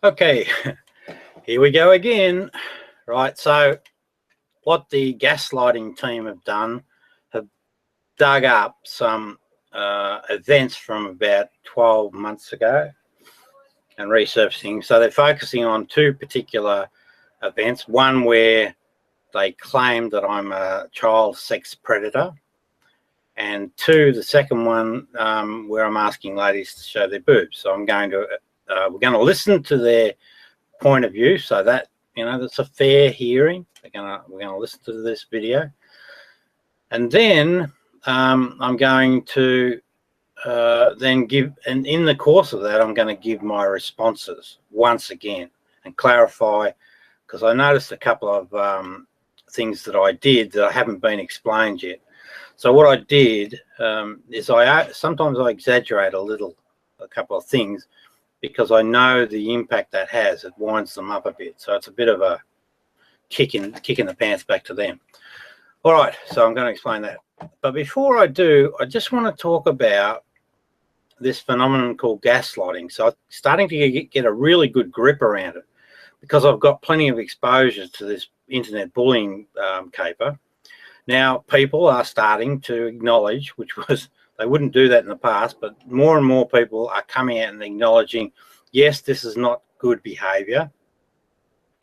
Okay, here we go again. Right, so what the gaslighting team have done, have dug up some events from about 12 months ago and resurfacing. So they're focusing on two particular events. One where they claim that I'm a child sex predator, and two, the second one, where I'm asking ladies to show their boobs. So I'm going to, we're going to listen to their point of view, so that that's a fair hearing. We're gonna listen to this video, and then I'm going to then give, and in the course of that, I'm going to give my responses once again and clarify, because I noticed a couple of things that I did that haven't been explained yet. So what I did is sometimes I exaggerate a couple of things, because I know the impact that has. It winds them up a bit. So it's a bit of a kick in the pants back to them. All right, so I'm going to explain that. But before I do, I just want to talk about this phenomenon called gaslighting. So I'm starting to get a really good grip around it, because I've got plenty of exposure to this internet bullying caper. Now, people are starting to acknowledge, which was, they wouldn't do that in the past, but more and more people are coming out and acknowledging, yes, this is not good behavior.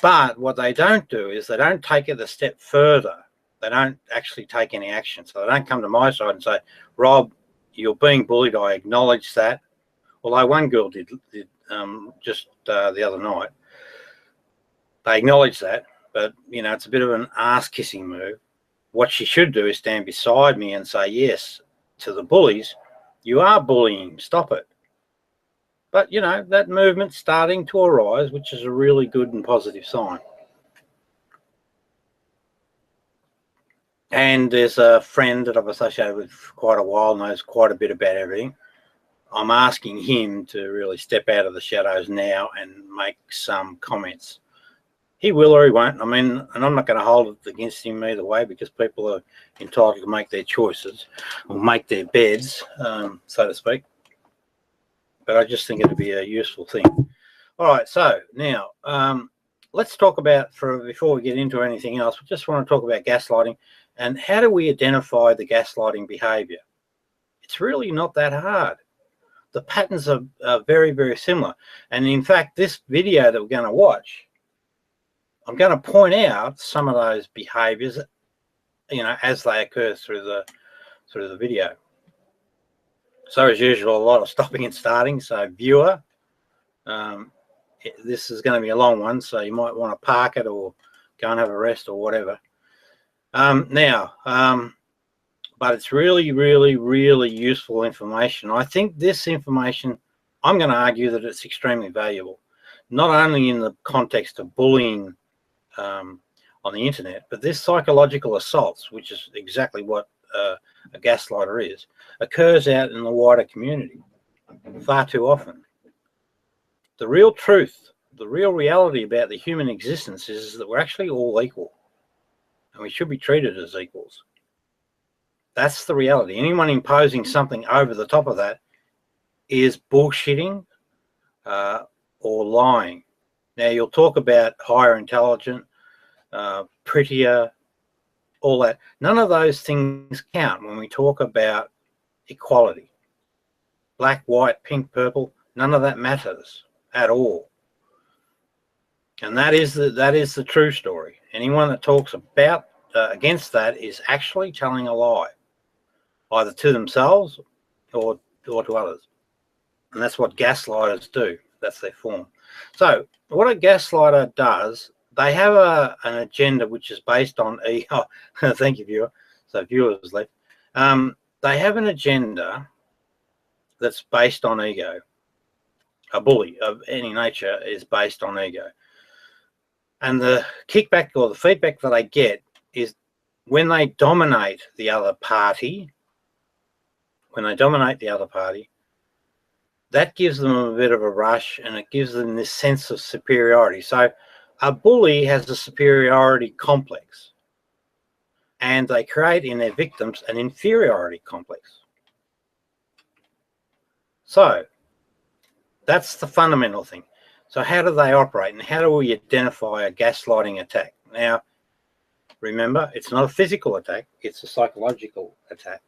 But what they don't do is they don't take it a step further. They don't actually take any action. So they don't come to my side and say, Rob, you're being bullied. I acknowledge that. Although one girl did just the other night. They acknowledge that, but, it's a bit of an ass-kissing move. What she should do is stand beside me and say, yes, to the bullies, you are bullying, stop it. But, that movement's starting to arise, which is a really good and positive sign. And there's a friend that I've associated with for quite a while, knows quite a bit about everything. I'm asking him to really step out of the shadows now and make some comments. He will or he won't. I mean, and I'm not going to hold it against him either way, because people are entitled to make their choices or make their beds, so to speak. But I just think it'd be a useful thing. All right, so now let's talk about, before we get into anything else, we just want to talk about gaslighting and how do we identify the gaslighting behavior. It's really not that hard. The patterns are very, very similar. And in fact, this video that we're going to watch, I'm going to point out some of those behaviors, as they occur through the video. So as usual, a lot of stopping and starting. So viewer, this is going to be a long one, so you might want to park it or go and have a rest or whatever. But it's really, really, really useful information. I think this information, I'm going to argue that it's extremely valuable, not only in the context of bullying on the internet, but this psychological assaults, which is exactly what a gaslighter is, occurs out in the wider community far too often. The real truth, the real reality about the human existence is that we're actually all equal, and we should be treated as equals. That's the reality. Anyone imposing something over the top of that is bullshitting or lying. Now, you'll talk about higher intelligent, prettier, all that. None of those things count when we talk about equality. Black, white, pink, purple, none of that matters at all. And that is the true story. Anyone that talks about against that is actually telling a lie, either to themselves or to others. And that's what gaslighters do. That's their form. So what a gaslighter does, they have an agenda which is based on ego. Thank you, viewer. So viewers left. They have an agenda that's based on ego. A bully of any nature is based on ego. And the kickback or the feedback that they get is when they dominate the other party, that gives them a bit of a rush, and it gives them this sense of superiority. So a bully has a superiority complex, and they create in their victims an inferiority complex. So that's the fundamental thing. So how do they operate, and how do we identify a gaslighting attack? Now, remember, it's not a physical attack, it's a psychological attack.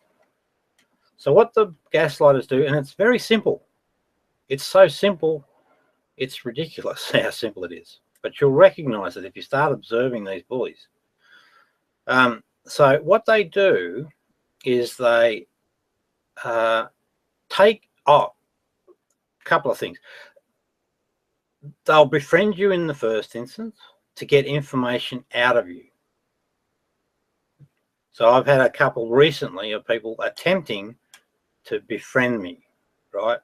So what the gaslighters do, and it's very simple. It's so simple, it's ridiculous how simple it is. But you'll recognize it if you start observing these bullies. So what they do is they take a couple of things. They'll befriend you in the first instance to get information out of you. So I've had a couple recently of people attempting to befriend me, right?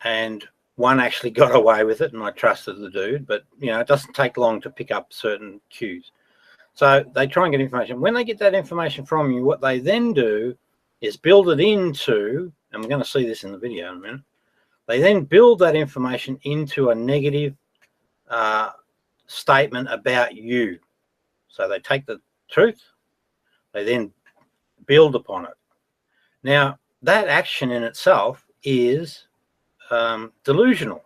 And one actually got away with it, and I trusted the dude, but it doesn't take long to pick up certain cues. So they try and get information. When they get that information from you, what they then do is build it into, and we're going to see this in the video in a minute, they then build that information into a negative statement about you. So they take the truth, they then build upon it. Now, that action in itself is delusional.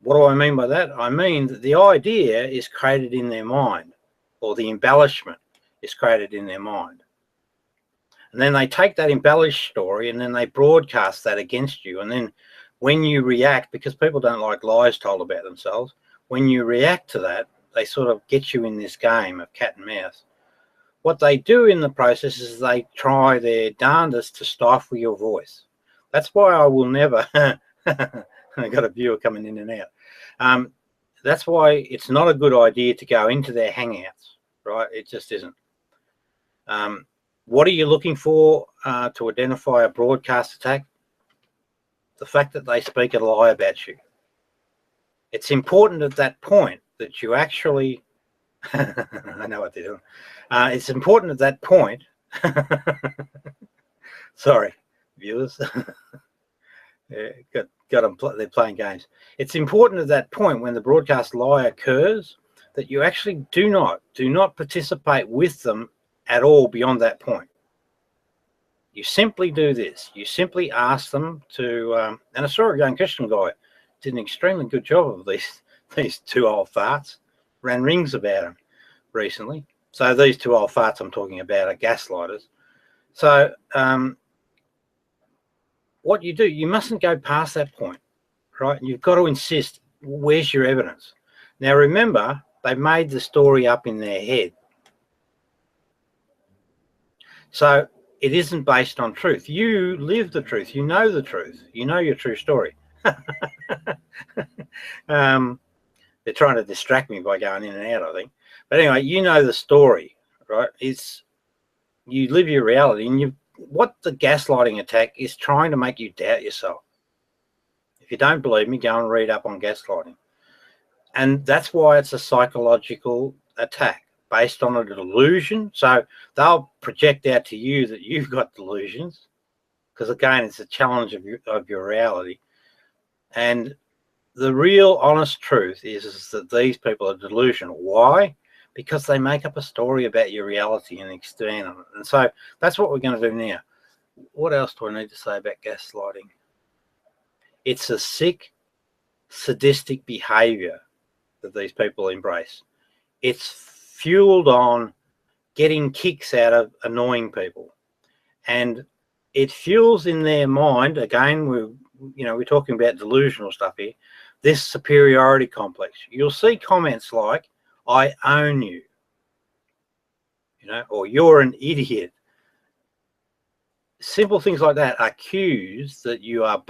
What do I mean by that? I mean that the idea is created in their mind, or the embellishment is created in their mind. And then they take that embellished story and then they broadcast that against you. And then when you react, because people don't like lies told about themselves, when you react to that, they sort of get you in this game of cat and mouse. What they do in the process is they try their darndest to stifle your voice. That's why I will never, I got a viewer coming in and out. That's why it's not a good idea to go into their hangouts, right? It just isn't. What are you looking for to identify a broadcast attack? The fact that they speak a lie about you. It's important at that point that you actually, I know what they're doing. It's important at that point, sorry, viewers, yeah, got them, they're playing games. It's important at that point when the broadcast lie occurs that you actually do not participate with them at all beyond that point. You simply do this. You simply ask them to, and I saw a young Christian guy did an extremely good job of these two old farts, ran rings about him recently. So these two old farts I'm talking about are gaslighters. So what you do, you mustn't go past that point, right? You've got to insist, where's your evidence? Now remember, they made the story up in their head. So it isn't based on truth. You live the truth. You know the truth. You know your true story. They're trying to distract me by going in and out, I think. But anyway, you know the story, right? It's you live your reality, and what the gaslighting attack is trying to make you doubt yourself. If you don't believe me, go and read up on gaslighting. And that's why it's a psychological attack based on a delusion. So they'll project out to you that you've got delusions, because again, it's a challenge of your reality. And the real honest truth is that these people are delusional. Why? Because they make up a story about your reality and expand on it. And so that's what we're going to do now. What else do I need to say about gaslighting? It's a sick, sadistic behavior that these people embrace. It's fueled on getting kicks out of annoying people. And it fuels in their mind, again, we're talking about delusional stuff here, this superiority complex. You'll see comments like, I own you, or you're an idiot. Simple things like that are cues that you are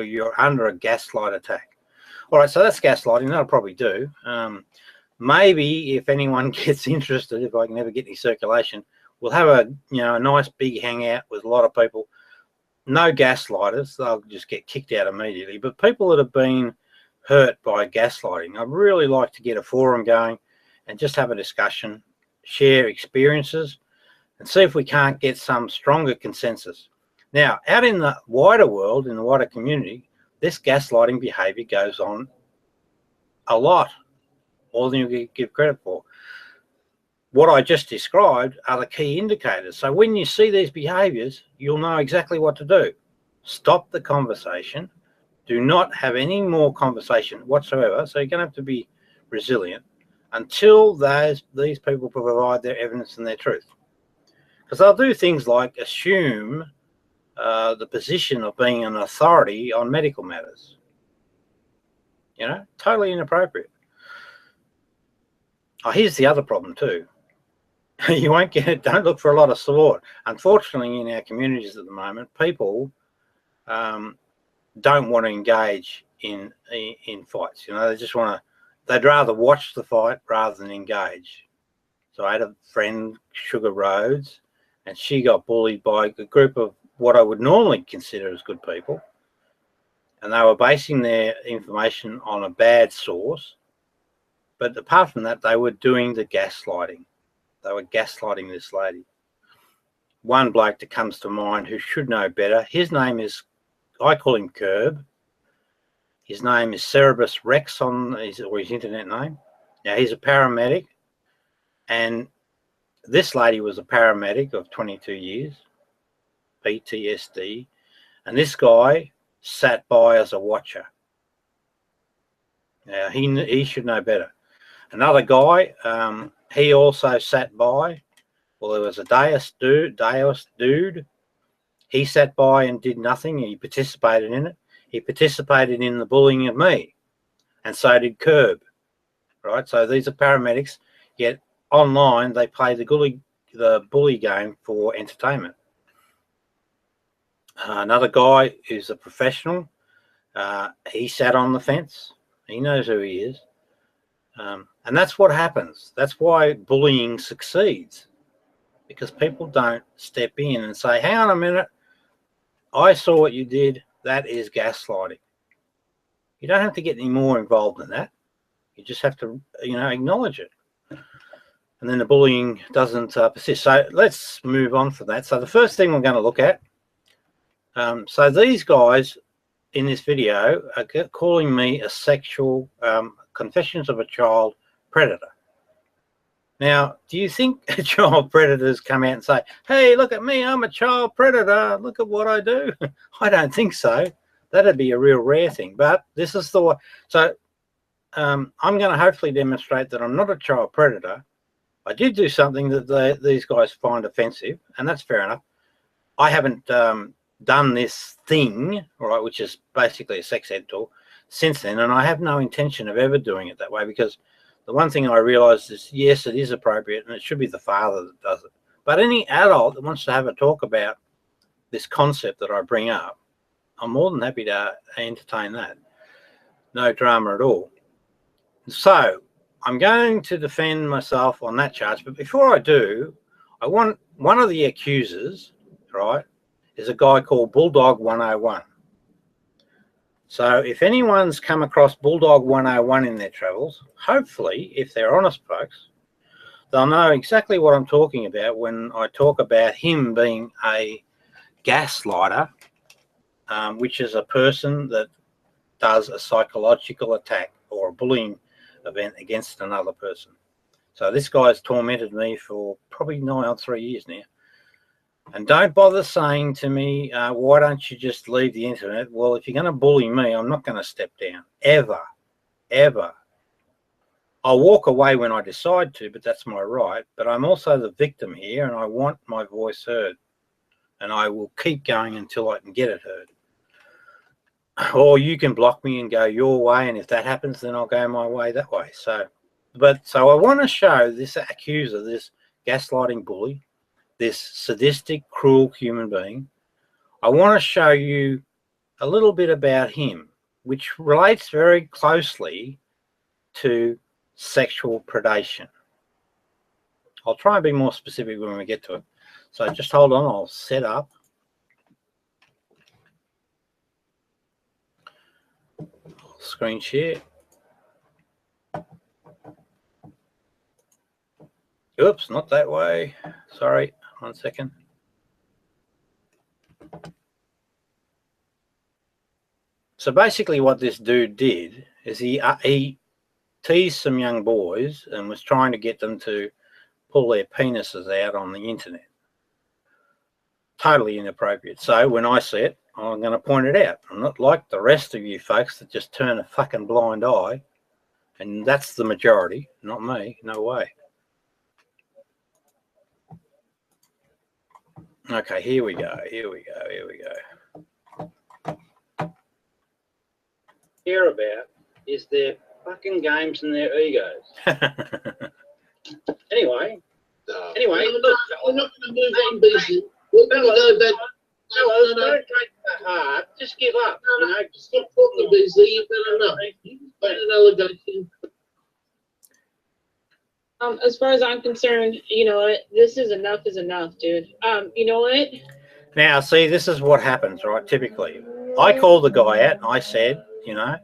you're under a gaslight attack. All right, so that's gaslighting. That'll probably do. Maybe if anyone gets interested, if I can ever get any circulation, we'll have a nice big hangout with a lot of people. No gaslighters, they'll just get kicked out immediately. But people that have been hurt by gaslighting, I'd really like to get a forum going and just have a discussion, share experiences, and see if we can't get some stronger consensus. Now, out in the wider world, in the wider community, this gaslighting behavior goes on a lot, more than you give credit for. What I just described are the key indicators. So when you see these behaviors, you'll know exactly what to do. Stop the conversation, do not have any more conversation whatsoever. So you're going to have to be resilient until these people provide their evidence and their truth. Because they'll do things like assume the position of being an authority on medical matters. You know, totally inappropriate. Oh, here's the other problem too. You won't get it. Don't look for a lot of support. Unfortunately, in our communities at the moment, people don't want to engage in fights. You know, they just want to. They'd rather watch the fight rather than engage. So I had a friend, Sugar Rhodes, and she got bullied by a group of what I would normally consider as good people, and they were basing their information on a bad source. But apart from that, they were doing the gaslighting. They were gaslighting this lady. One bloke that comes to mind who should know better, his name is, I call him Curb. His name is Cerebus Rex on his internet name. Now, he's a paramedic, and this lady was a paramedic of 22 years, PTSD, and this guy sat by as a watcher. Now, he should know better. Another guy, he also sat by. Well, there was a Deus dude. He sat by and did nothing. He participated in it. He participated in the bullying of me, and so did Curb. Right. So these are paramedics. Yet online they play the bully game for entertainment. Another guy who's a professional. He sat on the fence. He knows who he is. And that's what happens. That's why bullying succeeds, because people don't step in and say, hang on a minute, I saw what you did. That is gaslighting. You don't have to get any more involved in that. You just have to, acknowledge it. And then the bullying doesn't persist. So let's move on from that. So the first thing we're going to look at, so these guys in this video are calling me a sexual, confessions of a child predator. Now, do you think child predators come out and say, hey, look at me, I'm a child predator, look at what I do? I don't think so. That'd be a real rare thing. But this is the way. So I'm going to hopefully demonstrate that I'm not a child predator. I did do something that these guys find offensive, and that's fair enough. I haven't done this thing, right, which is basically a sex ed talk, since then, and I have no intention of ever doing it that way, because the one thing I realised is, yes, it is appropriate, and it should be the father that does it. But any adult that wants to have a talk about this concept that I bring up, I'm more than happy to entertain that. No drama at all. So I'm going to defend myself on that charge, but before I do, I want one of the accusers, right, is a guy called Bulldog 101. So if anyone's come across Bulldog 101 in their travels, hopefully, if they're honest folks, they'll know exactly what I'm talking about when I talk about him being a gaslighter, which is a person that does a psychological attack or a bullying event against another person. So this guy's tormented me for probably nigh on 3 years now. And don't bother saying to me, why don't you just leave the internet? Well, if you're going to bully me, I'm not going to step down. Ever. Ever. I'll walk away when I decide to, but that's my right. But I'm also the victim here, and I want my voice heard. And I will keep going until I can get it heard. Or you can block me and go your way, and if that happens, then I'll go my way that way. So I want to show this accuser, this gaslighting bully, this sadistic, cruel human being. I want to show you a little bit about him, which relates very closely to sexual predation. I'll try and be more specific when we get to it. So just hold on, I'll set up. Screen share. Oops, not that way. Sorry, 1 second. So basically what this dude did is he teased some young boys and was trying to get them to pull their penises out on the internet. Totally inappropriate. So when I see it, I'm going to point it out. I'm not like the rest of you folks that just turn a fucking blind eye, and that's the majority, not me. No way. Okay, here we go. Hear about is their fucking games and their egos. Anyway, look, we're not going to move on, Beasley. We're going to go back. No, don't take that hard. Just give up. No, stop talking, Beasley. You've had enough. You've had an allegation. As far as I'm concerned, you know what? This is enough, dude. You know what? Now, see, this is what happens, right? Typically, I called the guy out and I said, you know,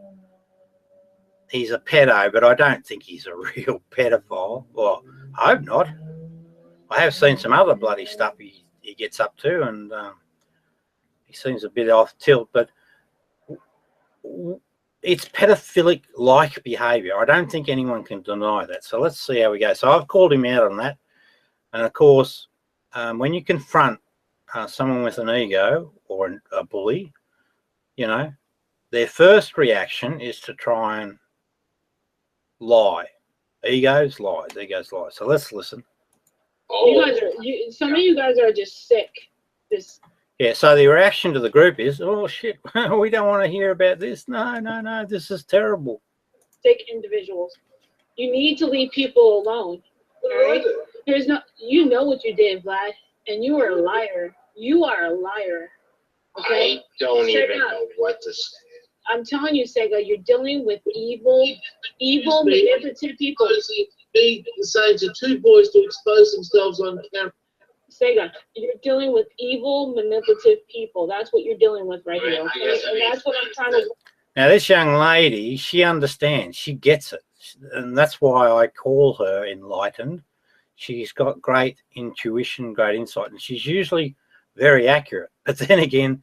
he's a pedo, but I don't think he's a real pedophile. Well, I hope not. I have seen some other bloody stuff he gets up to, and he seems a bit off tilt, but it's pedophilic-like behaviour. I don't think anyone can deny that. So let's see how we go. So I've called him out on that. And, of course, when you confront someone with an ego or a bully, you know, their first reaction is to try and lie. Egos lies. So let's listen. You guys some of you guys are just sick. Yeah, so the reaction to the group is, oh, shit, we don't want to hear about this. No, this is terrible. Sick individuals. You need to leave people alone. Right? You know what you did, Vlad, and you are a liar. You are a liar. Okay? I don't even know what to say. I'm telling you, Sega, you're dealing with evil, manipulative people. Me saying to two boys to expose themselves on camera. Sega, you're dealing with evil, manipulative people. That's what you're dealing with right here. Okay? And that's what I'm trying to. Now, this young lady, she understands. She gets it. And that's why I call her enlightened. She's got great intuition, great insight, and she's usually very accurate. But then again,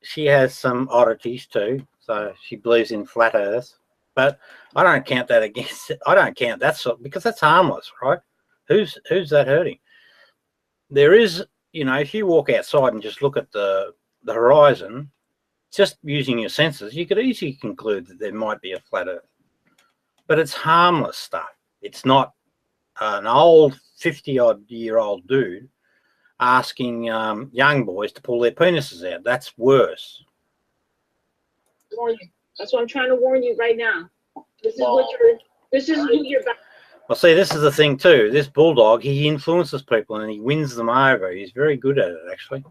she has some oddities too. So she believes in flat earth. But I don't count that against it. I don't count that sort, because that's harmless, right? Who's that hurting? There is, you know, if you walk outside and just look at the horizon, just using your senses, you could easily conclude that there might be a flat earth. But it's harmless stuff. It's not an old 50-odd-year-old dude asking young boys to pull their penises out. That's worse. That's what I'm trying to warn you right now. This is who you're back. Well, see, this is the thing too. This bulldog, he influences people and he wins them over. He's very good at it, actually.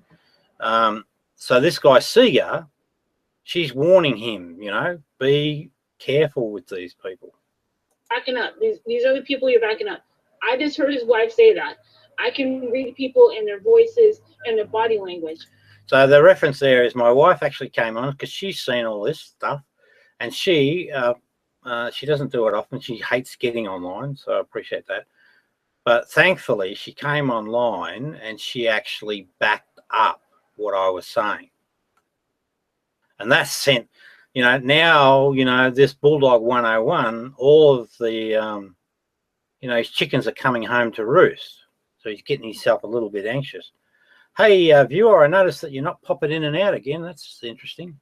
So this guy, Seeger, she's warning him, you know, be careful with these people. Backing up. These are the people you're backing up. I just heard his wife say that. I can read people in their voices and their body language. So the reference there is my wife actually came on because she's seen all this stuff, and she doesn't do it often. She hates getting online, so I appreciate that. But thankfully, she came online and she actually backed up what I was saying. And that's sent, you know, now, you know, this Bulldog 101, all of the, you know, his chickens are coming home to roost. So he's getting himself a little bit anxious. Hey, viewer, I noticed that you're not popping in and out again. That's interesting.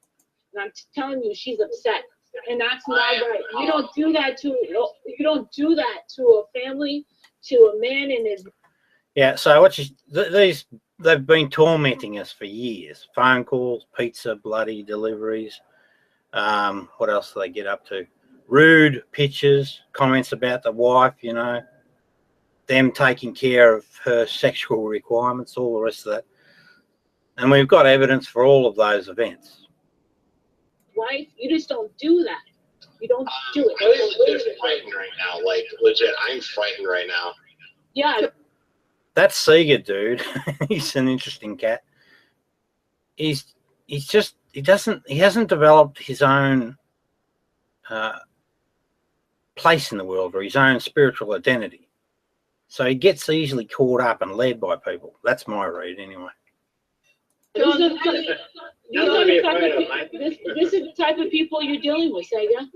And I'm telling you, she's upset. And that's not right. You don't do that to a family, to a man and his. Yeah. So they've been tormenting us for years. Phone calls, pizza, bloody deliveries. What else do they get up to? Rude pictures, comments about the wife. You know, them taking care of her sexual requirements, all the rest of that. And we've got evidence for all of those events. Wife, you just don't do that. You don't do it. I'm just frightened right now. Like, legit, I'm frightened right now. Yeah. That Seeger dude, he's an interesting cat. He hasn't developed his own place in the world or his own spiritual identity. So he gets easily caught up and led by people. That's my read anyway. This is the type of people you're dealing with, Sega.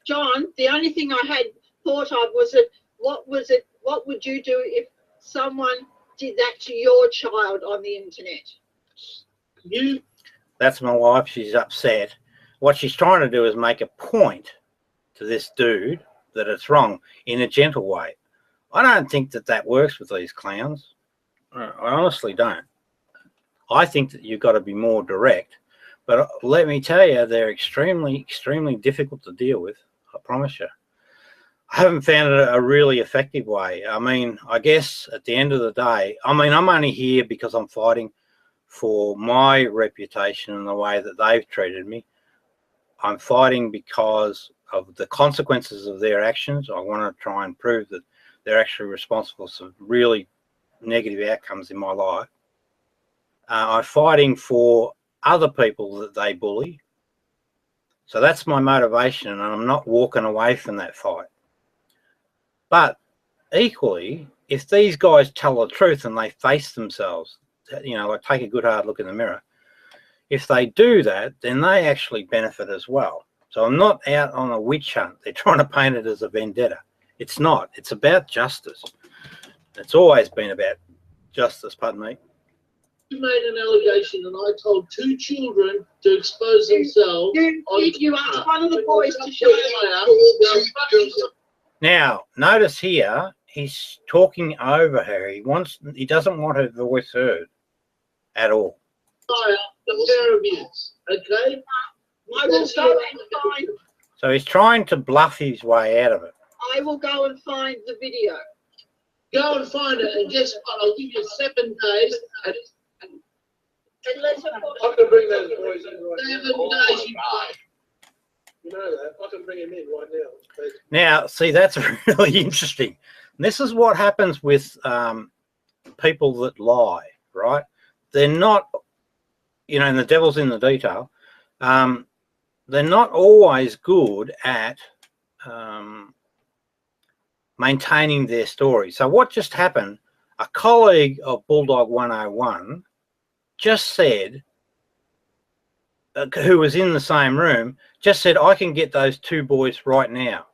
John, the only thing I had thought of was that what would you do if someone did that to your child on the internet? That's my wife. She's upset. What she's trying to do is make a point to this dude that it's wrong in a gentle way. I don't think that works with these clowns. I honestly don't. I think that you've got to be more direct. But let me tell you, they're extremely, extremely difficult to deal with. I promise you. I haven't found it a really effective way. I mean, I guess at the end of the day, I mean, I'm only here because I'm fighting for my reputation and the way that they've treated me. I'm fighting because of the consequences of their actions. I want to try and prove that they're actually responsible for some really negative outcomes in my life. I'm fighting for other people that they bully. So that's my motivation, and I'm not walking away from that fight. But equally, if these guys tell the truth and they face themselves, you know, like take a good hard look in the mirror, if they do that, then they actually benefit as well. So I'm not out on a witch hunt. They're trying to paint it as a vendetta. It's not. It's about justice. It's always been about justice, pardon me. You made an allegation, and I told 2 children to expose themselves. You asked one of the boys to show you. Now, notice here, he's talking over her. He doesn't want her voice heard at all. The abuse, okay? I will go and find. So he's trying to bluff his way out of it. I will go and find the video. Go and find it, and guess what? I'll give you 7 days. I can bring those boys in right 7 now. days, You know that. I can bring him in right now. Now, see, that's really interesting. And this is what happens with people that lie, right? They're not, you know, and the devil's in the detail. They're not always good at maintaining their story. So what just happened, a colleague of Bulldog 101 just said, who was in the same room, just said, I can get those 2 boys right now.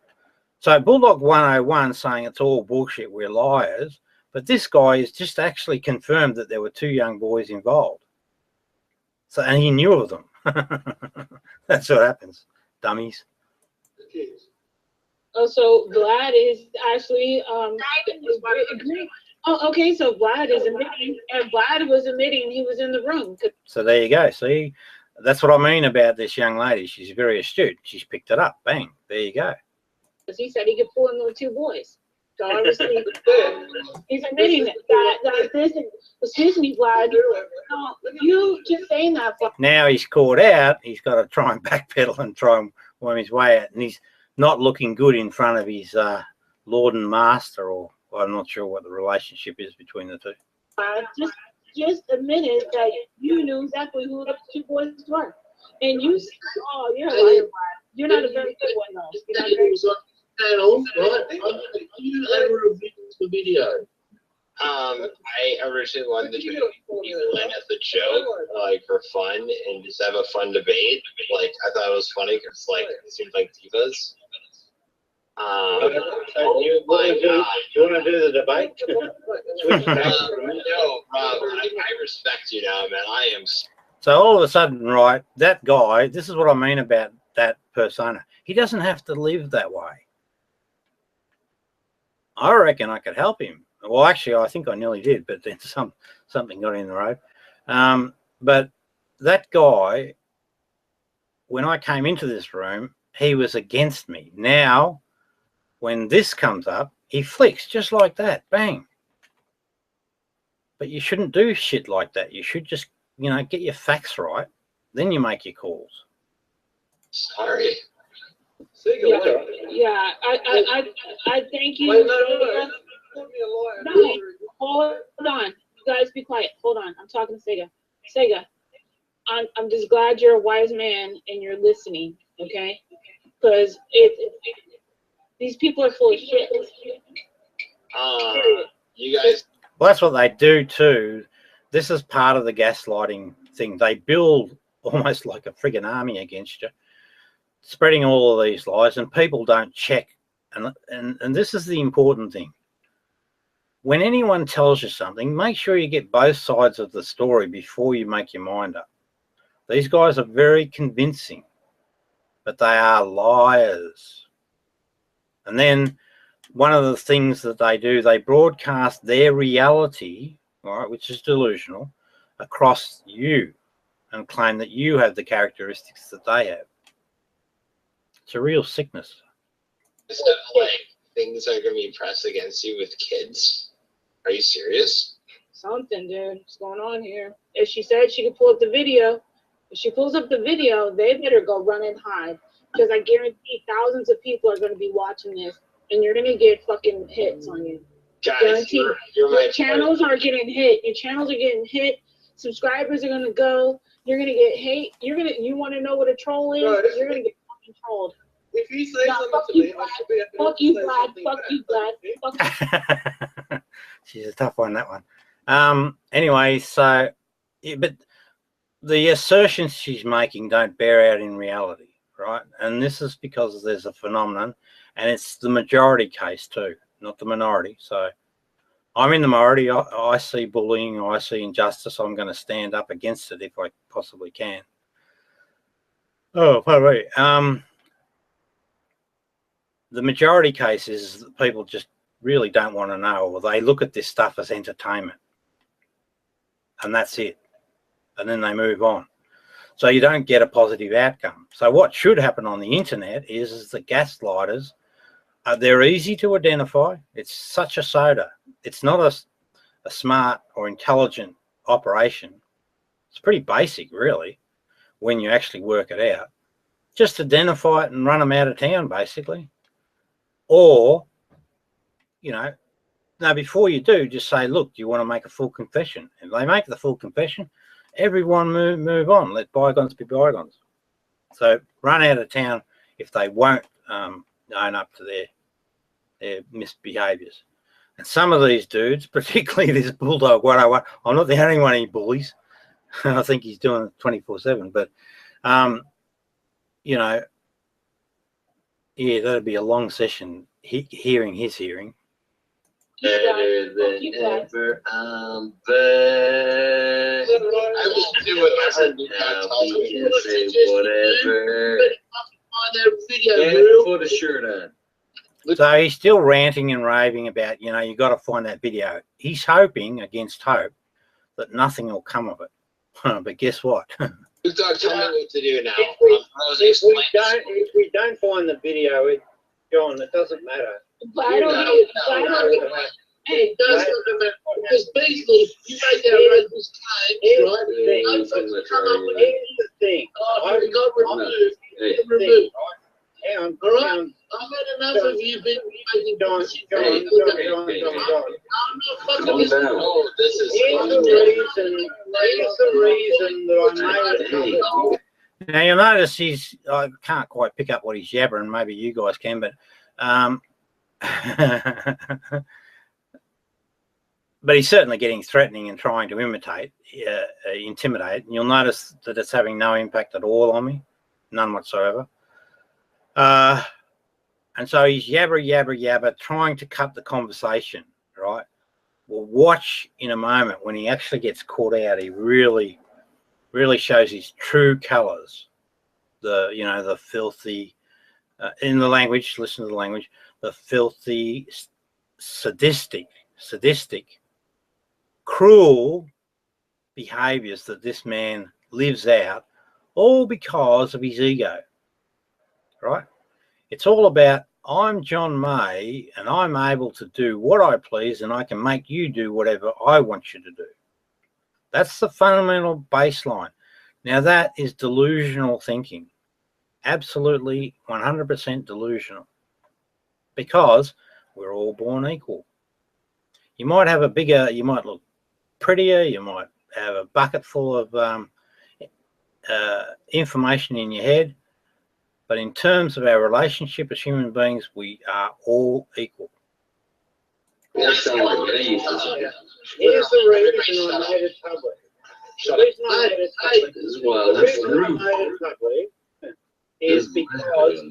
So Bulldog 101 saying it's all bullshit, we're liars, but this guy has just actually confirmed that there were 2 young boys involved. So, and he knew of them. That's what happens, dummies. Oh, so Vlad is actually agreeing. Oh, okay. So Vlad is admitting, and Vlad was admitting he was in the room. So there you go. See, that's what I mean about this young lady. She's very astute. She's picked it up. Bang. There you go. Because he said he could pull in the 2 boys. So obviously, he's admitting that this is, excuse me, Vlad. No, you just saying that. Now he's caught out. He's got to try and backpedal and try and worm his way out. And he's not looking good in front of his Lord and Master, or I'm not sure what the relationship is between the 2. Just admitted that you knew exactly who the 2 boys were. And you, oh, you're a liar, Vlad. You're not a very good one, though. You're not a very good Panel, right? You ever reviewed the video? I originally wanted to do it as a joke, like for fun, and just have a fun debate. Like I thought it was funny because like it seemed like divas. You want to do the debate? No, Rob, I respect you now, man. I am. So all of a sudden, right, that guy, this is what I mean about that persona. He doesn't have to live that way. I reckon I could help him. Well, actually, I think I nearly did, but then something got in the road. But that guy, when I came into this room, he was against me. Now, when this comes up, he flicks just like that. Bang. But you shouldn't do shit like that. You should just, you know, get your facts right. Then you make your calls. Sorry. Yeah, I thank you. Wait, no. No, hold on. You guys be quiet. Hold on. I'm talking to Sega. Sega, I'm just glad you're a wise man and you're listening, okay? Because these people are full of shit. You guys. Well, that's what they do too. This is part of the gaslighting thing. They build almost like a friggin' army against you, spreading all of these lies, and people don't check. And this is the important thing. When anyone tells you something, make sure you get both sides of the story before you make your mind up. These guys are very convincing, but they are liars. And then one of the things that they do, they broadcast their reality, right, which is delusional, across you and claim that you have the characteristics that they have. It's a real sickness. So, like, things are going to be pressed against you with kids? Are you serious? Something, dude. What's going on here? If she said she could pull up the video, if she pulls up the video, they better go run and hide. Because I guarantee thousands of people are going to be watching this, and you're going to get fucking hits on you. Guys, Guaranteed. you're Your channels are getting hit. Your channels are getting hit. Subscribers are going to go. You're going to get hate. You want to know what a troll is? No, You're going to get fucking trolled. If you say No, something fuck to you, me, I Vlad. should be able to Fuck you, say Vlad. something Fuck back. you, Vlad. Fuck you. She's a tough one, that one. Anyway, so, yeah, but the assertions she's making don't bear out in reality, right? And this is because there's a phenomenon, and it's the majority case too, not the minority. So I'm in the minority. I see bullying, I see injustice. I'm going to stand up against it if I possibly can. Oh, wait. The majority case is that people just really don't want to know, or they look at this stuff as entertainment, and that's it. And then they move on. So you don't get a positive outcome. So what should happen on the internet is the gaslighters, they're easy to identify. It's such a soda. It's not a smart or intelligent operation. It's pretty basic, really, when you actually work it out. Just identify it and run them out of town, basically. Or, you know, now before you do, just say, look, do you want to make a full confession? And they make the full confession, everyone move on. Let bygones be bygones. So run out of town if they won't own up to their misbehaviours. And some of these dudes, particularly this Bulldog 101, I'm not the only one he bullies. I think he's doing it 24/7. But, you know, yeah, that'd be a long session hearing his hearing. Better than ever, I'm back. I will do whatever you can say whatever. Put a shirt on. So he's still ranting and raving about, you know, you got to find that video. He's hoping against hope that nothing will come of it. But guess what? Tell me what to do now. If we don't find the video, John, it doesn't matter. But I don't know. It does not matter. Because Beasley, you made that outrageous claim, right? Here's the thing. It got removed. Hang on. All right? I've had enough of you being making John. I'm not fucking listening. Oh, this is Here's the reason that I made it. Now you'll notice I can't quite pick up what he's yabbering. Maybe you guys can, but but he's certainly getting threatening and trying to intimidate. And you'll notice that it's having no impact at all on me, none whatsoever. And so he's yabber, trying to cut the conversation, right? Well, watch in a moment when he actually gets caught out. He really shows his true colors. The filthy, in the language, listen to the language, the filthy, sadistic, cruel behaviors that this man lives out, all because of his ego, right? It's all about, I'm John May and I'm able to do what I please and I can make you do whatever I want you to do. That's the fundamental baseline. Now that is delusional thinking. Absolutely 100% delusional. Because we're all born equal. You might have you might look prettier, you might have a bucket full of information in your head, but in terms of our relationship as human beings, we are all equal. Here's the reason I made it public. The reason I made it public is because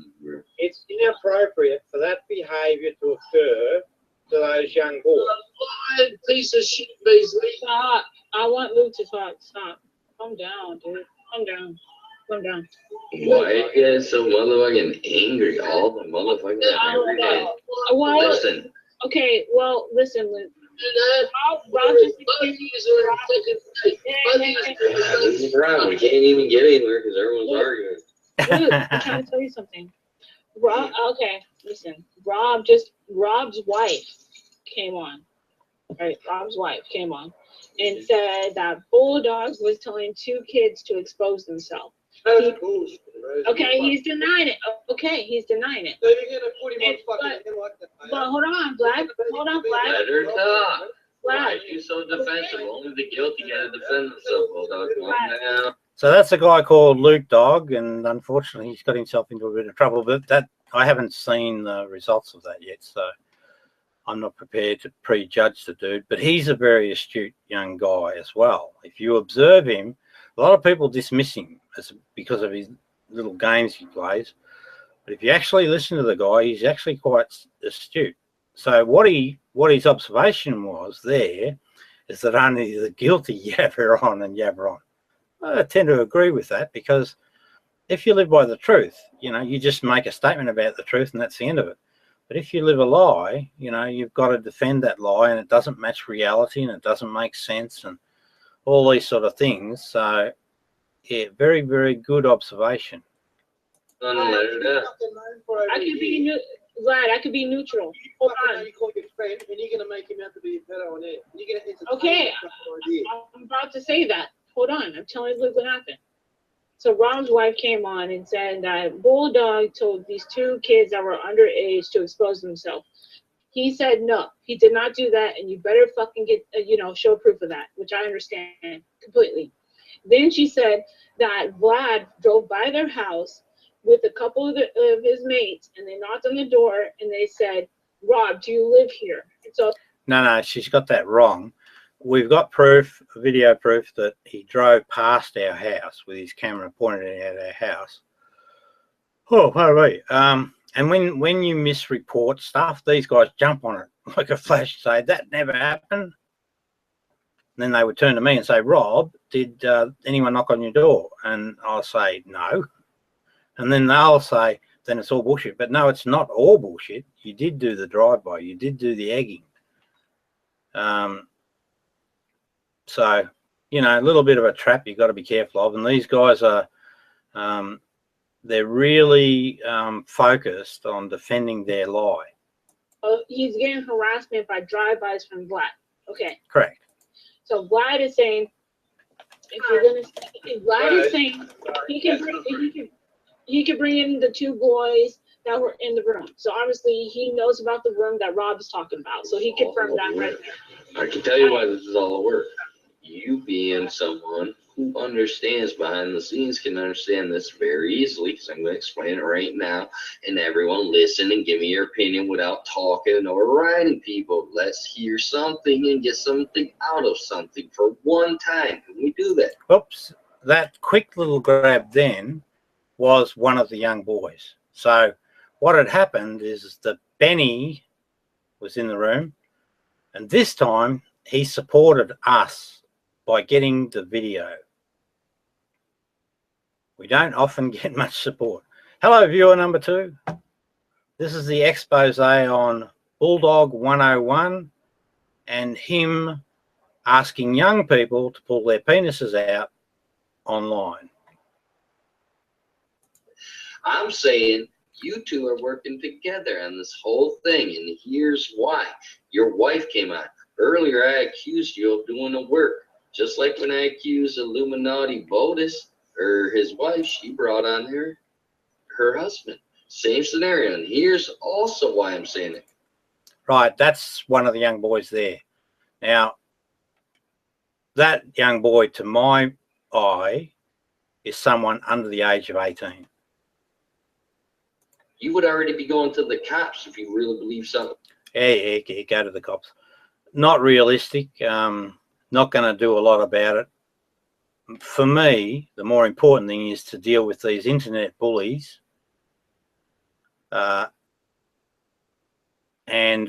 it's inappropriate for that behaviour to occur to those young boys. Piece of shit, Beasley. Stop. I want Luke to talk. Stop. Calm down, dude. Calm down. Calm down. Why are you getting so motherfucking angry all the motherfucking time every day? Why? Listen. Okay, well, listen. Rob just This is Rob. We can't even get anywhere because everyone's arguing. Dude, I'm trying to tell you something. Rob, okay, listen. Rob's wife came on. Right, Rob's wife came on and said that Bulldog was telling 2 kids to expose themselves. Okay, he's denying it. Okay, he's denying it. So you're gonna put him on fucking like that. But hold on, Vlad. Hold on, Vlad. Let her talk. Why Vlad. are you so defensive? Only the guilty gotta defend themselves, Bulldog. Calm down. So that's a guy called Luke Dog, and unfortunately he's got himself into a bit of trouble. But that I haven't seen the results of that yet, so I'm not prepared to prejudge the dude. But he's a very astute young guy as well. If you observe him, a lot of people dismiss him because of his little games he plays. But if you actually listen to the guy, he's actually quite astute. So what his observation was there is that only the guilty yabber on and yabber on. I tend to agree with that, because if you live by the truth, you just make a statement about the truth and that's the end of it. But if you live a lie, you've got to defend that lie, and it doesn't match reality and it doesn't make sense and all these sort of things. So, yeah, very, very good observation. Let her down. I could be Vlad, I could be neutral. Hold on. You call your friend, and you're gonna make him out to be a pedo on air. You're gonna Okay, I'm about to say that. Hold on, I'm telling you what happened. So Rob's wife came on and said that Bulldog told these 2 kids that were underage to expose themselves. He said no, he did not do that, and you better fucking get, show proof of that, which I understand completely. Then she said that Vlad drove by their house with a couple of his mates, and they knocked on the door and they said, "Rob, do you live here?" And so No, she's got that wrong. We've got proof, video proof, that he drove past our house with his camera pointed at our house. Oh, right. And when you misreport stuff, these guys jump on it like a flash, say that never happened. And then they would turn to me and say, "Rob, did anyone knock on your door?" And I'll say no. And then they'll say, then it's all bullshit. But no, it's not all bullshit. You did do the drive-by. You did do the egging. So, a little bit of a trap you've got to be careful of. And these guys are, they're really focused on defending their lie. he's getting harassment by drive-bys from Vlad. Okay. Correct. So Vlad is saying, Vlad is saying he can bring in the 2 boys that were in the room. So obviously he knows about the room that Rob is talking about. So he confirmed that right there. I can tell you why this is all work. You being someone who understands behind the scenes can understand this very easily, because I'm going to explain it right now, and everyone listen and give me your opinion without talking or writing. People, let's hear something and get something out of something for one time. Can we do that? Oops, that quick little grab then was one of the young boys. So what had happened is that Benny was in the room, and this time he supported us by getting the video. We don't often get much support. Hello, viewer number 2. This is the expose on Bulldog 101 and him asking young people to pull their penises out online. I'm saying you 2 are working together on this whole thing, and here's why. Your wife came out. Earlier, I accused you of doing the work. Just like when I accused Illuminati Bodis, or his wife, she brought on her husband. Same scenario. And here's also why I'm saying it. Right, that's one of the young boys there. Now, that young boy, to my eye, is someone under the age of 18. You would already be going to the cops if you really believe something. Yeah, go to the cops. Not realistic. Not going to do a lot about it. For me, the more important thing is to deal with these internet bullies and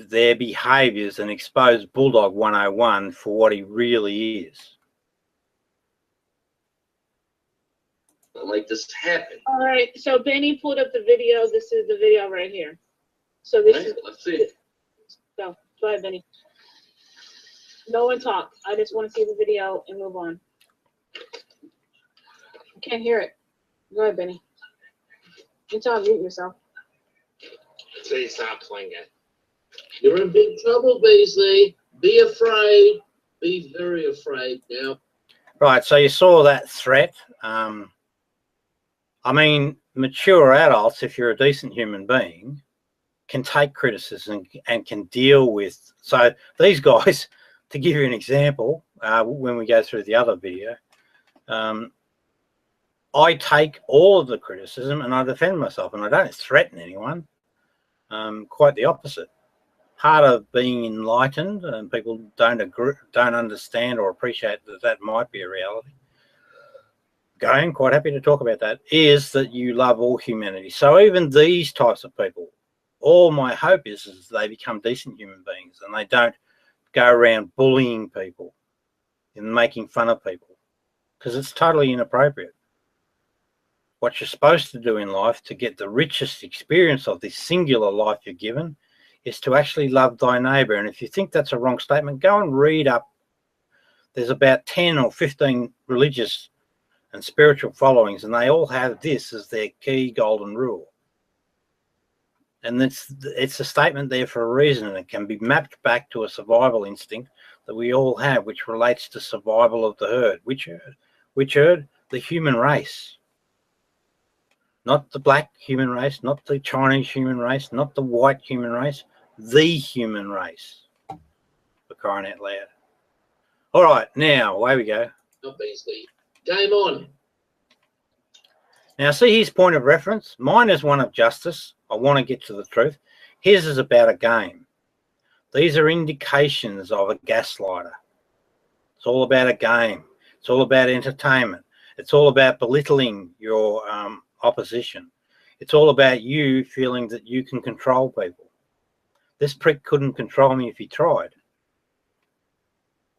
their behaviours and expose Bulldog 101 for what he really is. like this happen. All right, so Benny pulled up the video. This is the video right here. So this Right? is. Let's see. Go ahead, Benny. No one talk. I just want to see the video and move on. I can't hear it. Go ahead, Benny. You tell mute yourself. So you stop playing it. You're in big trouble, Beasley. Be afraid. Be very afraid now. Right, so you saw that threat. I mean, mature adults, if you're a decent human being, can take criticism and can deal with. So these guys, to give you an example, when we go through the other video, I take all of the criticism and I defend myself, and I don't threaten anyone. Quite the opposite. Part of being enlightened, and people don't understand or appreciate that might be a reality. Going, quite happy to talk about that, is that you love all humanity. So even these types of people, all my hope is they become decent human beings and they don't go around bullying people and making fun of people, because it's totally inappropriate. What you're supposed to do in life to get the richest experience of this singular life you're given is to actually love thy neighbour. And if you think that's a wrong statement, go and read up. There's about 10 or 15 religious and spiritual followings, and they all have this as their key golden rule. And it's a statement there for a reason, and it can be mapped back to a survival instinct that we all have, which relates to survival of the herd. Which herd? Which herd? The human race. Not the black human race, not the Chinese human race, not the white human race, the human race. For crying out loud. All right, now, away we go. Beasley. Game on. Now, see his point of reference? Mine is one of justice. I want to get to the truth. His is about a game. These are indications of a gaslighter. It's all about a game. It's all about entertainment. It's all about belittling your opposition. It's all about you feeling that you can control people. This prick couldn't control me if he tried.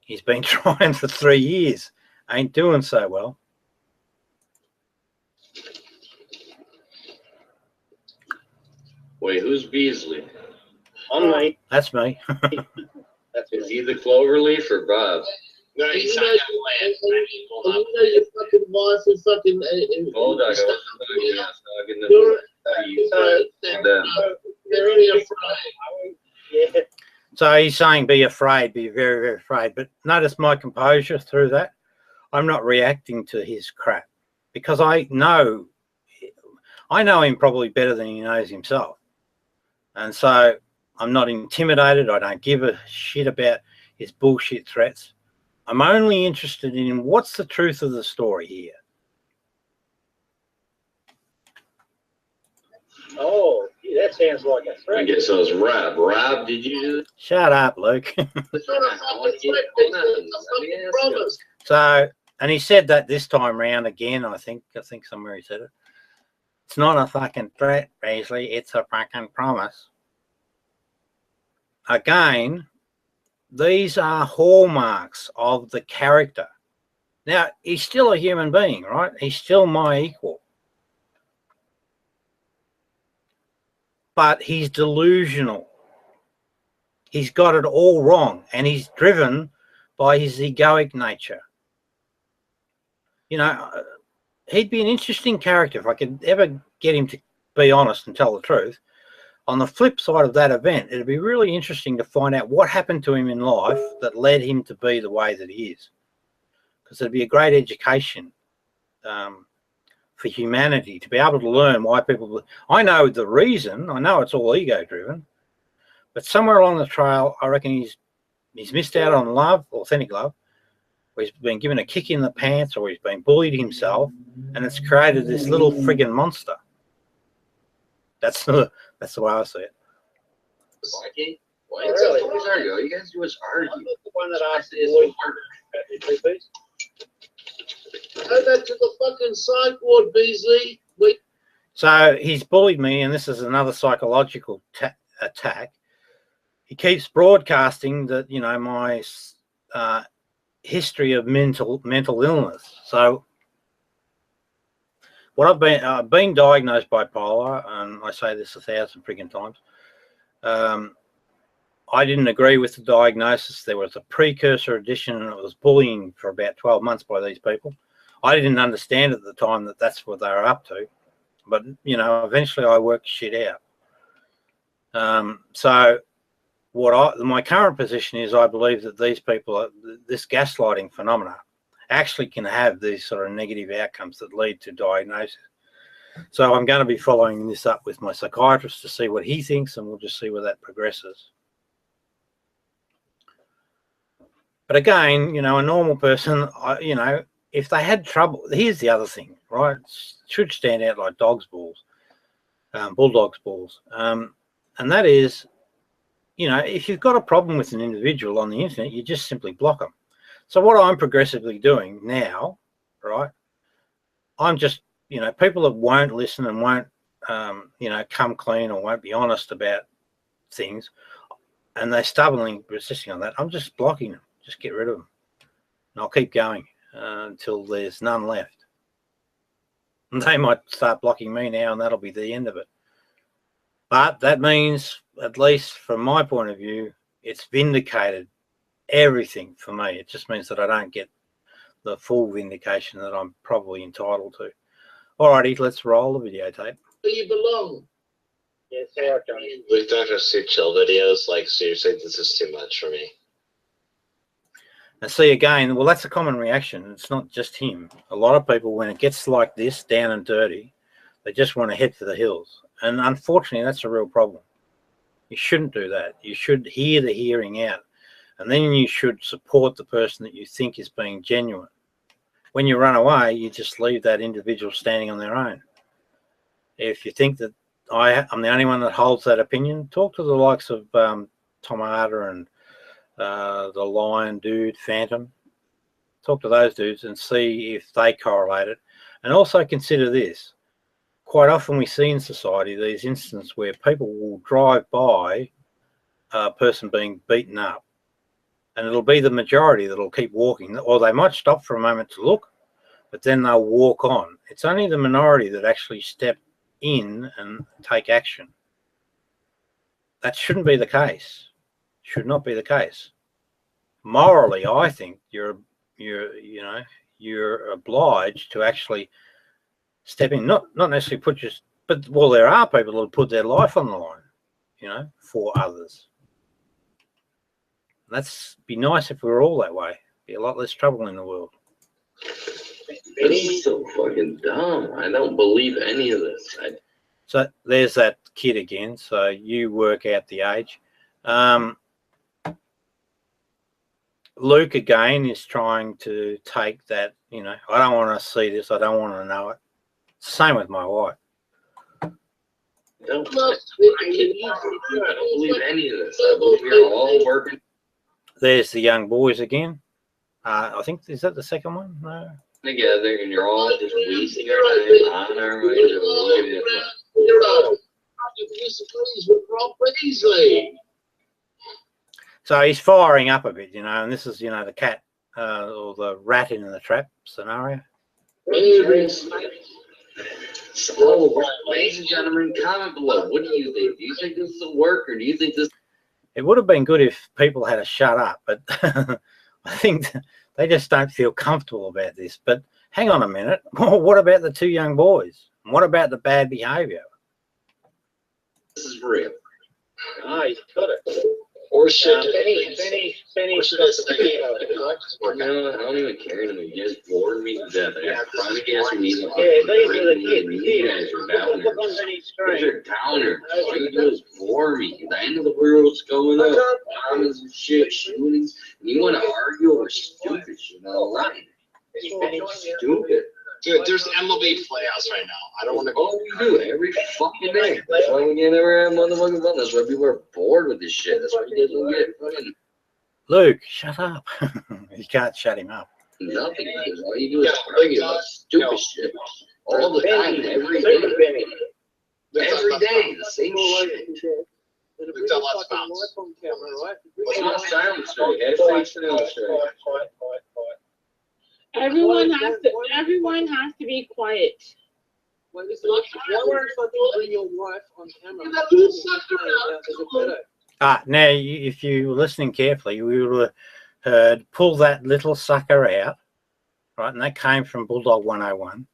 He's been trying for 3 years. Ain't doing so well. Wait, who's Beasley? On me. That's me. That's Is he the Cloverleaf or Bob? No, And he's you not know, gonna land. and you know your fucking wife is fucking. Hold on, I wasn't talking to They're only afraid. Yeah. So he's saying be afraid, be very, very afraid. But notice my composure through that. I'm not reacting to his crap because I know him probably better than he knows himself. And so I'm not intimidated. I don't give a shit about his bullshit threats. I'm only interested in what's the truth of the story here. Oh, gee, that sounds like a I threat. guess it was Rob. Rob, did you do it? Shut up, Luke. It's not a fucking threat, Beasley. It's a fucking promise. So, and he said that this time round again, I think somewhere he said it. It's not a fucking threat, Beasley. It's a fucking promise. Again, these are hallmarks of the character. Now, he's still a human being, right? He's still my equal. But he's delusional. He's got it all wrong, and he's driven by his egoic nature. You know, he'd be an interesting character if I could ever get him to be honest and tell the truth. On the flip side of that event, it'd be really interesting to find out what happened to him in life that led him to be the way that he is. Because it'd be a great education for humanity to be able to learn why people... I know the reason. I know it's all ego-driven. But somewhere along the trail, I reckon he's missed out on love, authentic love, or he's been given a kick in the pants, or he's been bullied himself, and it's created this little friggin' monster. That's the way I see it. Why is it always argue? All you guys do is argue. I'm not the one that asked This the is boy. Please. Go back to the fucking psych ward, Beasley. So he's bullied me, and this is another psychological attack. He keeps broadcasting that, you know, my history of mental illness. So What I've been diagnosed bipolar, and I say this 1,000 freaking times. I didn't agree with the diagnosis. There was a precursor edition, and it was bullying for about 12 months by these people. I didn't understand at the time that that's what they were up to, but you know, eventually I worked shit out. So my current position is, I believe that these people, this gaslighting phenomena, actually can have these sort of negative outcomes that lead to diagnosis. So I'm going to be following this up with my psychiatrist to see what he thinks, and we'll just see where that progresses. But again, you know, a normal person, you know, if they had trouble, here's the other thing, right? It should stand out like dogs' balls, bulldogs' balls. And that is, you know, if you've got a problem with an individual on the internet, you just simply block them. So what I'm progressively doing now, right, I'm just, you know, people that won't listen and won't, you know, come clean or won't be honest about things, and they're stubbornly persisting on that, I'm just blocking them. Just get rid of them. And I'll keep going until there's none left. And they might start blocking me now, and that'll be the end of it. But that means, at least from my point of view, it's vindicated everything for me. It just means that I don't get the full vindication that I'm probably entitled to. Alrighty, let's roll the videotape. Where you belong. Yeah, it's all right, Johnny. We've done a few chill videos. Like, seriously, this is too much for me. And see again, well, that's a common reaction. It's not just him. A lot of people, when it gets like this, down and dirty, they just want to head for the hills. And unfortunately, that's a real problem. You shouldn't do that. You should hear the hearing out. And then you should support the person that you think is being genuine. When you run away, you just leave that individual standing on their own. If you think that I'm the only one that holds that opinion, talk to the likes of Tomata and the Lion dude, Phantom. Talk to those dudes and see if they correlate it. And also consider this. Quite often we see in society these instances where people will drive by a person being beaten up, and it'll be the majority that'll keep walking, or they might stop for a moment to look, but then they'll walk on. It's only the minority that actually step in and take action. That shouldn't be the case. Should not be the case. Morally, I think you're obliged to actually step in, not necessarily put your, but well, there are people who put their life on the line, you know, for others. And that's be nice if we were all that way. Be a lot less trouble in the world. It's so fucking dumb. I don't believe any of this. So there's that kid again. So you work out the age. Luke again is trying to take that, you know, I don't want to see this, I don't want to know it. Same with my wife. I don't believe any of this. I believe you're all working There's the young boys again. I think, is that the second one? No. together, and you're all just wasting your time on our way to looking at this. Disagrees with Rob Beasley. So he's firing up a bit, you know, and this is, you know, the cat or the rat in the trap scenario. So, ladies and gentlemen, comment below. What do you think? Do you think this will work, or do you think this? It would have been good if people had a shut up, but I think they just don't feel comfortable about this. But hang on a minute. What about the two young boys? What about the bad behavior? This is real. Ah, he's got it. Or should Benny You know, I don't even care anymore. You guys bored me to death. I got chronic ass meetings. Yeah, these are the kids. You guys are downers. Look on Benny's These screen. are downers. All you do is bore me. The end of the world's going up. Bombings and shit, shootings. And you want to argue over stupid shit online. Stupid. Dude, there's MLB playoffs right now. I don't want to go. All we do every fucking day. That's why we can't ever have motherfucking fun. That's why people are bored with this shit. That's why you guys don't get fucking Luke, shut up. You can't shut him up. nothing. Because all you do is argue about stupid shit. All the time, every day. Every day, the same shit. Let's bounce. What's my silence story? Hashtag silence story. Everyone has to be quiet. Wait, listen, why won't you fucking bring your wife on camera? Get that little sucker out. There's a Come on. pedo. Now, if you were listening carefully, we would have heard pull that little sucker out, right? And that came from Bulldog 101.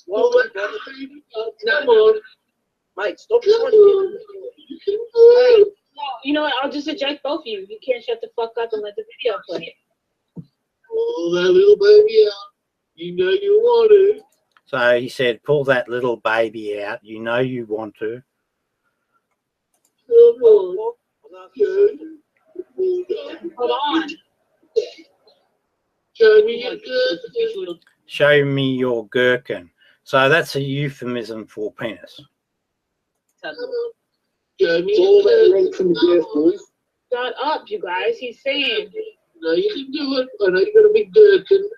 Well, Well, come on. mate, stop Come trying on. to You can do it. Well, you know what? I'll just eject both of you. You can't shut the fuck up and let the video play. Pull that little baby out. You know you want to. So he said, pull that little baby out. You know you want to. Come on. get Hold on. Show me your good. Show me your gherkin. So that's a euphemism for penis. Show me It's all your about good. rent from the death, boys. Shut up, you guys. He's saying. No, you can do it. I know you got a big gherkin.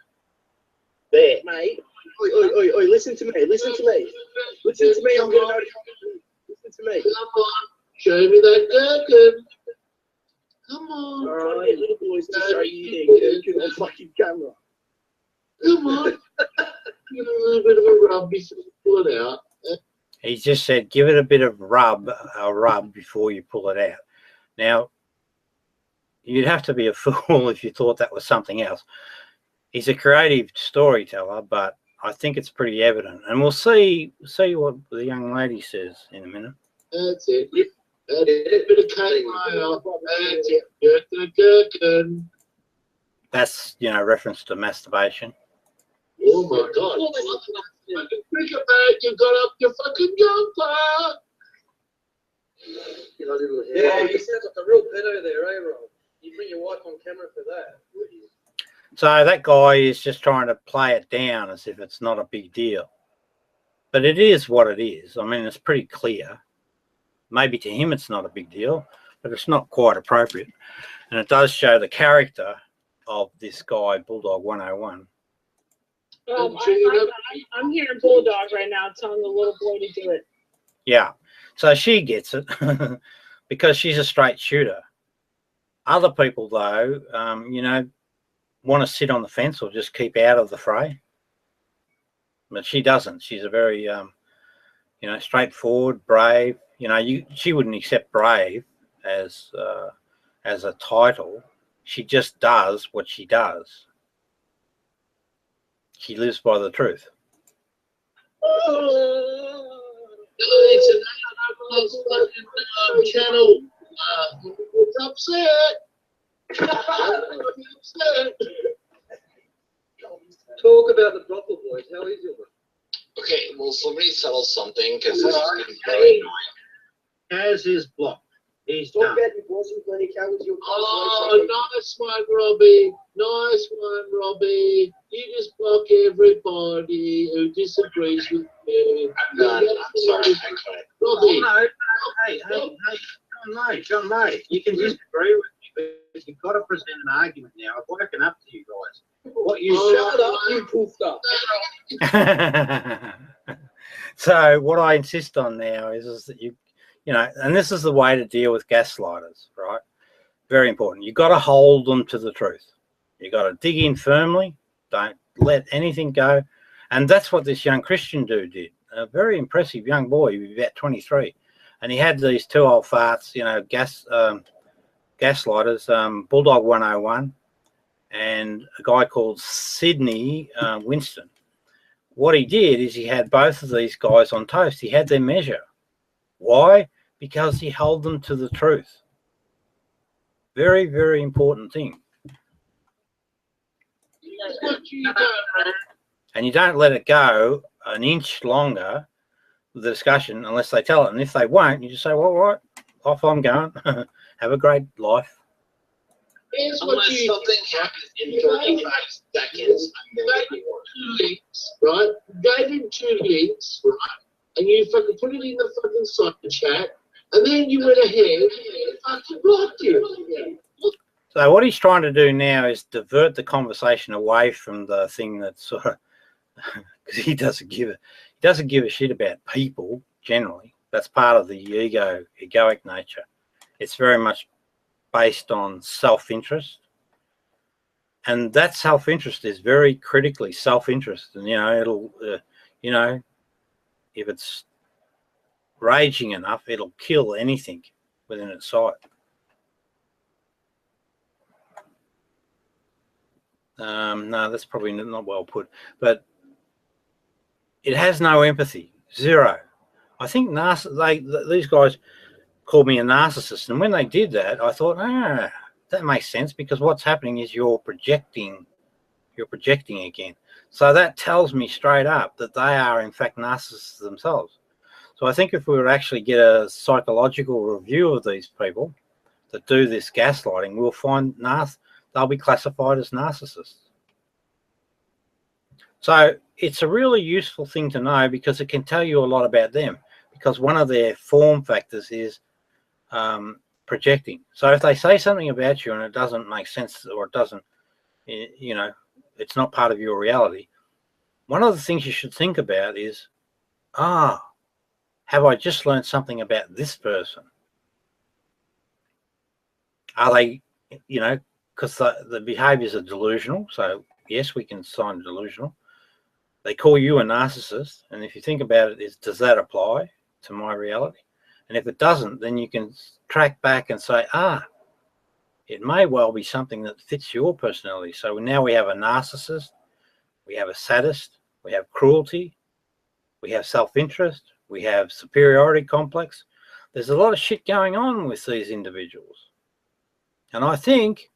there, mate. Oi, listen to me. Listen to me. Listen to me. I'm going to listen to me. Come on. Show me that gherkin. Come on. All right, little boys, to show you their gherkin on fucking camera. Come on. Give it a little bit of a rub before you pull it out. He just said, give it a bit of a rub before you pull it out. Now, you'd have to be a fool if you thought that was something else. He's a creative storyteller, but I think it's pretty evident. And we'll see what the young lady says in a minute. That's it. That's it. A bit of KY. That's it. Gherkin. That's, reference to masturbation. Oh my God. Fucking cricket bag, you got up your fucking jumper. Yeah, you sound like a real pedo there, eh, Rob? You bring your wife on camera for that. So that guy is just trying to play it down as if it's not a big deal. But it is what it is. I mean, it's pretty clear. Maybe to him it's not a big deal, but it's not quite appropriate. And it does show the character of this guy, Bulldog 101. I'm hearing Bulldog right now telling the little boy to do it. Yeah. So she gets it because she's a straight shooter. Other people, though, want to sit on the fence or just keep out of the fray. But she doesn't. She's a very, straightforward, brave. She wouldn't accept brave as a title. She just does what she does. She lives by the truth. It's another fucking channel. What's upset? Talk about the brothel boys. How is it? Okay, will somebody settle something? Because this is getting very annoying. As is blocked. He's Talk done. about your boys and plenty cowards. Oh, nice one, Robbie. Nice one, Robbie. You just block everybody who disagrees with you. I'm done. I'm sorry. I quit. Robbie. No, John, no. You can disagree with me, but you've got to present an argument now. I've woken up to you guys. What you Shut up, you poofed up. So what I insist on now is that and this is the way to deal with gaslighters, right? Very important. You've got to hold them to the truth. You've got to dig in firmly. Don't let anything go. And that's what this young Christian dude did. A very impressive young boy, about 23. And he had these two old farts, gaslighters, Bulldog 101 and a guy called Sydney Winston. What he did is he had both of these guys on toast. He had their measure. Why? Because he held them to the truth. Very, very important thing. And you don't let it go an inch longer with the discussion unless they tell it. And if they won't, you just say, well, all right, off I'm going. Have a great life. Unless something happens in 35 seconds, I'm going to get two links, right? Gave him 2 links, right? And you fucking put it in the fucking side chat, and then you went ahead and fucking blocked him. So what he's trying to do now is divert the conversation away from the thing that's sort of, because he doesn't give a shit about people generally. That's part of the egoic nature. It's very much based on self-interest, and that self-interest is very critically self-interest, and it'll You know, if it's raging enough, it'll kill anything within its sight. No, that's probably not well put, but it has no empathy, zero. I think these guys called me a narcissist, and when they did that, I thought, that makes sense, because what's happening is you're projecting again. So that tells me straight up that they are in fact narcissists themselves. So I think if we would actually get a psychological review of these people that do this gaslighting, we'll find they'll be classified as narcissists. So it's a really useful thing to know, because it can tell you a lot about them, because one of their form factors is projecting. So if they say something about you and it doesn't make sense, or it doesn't, you know, it's not part of your reality, one of the things you should think about is, have I just learned something about this person? Are they, you know, because the behaviors are delusional. So yes, we can sign delusional. They call you a narcissist, and if you think about it, does that apply to my reality? And if it doesn't, then you can track back and say, it may well be something that fits your personality. So now we have a narcissist, we have a sadist, we have cruelty, we have self-interest, we have superiority complex. There's a lot of shit going on with these individuals. And I think,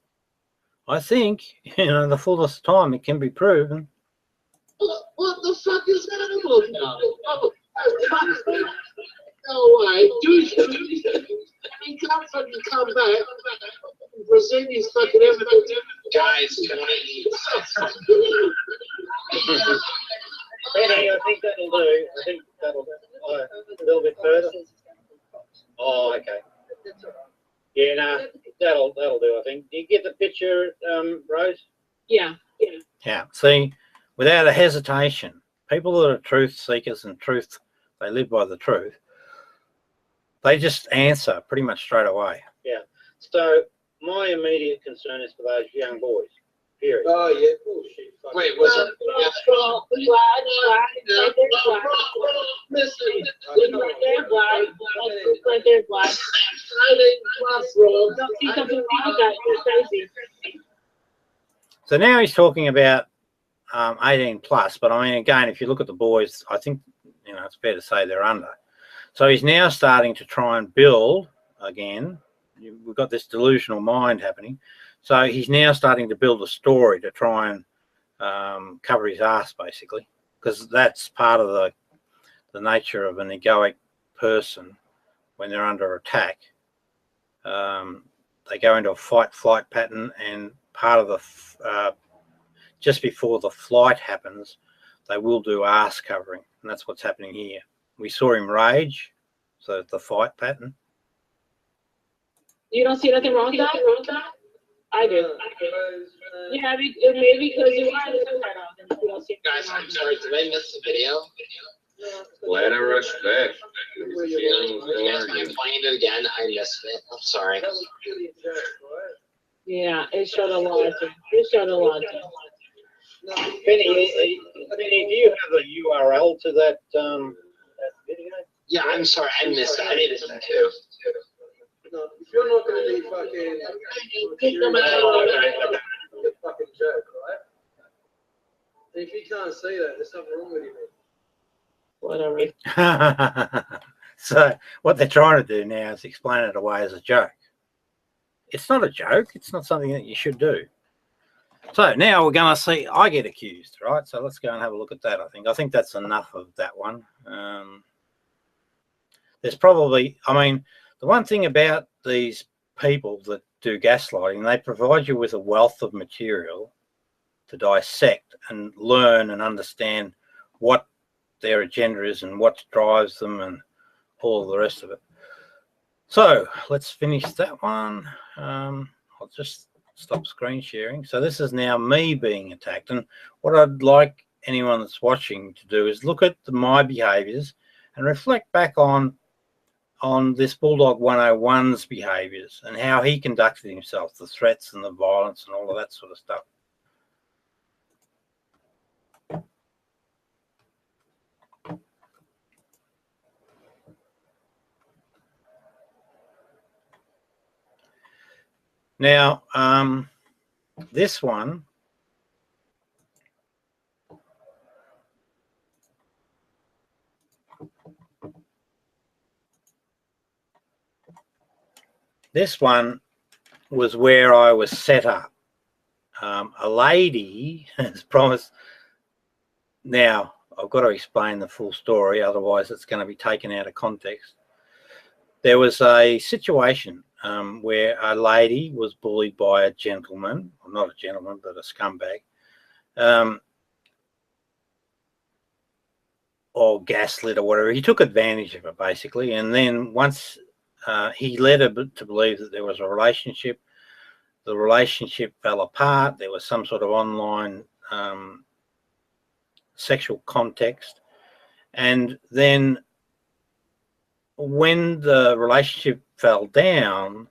you know, the fullest of time, it can be proven. What the fuck is that about now? No way, dude. He can't fucking come back and present his fucking evidence. Guys, can I eat? Benny, I think that'll do. I think that'll a little bit further. Oh, okay. Yeah, no, that'll do, I think. Do you get the picture, Rose? Yeah. Yeah. See, without a hesitation, people that are truth seekers and they live by the truth, they just answer pretty much straight away. Yeah. So my immediate concern is for those young boys. Period. Oh, yeah. Bullshit. Wait, was it? So now he's talking about 18 plus, but I mean, again, if you look at the boys, I think, you know, it's fair to say they're under. So he's now starting to try and build again. We've got this delusional mind happening. So he's now starting to build a story to try and cover his ass, basically, because that's part of the nature of an egoic person when they're under attack. They go into a fight-flight pattern, and part of the just before the flight happens, they will do ass covering, and that's what's happening here. We saw him rage, so the fight pattern. You don't see nothing wrong with that? I do. Yeah, maybe because you are the you don't see. Guys, I'm sorry. Did I miss the video? Glad I rushed back. You guys mind playing it again? I missed it. I'm sorry. Yeah, it showed a lot. Benny, do you have a URL to that video? Yeah, I'm sorry. I missed that. I didn't miss that too. No, if you're not going to be fucking, you're a fucking joke, right? And if you can't see that, there's something wrong with you, man. Whatever. So what they're trying to do now is explain it away as a joke. It's not a joke. It's not something that you should do. So now we're going to see I get accused, right? So let's go and have a look at that. I think that's enough of that one. There's probably, I mean, the one thing about these people that do gaslighting, they provide you with a wealth of material to dissect and learn and understand what their agenda is and what drives them and all the rest of it. So let's finish that one. I'll just stop screen sharing. So this is now me being attacked. And what I'd like anyone that's watching to do is look at my behaviors and reflect back on this Bulldog 101's behaviors and how he conducted himself, the threats and the violence and all of that sort of stuff. Now, this one, was where I was set up. A lady has promised. Now, I've got to explain the full story, otherwise it's going to be taken out of context. There was a situation where a lady was bullied by a gentleman, well, not a gentleman, but a scumbag, or gaslit or whatever. He took advantage of it, basically. And then once he led her to believe that there was a relationship, the relationship fell apart. There was some sort of online sexual context. And then when the relationship fell down,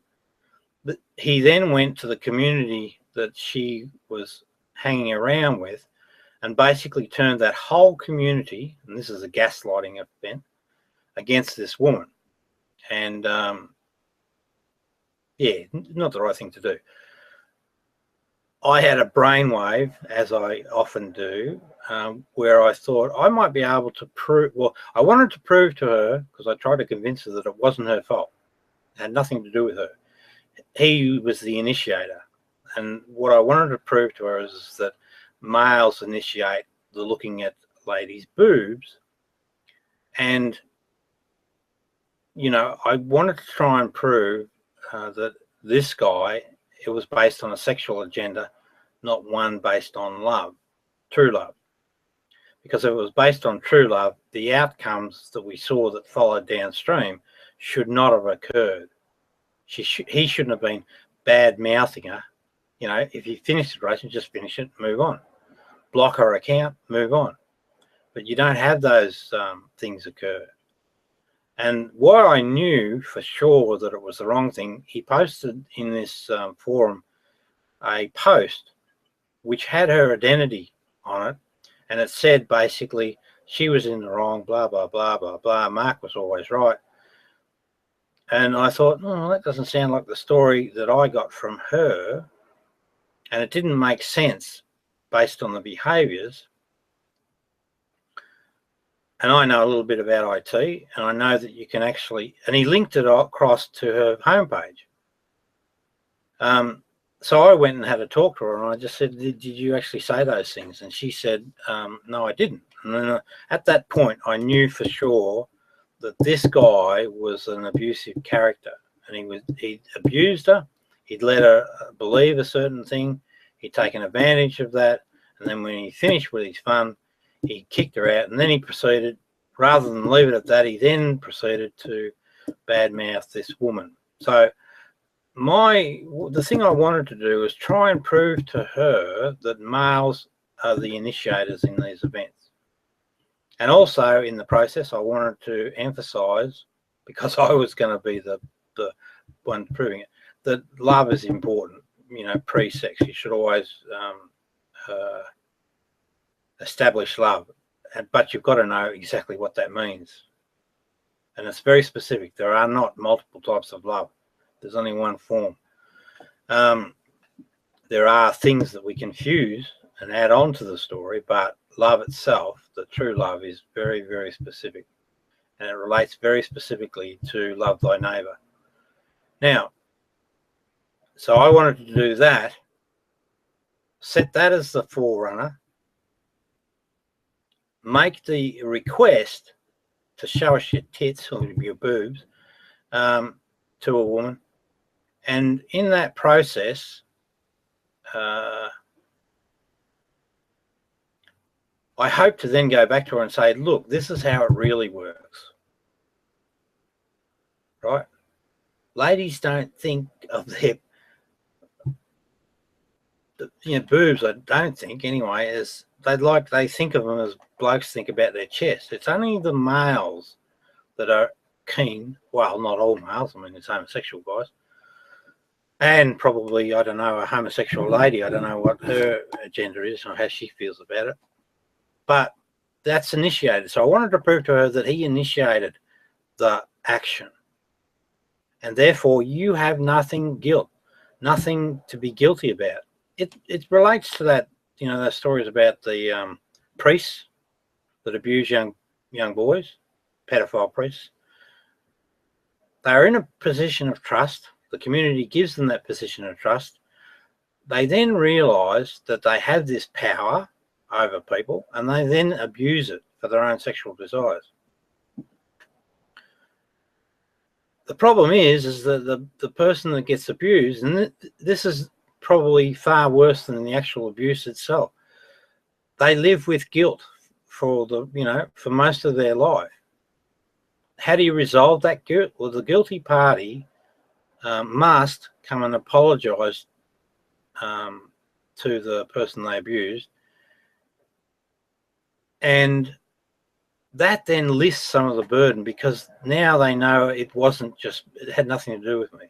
he then went to the community that she was hanging around with and basically turned that whole community, and this is a gaslighting event, against this woman. And yeah, not the right thing to do. I had a brainwave, as I often do, where I thought I might be able to prove, well, I wanted to prove to her, because I tried to convince her that it wasn't her fault. It had nothing to do with her. He was the initiator. And what I wanted to prove to her is that males initiate the looking at ladies' boobs. And, you know, I wanted to try and prove that this guy, it was based on a sexual agenda, not one based on love, true love. Because if it was based on true love, the outcomes that we saw that followed downstream should not have occurred. He shouldn't have been bad-mouthing her. You know, if you finish the relationship, just finish it, move on. Block her account, move on. But you don't have those things occur. And while I knew for sure that it was the wrong thing, he posted in this forum a post which had her identity on it. And it said basically she was in the wrong, blah, blah, blah, blah, blah. Mark was always right. And I thought, oh, that doesn't sound like the story that I got from her. And it didn't make sense based on the behaviours. And I know a little bit about IT, and I know that you can actually, and he linked it across to her homepage. So I went and had a talk to her, and I just said, did you actually say those things? And she said, no, I didn't. And then at that point, I knew for sure that this guy was an abusive character, and he abused her. He'd let her believe a certain thing. He'd taken advantage of that. And then when he finished with his fun, he kicked her out, and then he proceeded, rather than leave it at that, he then proceeded to badmouth this woman. So the thing I wanted to do was try and prove to her that males are the initiators in these events. And also in the process, I wanted to emphasize, because I was going to be the one proving it, that love is important, you know, pre-sex. You should always establish love, but you've got to know exactly what that means. And it's very specific. There are not multiple types of love. There's only one form. There are things that we confuse and add on to the story, but love itself, the true love, is very, very specific. And it relates very specifically to love thy neighbour. Now, so I wanted to do that, set that as the forerunner, make the request to show us your tits or your boobs to a woman. And in that process, I hope to then go back to her and say, look, this is how it really works. Right? Ladies don't think of their boobs, I don't think anyway, as they think of them as blokes think about their chest. It's only the males that are keen, well, not all males, I mean, it's homosexual guys, and probably, I don't know, a homosexual lady, I don't know what her agenda is or how she feels about it, but that's initiated. So I wanted to prove to her that he initiated the action, and therefore you have nothing guilt. nothing to be guilty about. It relates to that, you know, those stories about the priests that abuse young boys, pedophile priests. They're in a position of trust. The community gives them that position of trust. They then realise that they have this power over people, and they then abuse it for their own sexual desires. The problem is that the person that gets abused, and this is probably far worse than the actual abuse itself, they live with guilt for for most of their life. How do you resolve that guilt? Well, the guilty party must come and apologise to the person they abused, and that then lifts some of the burden, because now they know it had nothing to do with me.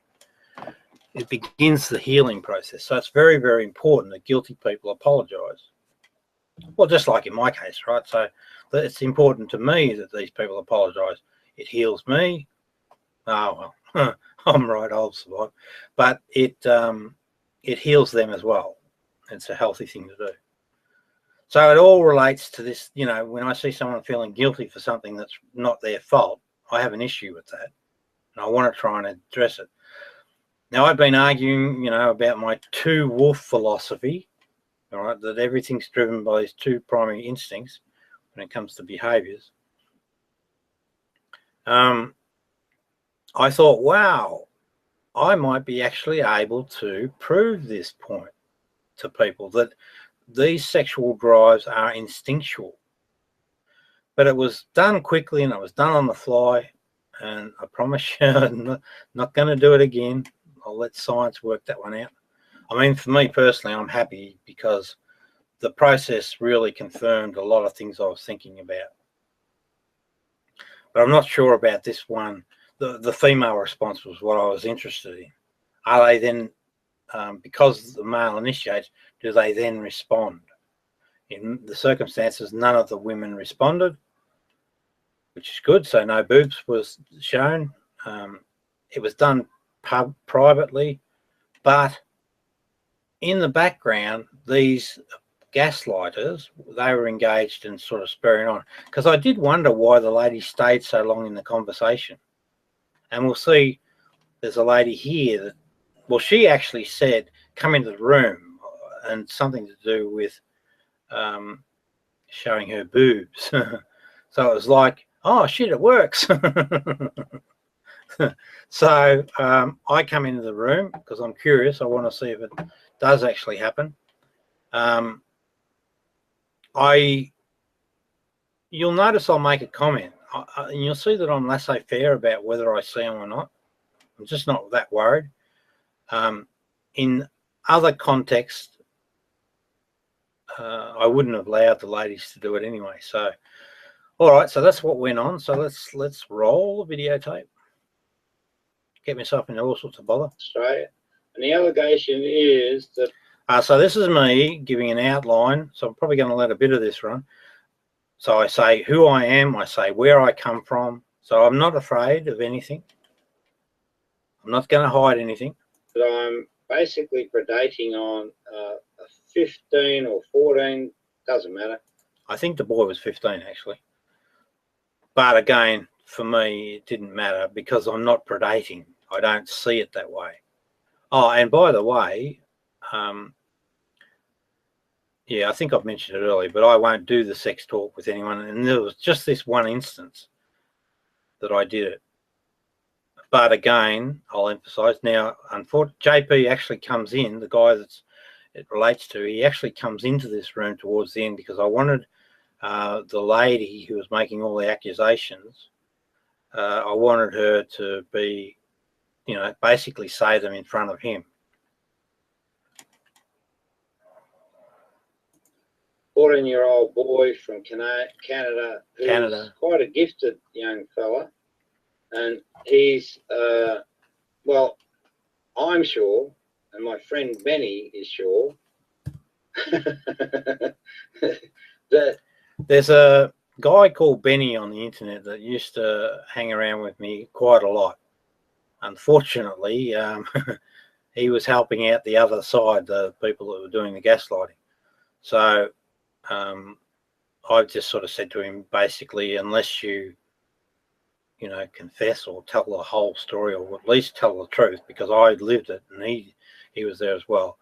It begins the healing process. So it's very, very important that guilty people apologise. Well, just like in my case, right? So it's important to me that these people apologise. It heals me. Oh, well, I'm right, I'll survive. But it heals them as well. It's a healthy thing to do. So it all relates to this, when I see someone feeling guilty for something that's not their fault, I have an issue with that. And I want to try and address it. Now, I've been arguing, about my two wolf philosophy, all right, that everything's driven by these two primary instincts when it comes to behaviours. I thought, wow, I might be actually able to prove this point to people, that these sexual drives are instinctual. But it was done quickly and it was done on the fly, and I promise you I'm not going to do it again. I'll let science work that one out. I mean, for me personally, I'm happy because the process really confirmed a lot of things I was thinking about. But I'm not sure about this one. The female response was what I was interested in. Are they then, because the male initiates, do they then respond? In the circumstances, none of the women responded, which is good. So no boobs was shown. It was done privately, but in the background, these gaslighters, they were engaged in sort of spurring on, because I did wonder why the lady stayed so long in the conversation. And we'll see, there's a lady here that, well, she actually said, come into the room, and something to do with showing her boobs. So it was like, oh shit, it works. So I come into the room because I'm curious. I want to see if it does actually happen. You'll notice I'll make a comment, and you'll see that I'm laissez-faire about whether I see them or not. I'm just not that worried. In other contexts, I wouldn't have allowed the ladies to do it anyway. So, all right, so that's what went on. So let's roll the videotape. Get myself into all sorts of bother. Australia. And the allegation is that... So this is me giving an outline. So I'm probably going to let a bit of this run. So I say who I am. I say where I come from. So I'm not afraid of anything. I'm not going to hide anything. But I'm basically predating on a 15 or 14, doesn't matter. I think the boy was 15 actually. But again, for me, it didn't matter because I'm not predating. I don't see it that way. Oh, and by the way, yeah, I think I've mentioned it earlier, but I won't do the sex talk with anyone. And there was just this one instance that I did it. But again, I'll emphasize now, unfortunately, JP actually comes in, the guy it relates to, he actually comes into this room towards the end because I wanted the lady who was making all the accusations, I wanted her to be, basically say them in front of him. 14-year-old boy from Canada who's quite a gifted young fella. And he's, well, I'm sure, and my friend Benny is sure, that there's a guy called Benny on the internet that used to hang around with me quite a lot. Unfortunately, he was helping out the other side, the people that were doing the gaslighting. So I've just sort of said to him, basically, unless you confess or tell the whole story, or at least tell the truth, because I lived it and he was there as well.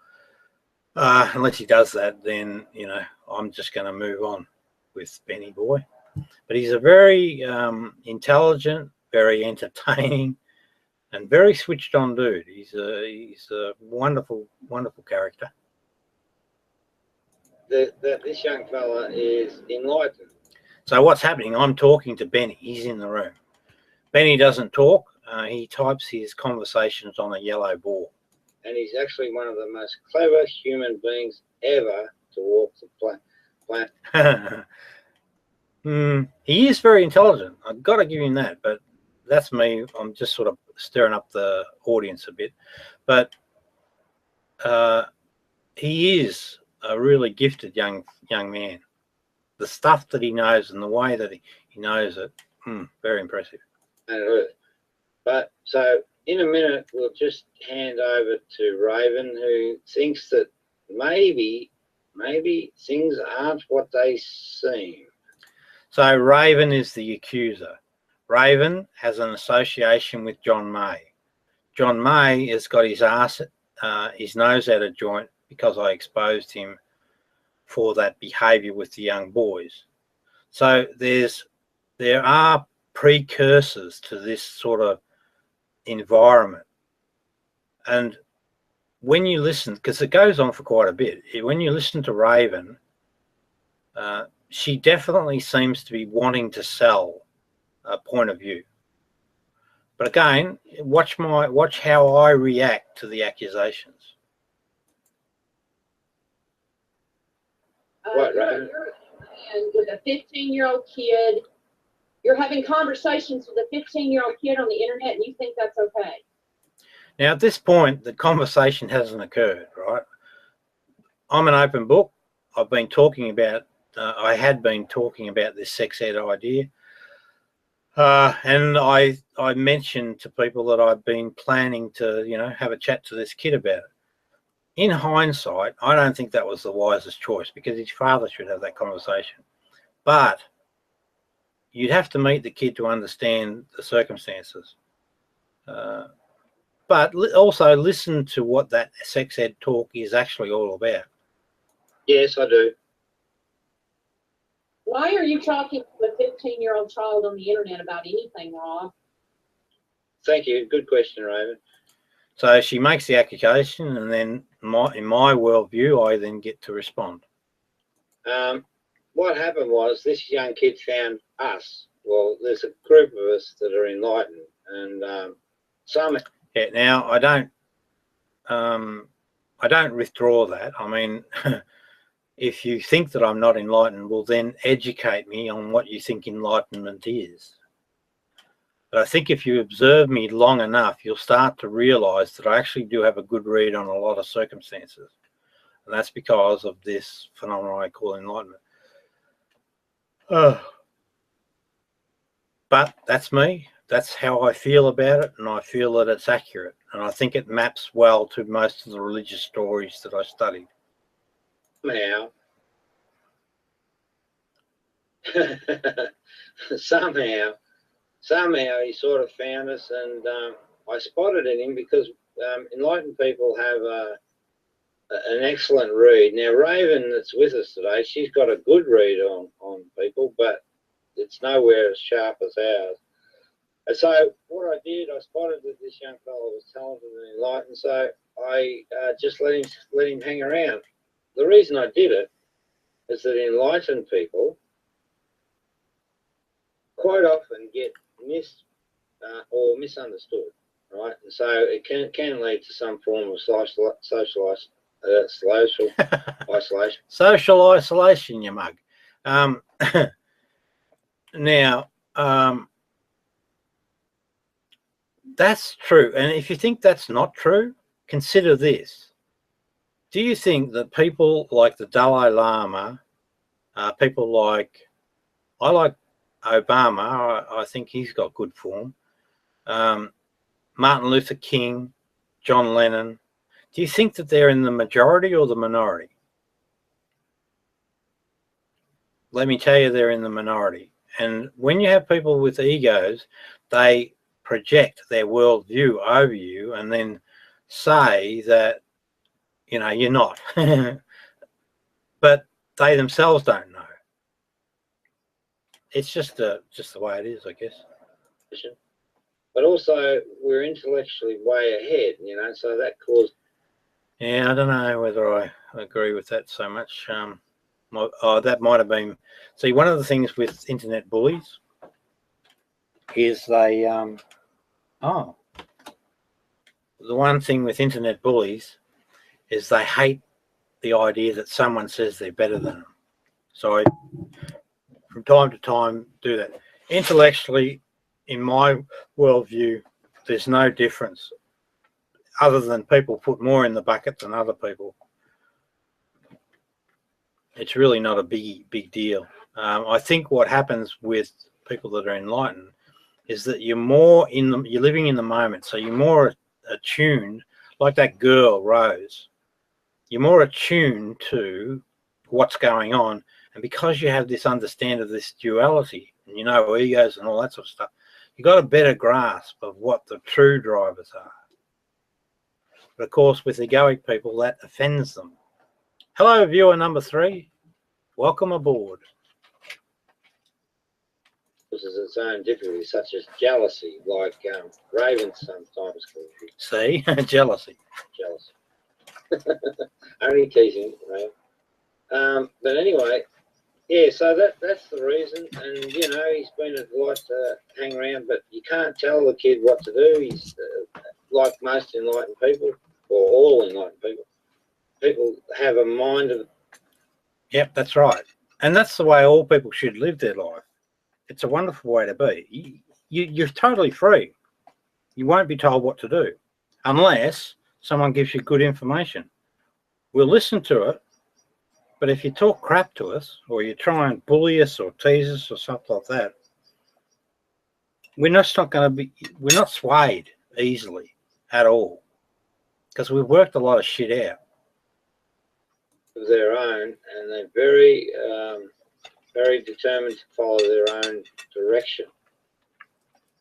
Unless he does that, then I'm just going to move on with Benny Boy. But he's a very intelligent, very entertaining, and very switched on dude. He's a wonderful, wonderful character. This young fella is enlightened. So what's happening? I'm talking to Benny. He's in the room. Benny doesn't talk. He types his conversations on a yellow board. And he's actually one of the most clever human beings ever to walk the planet. He is very intelligent. I've got to give him that. But that's me. I'm just sort of stirring up the audience a bit. But he is a really gifted young man. The stuff that he knows and the way that he knows it, very impressive. But so in a minute, we'll just hand over to Raven, who thinks that maybe things aren't what they seem. So Raven is the accuser. Raven has an association with John May. John May has got his nose out of joint because I exposed him for that behaviour with the young boys. So there are precursors to this sort of environment. And when you listen, because it goes on for quite a bit, when you listen to Raven, she definitely seems to be wanting to sell a point of view. But again, watch how I react to the accusations. What, Raven? And with a 15-year-old kid, you're having conversations with a 15-year-old kid on the internet, and you think that's okay? Now, at this point, the conversation hasn't occurred, right? I'm an open book. I've been talking about, I had been talking about this sex ed idea. And I mentioned to people that I've been planning to, have a chat to this kid about it. In hindsight, I don't think that was the wisest choice because his father should have that conversation. But you'd have to meet the kid to understand the circumstances. But also listen to what that sex ed talk is actually all about. Yes, I do. Why are you talking to a 15-year-old child on the internet about anything, Rob? Thank you. Good question, Raven. So she makes the accusation, and then in my worldview, I then get to respond. What happened was this young kid found us. Well, there's a group of us that are enlightened, and some. Yeah. Now I don't withdraw that. I mean, if you think that I'm not enlightened, well, then educate me on what you think enlightenment is. But I think if you observe me long enough, you'll start to realise that I actually do have a good read on a lot of circumstances. And that's because of this phenomenon I call enlightenment. But that's me. That's how I feel about it, and I feel that it's accurate. And I think it maps well to most of the religious stories that I studied. Somehow he sort of found us, and I spotted in him because enlightened people have an excellent read. Now, Raven, that's with us today, she's got a good read on people, but it's nowhere as sharp as ours. And so what I did, I spotted that this young fellow was talented and enlightened, so I just let him hang around. The reason I did it is that enlightened people quite often get missed or misunderstood, right? And so it can lead to some form of social isolation. Social isolation, you mug. Now, that's true. And if you think that's not true, consider this. Do you think that people like the Dalai Lama, people like, I like Obama, I think he's got good form, Martin Luther King, John Lennon, do you think that they're in the majority or the minority? Let me tell you, they're in the minority. And when you have people with egos, they project their worldview over you and then say that, you know, you're not. But they themselves don't know. It's just the way it is, I guess. But also, we're intellectually way ahead, you know, so that caused... Yeah, I don't know whether I agree with that so much. That might have been... See, one of the things with internet bullies is they... the one thing with internet bullies is they hate the idea that someone says they're better than them. So I, from time to time, do that. Intellectually, in my worldview, there's no difference other than people put more in the bucket than other people. It's really not a big deal. I think what happens with people that are enlightened is that you're living in the moment, so you're more attuned, like that girl Rose. You're more attuned to what's going on, and because you have this understanding of this duality, and you know egos and all that sort of stuff, you got a better grasp of what the true drivers are. But of course, with egoic people, that offends them. Hello, viewer number 3. Welcome aboard. This is its own difficulty, such as jealousy, like ravens sometimes can be. See, jealousy. Only teasing, you know. But anyway, yeah, so that's the reason. And, you know, he's been a delight to hang around, but you can't tell the kid what to do. He's like most enlightened people, or all enlightened people. People have a mind of... Yep, that's right. And that's the way all people should live their life. It's a wonderful way to be. You're totally free. You won't be told what to do unless someone gives you good information. We'll listen to it, but if you talk crap to us or you try and bully us or tease us or something like that, we're not swayed easily at all, because we've worked a lot of shit out of their own, and they're very very determined to follow their own direction.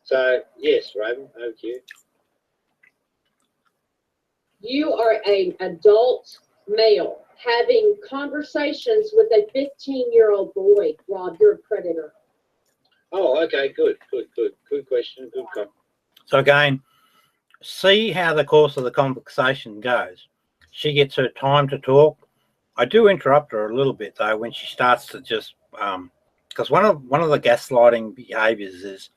So yes, Raven, over to you. You are an adult male having conversations with a 15-year-old boy. Rob, you're a predator. Oh, okay, good question, good comment. So again, see how the course of the conversation goes. She gets her time to talk. I do interrupt her a little bit though when she starts to just because one of the gaslighting behaviors is,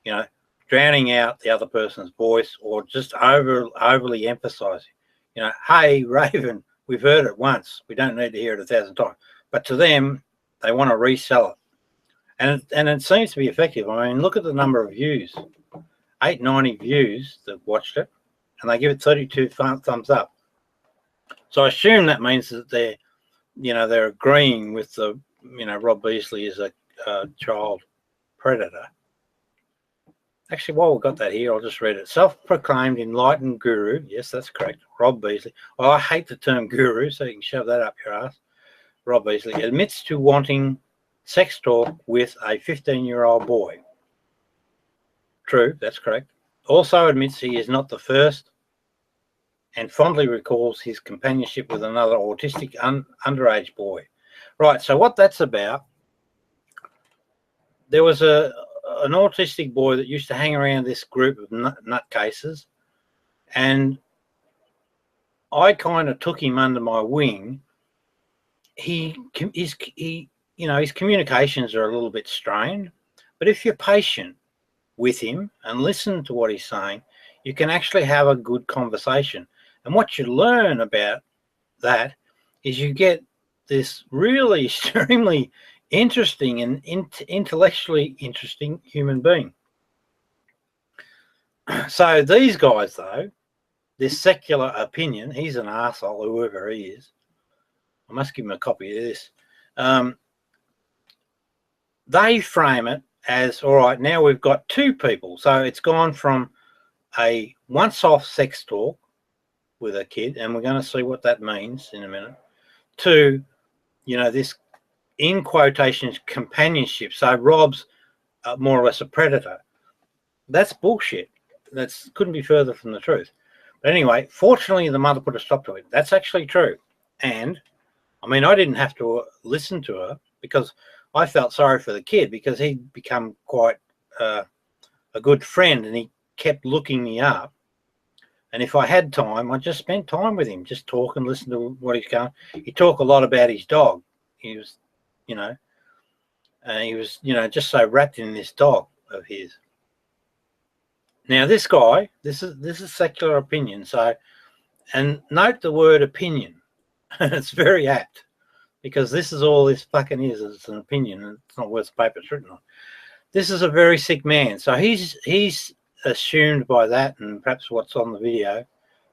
you know, drowning out the other person's voice or just overly emphasizing. You know, hey Raven, we've heard it once. We don't need to hear it 1,000 times. But to them, they want to resell it, and it seems to be effective. I mean, look at the number of views. 890 views that watched it, and they give it 32 thumbs up. So I assume that means that they're agreeing with the, you know, Rob Beasley is a child predator. Actually, while we've got that here, I'll just read it. Self-proclaimed enlightened guru. Yes, that's correct. Rob Beasley. Well, I hate the term guru, so you can shove that up your ass. Rob Beasley admits to wanting sex talk with a 15-year-old boy. True, that's correct. Also admits he is not the first, and fondly recalls his companionship with another autistic underage boy. Right, so what that's about, there was an autistic boy that used to hang around this group of nutcases, and I kind of took him under my wing. His communications are a little bit strained, but if you're patient with him and listen to what he's saying, you can actually have a good conversation. And what you learn about that is you get this really extremely interesting and intellectually interesting human being. So these guys, though, this secular opinion, he's an arsehole, whoever he is. I must give him a copy of this. They frame it as, all right, now we've got two people. So it's gone from a once-off sex talk with a kid, and we're going to see what that means in a minute, to, you know, this, in quotations, companionship. So Rob's more or less a predator. That's bullshit. That's couldn't be further from the truth. But anyway, fortunately, the mother put a stop to it. That's actually true. And, I mean, I didn't have to listen to her because I felt sorry for the kid because he'd become quite a good friend and he kept looking me up. And if I had time, I just spent time with him, just talk and listen to what he's going. He talked a lot about his dog. He was, you know, just so wrapped in this dog of his. Now, this guy, this is secular opinion. So, and note the word opinion. It's very apt because this is all this fucking is. It's an opinion and it's not worth the paper it's written on. This is a very sick man. So he's assumed by that and perhaps what's on the video,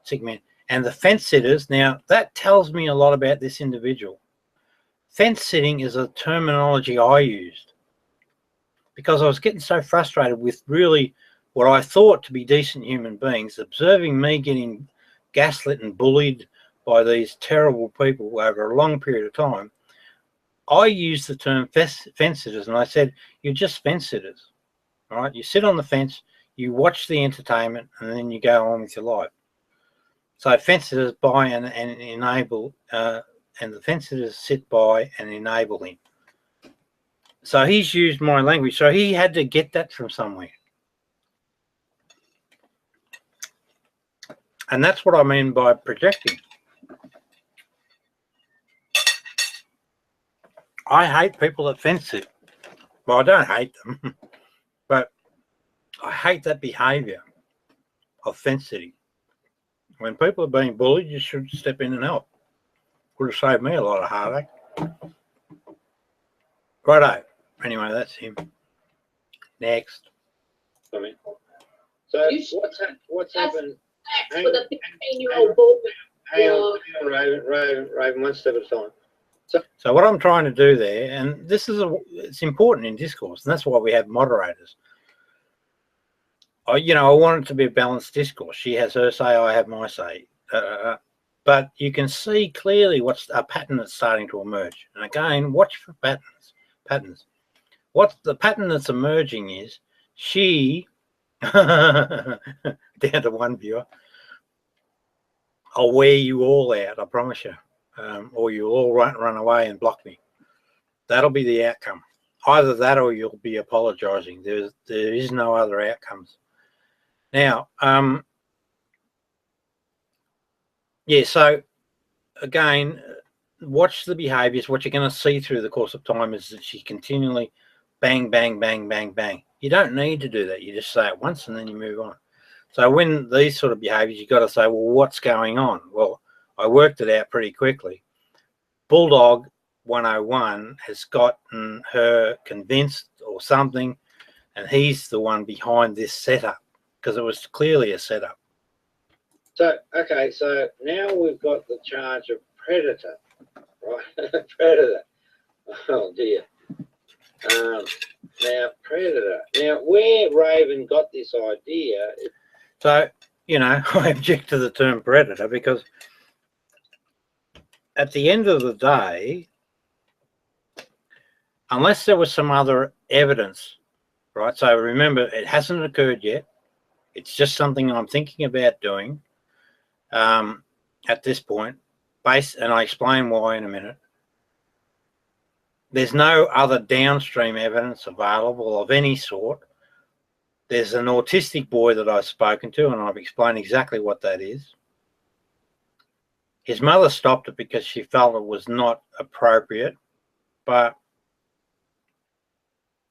sick man. And the fence sitters, now that tells me a lot about this individual. Fence sitting is a terminology I used because I was getting so frustrated with really what I thought to be decent human beings, observing me getting gaslit and bullied by these terrible people over a long period of time. I used the term fence sitters, and I said, you're just fence sitters, all right? You sit on the fence, you watch the entertainment, and then you go on with your life. So fence sitters buy and enable, and the fence sitters sit by and enable him. So he's used my language. So he had to get that from somewhere. And that's what I mean by projecting. I hate people that fence sit. Well, I don't hate them, but I hate that behaviour of fence sitting. When people are being bullied, you should step in and help. Would have saved me a lot of heartache. Righto. Anyway, that's him. Next. I mean, so what's happened? With a 15-year-old boy. Hang on, Raven, one step at a time. So what I'm trying to do there, and this is it's important in discourse, and that's why we have moderators. I want it to be a balanced discourse. She has her say, I have my say. But you can see clearly what's a pattern that's starting to emerge. And again, watch for patterns. What the pattern that's emerging is she, down to one viewer, I'll wear you all out, I promise you. Or you'll all run away and block me. That'll be the outcome. Either that or you'll be apologising. There is no other outcomes. Now, yeah, so again, watch the behaviours. What you're going to see through the course of time is that she continually bang, bang, bang, bang, bang. You don't need to do that. You just say it once and then you move on. So when these sort of behaviours, you've got to say, well, what's going on? Well, I worked it out pretty quickly. Bulldog 101 has gotten her convinced or something, and he's the one behind this setup because it was clearly a setup. So, okay, so now we've got the charge of predator, right? Predator. Oh, dear. Now, predator. Now, where Raven got this idea... So, I object to the term predator because at the end of the day, unless there was some other evidence, right? So remember, it hasn't occurred yet. It's just something I'm thinking about doing at this point, and I explain why in a minute. There's no other downstream evidence available of any sort. There's an autistic boy that I've spoken to, and I've explained exactly what that is. His mother stopped it because she felt it was not appropriate, but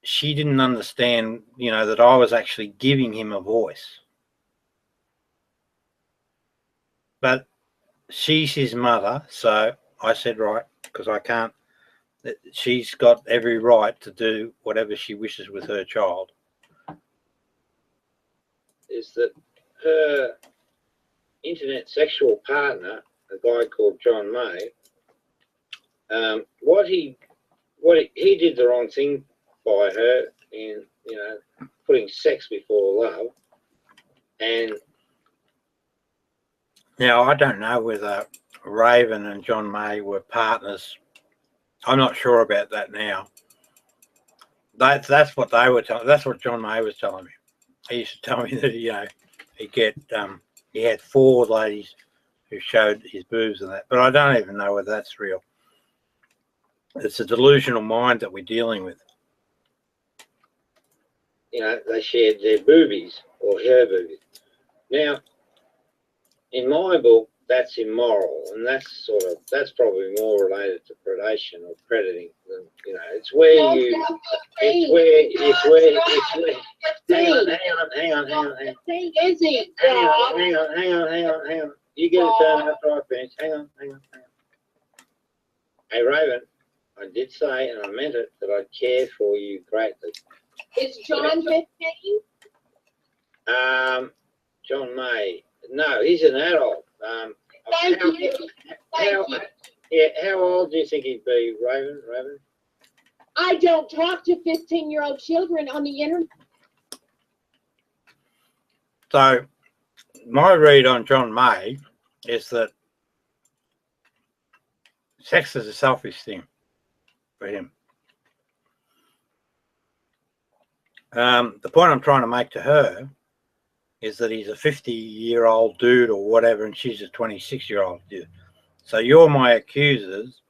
she didn't understand, that I was actually giving him a voice. But she's his mother, so I said, right, because I can't, she's got every right to do whatever she wishes with her child. Is that her internet sexual partner, a guy called John May, he did the wrong thing by her in, putting sex before love, and Now, I don't know whether Raven and John May were partners. I'm not sure about that now. That's what they were telling. That's what John May was telling me. He used to tell me that he had 4 ladies who showed his boobs and that, but I don't even know whether that's real. It's a delusional mind that we're dealing with. You know, they shared their boobies or her boobies. Now, in my book, that's immoral, and that's probably more related to predation or predating than, you know, it's where you, hang on. Izzy, Hang on. You get a turn after I finish. Hang on. Hey, Raven, I did say, and I meant it, that I care for you greatly. is John 15? John May. No, he's an adult. Thank you. How old do you think he'd be, Raven? I don't talk to 15-year-old children on the internet. So, my read on John May is that sex is a selfish thing for him. The point I'm trying to make to her is that he's a 50-year-old dude or whatever, and she's a 26-year-old dude. So you're my accusers.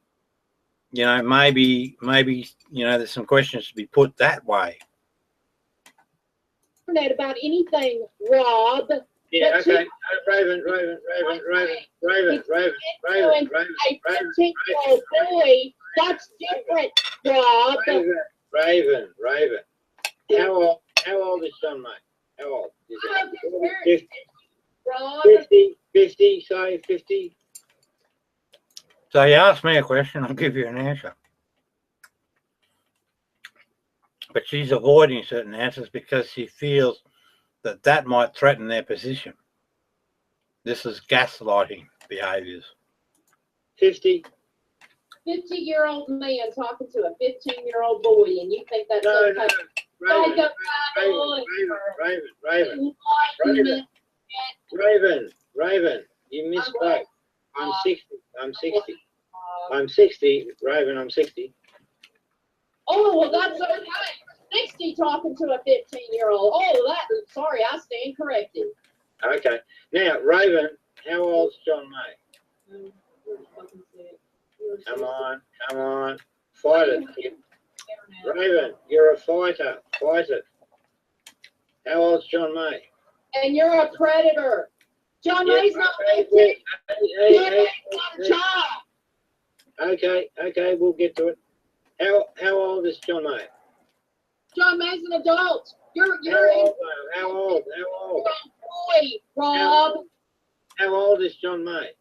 You know, maybe, you know, there's some questions to be put that way. Internet about anything, Rob. Yeah, But okay. Raven. A 15-year-old boy, that's different, Rob. Raven. How old is John May? How old? Is it? 50, say 50. So you ask me a question, I'll give you an answer. But she's avoiding certain answers because she feels that that might threaten their position. This is gaslighting behaviours. 50. 50-year-old man talking to a 15-year-old boy, and you think that's okay? Raven, you misspoke. I'm 60. Raven, I'm 60. Oh, well, that's okay. 60 talking to a 15-year-old. Oh, sorry, I stand corrected. Okay. Now, Raven, how old's John May? Come on. Fight it, kid. Raven, you're a fighter. Fight it. How old's John May? And you're a predator. John May's not 15. He's not a child. Okay, we'll get to it. How old is John May? John May's an adult. You're How old? boy, Rob. How old is John May?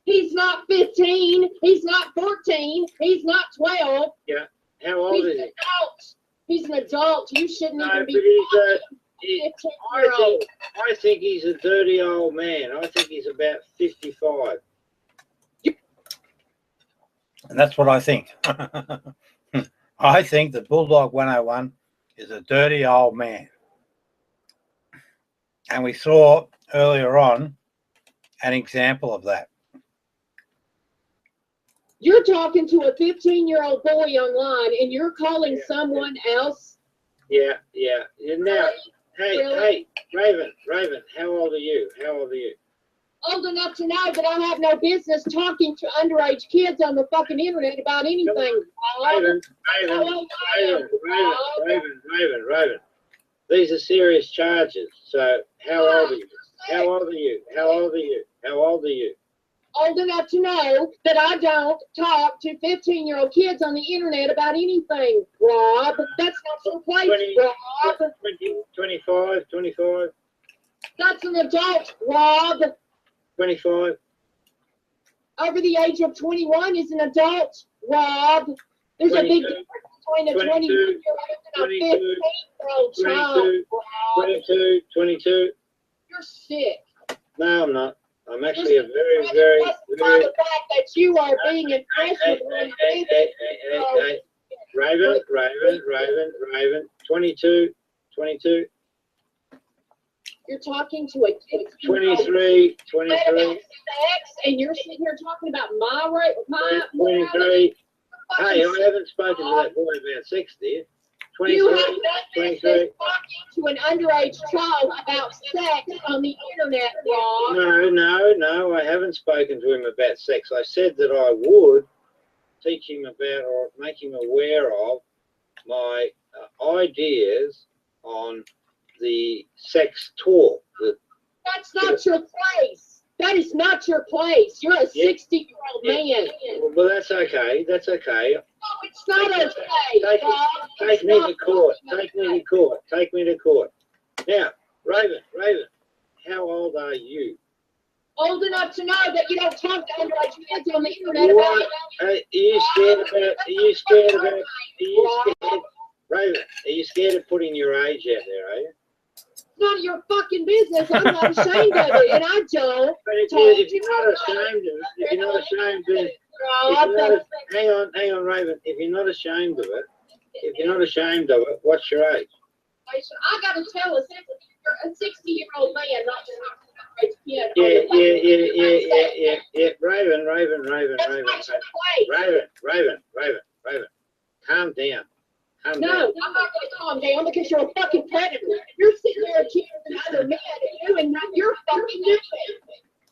He's not 15. He's not 14. He's not 12. Yeah. How old He's is an he? adult. He's an adult. You shouldn't No, even but be I think he's a dirty old man. I think he's about 55. And that's what I think. I think that Bulldog 101 is a dirty old man. And we saw earlier on an example of that. You're talking to a 15-year-old boy online, and you're calling someone else. Yeah. Now, hey, Raven, how old are you? Old enough to know that I have no business talking to underage kids on the fucking internet about anything. Raven. These are serious charges. So, how old are you? Old enough to know that I don't talk to 15-year-old kids on the internet about anything, Rob. That's not your place, Rob. 25. That's an adult, Rob. 25. Over the age of 21 is an adult, Rob. There's a big difference between a 21-year-old and a 15-year-old child, Rob. 22. You're sick. No, I'm not. I'm actually a very, very, by the fact that you are being impressed with Raven, 22. You're talking to a kid. 23, And you're sitting here talking about my right, my 23. Hey, I haven't spoken to that boy about sex, dear. You have 23, no business talking to an underage child about sex on the internet, Rob. No, I haven't spoken to him about sex. I said that I would teach him about or make him aware of my ideas on the sex talk. That's not your place. That is not your place. You're a 60-year-old man. Well, that's okay. That's okay. No, it's not okay. Take me to court. Take me to court. Take me to court. Now, Raven, how old are you? Old enough to know that you don't talk to underage kids on the internet What? about Are you scared about? Raven, are you scared of putting your age out there? Are you? It's none of your fucking business. I'm not ashamed of it, and I don't. But if you're not ashamed of it, hang on, Raven. If you're not ashamed of it, what's your age? I got to tell us, you're a 60-year-old man, not just an underage kid. Yeah. Raven. Calm down. No, I'm not going to calm down because you're a fucking predator. You're sitting there accusing other men of doing that. You're fucking doing it.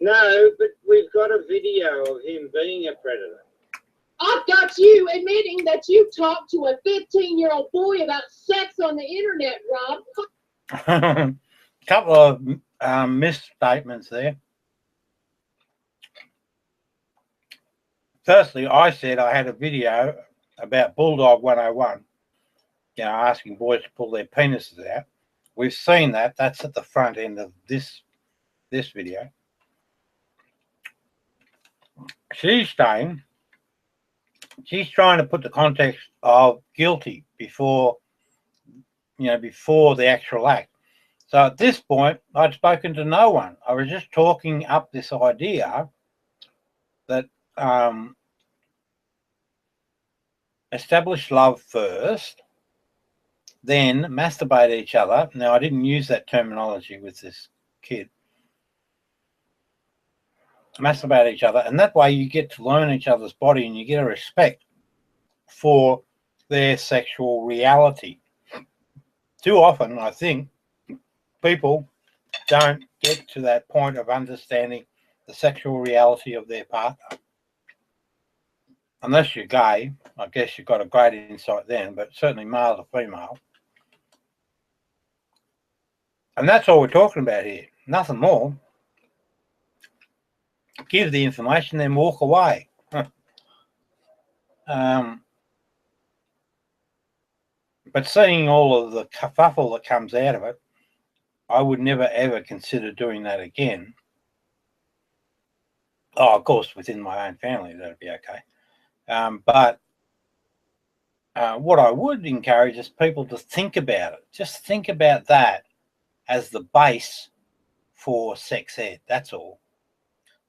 No, but we've got a video of him being a predator. I've got you admitting that you talked to a 15-year-old boy about sex on the internet, Rob. Couple of misstatements there. Firstly, I said I had a video about Bulldog 101, asking boys to pull their penises out. We've seen that. That's at the front end of this video. She's trying to put the context of guilty before the actual act. So at this point, I'd spoken to no one. I was just talking up this idea that establish love first, then masturbate each other. Now, I didn't use that terminology with this kid. Masturbate each other, and that way you get to learn each other's body and you get a respect for their sexual reality. Too often, I think, people don't get to that point of understanding the sexual reality of their partner. Unless you're gay, I guess you've got a great insight then, but certainly male to female. And that's all we're talking about here. Nothing more. Give the information, then walk away. But seeing all of the kerfuffle that comes out of it, I would never ever consider doing that again. Oh, of course, within my own family, that'd be okay. But what I would encourage is people to think about it. Just think about that as the base for sex ed. That's all.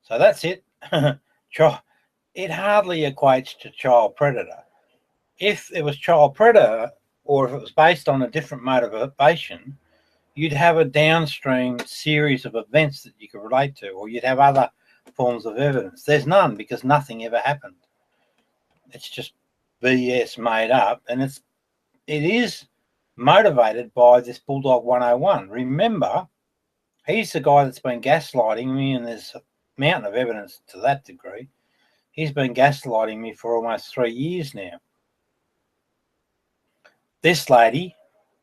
So that's it. It hardly equates to child predator. If it was child predator, or if it was based on a different motivation, you'd have a downstream series of events that you could relate to, or you'd have other forms of evidence. There's none, because nothing ever happened. It's just BS made up, and it is motivated by this Bulldog 101. Remember, he's the guy that's been gaslighting me, and there's a mountain of evidence to that degree. He's been gaslighting me for almost 3 years now. This lady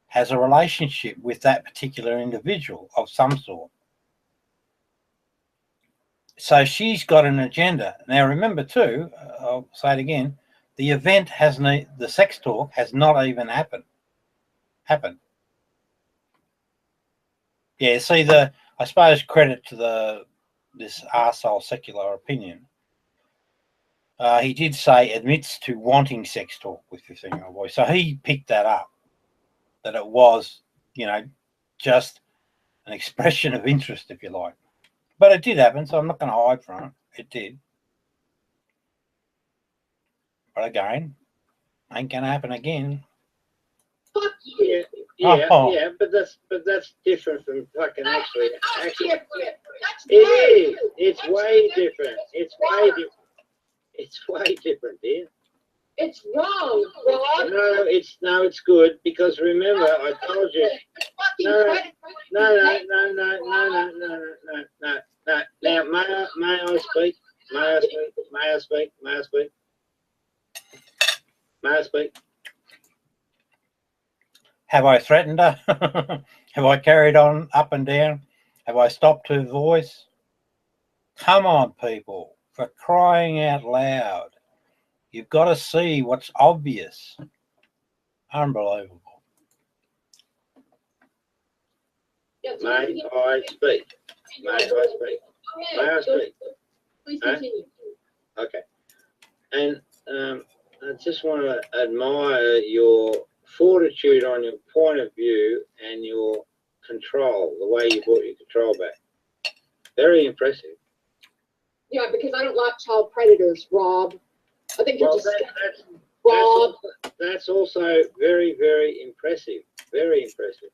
has a relationship with that particular individual of some sort. So she's got an agenda. Now remember too, I'll say it again, the event the sex talk has not even happened. Yeah, see, I suppose credit to this arsehole secular opinion. He did say admits to wanting sex talk with 15-year-old boys. So he picked that up, that it was, just an expression of interest, if you like. But it did happen, so I'm not going to hide from it. It did. But again, ain't going to happen again. Fuck you. Yeah, Oh. yeah, but that's different from fucking actually. That's different. That's It way is. It's way different. It's way different. It's way different, dear. It's wrong, Rob. No, it's good because remember I told you. No. Now, may I speak? May I speak? May I speak? May I speak? May I speak? Have I threatened her? Have I carried on up and down? Have I stopped her voice? Come on, people, for crying out loud. You've got to see what's obvious. Unbelievable. May I speak? May I speak? May I speak? Please continue. Okay. And I just want to admire your fortitude on your point of view and your control, the way you brought your control back. Very impressive. Yeah, because I don't like child predators, Rob. I think you're Well, just Rob. that's also very, very impressive. Very impressive.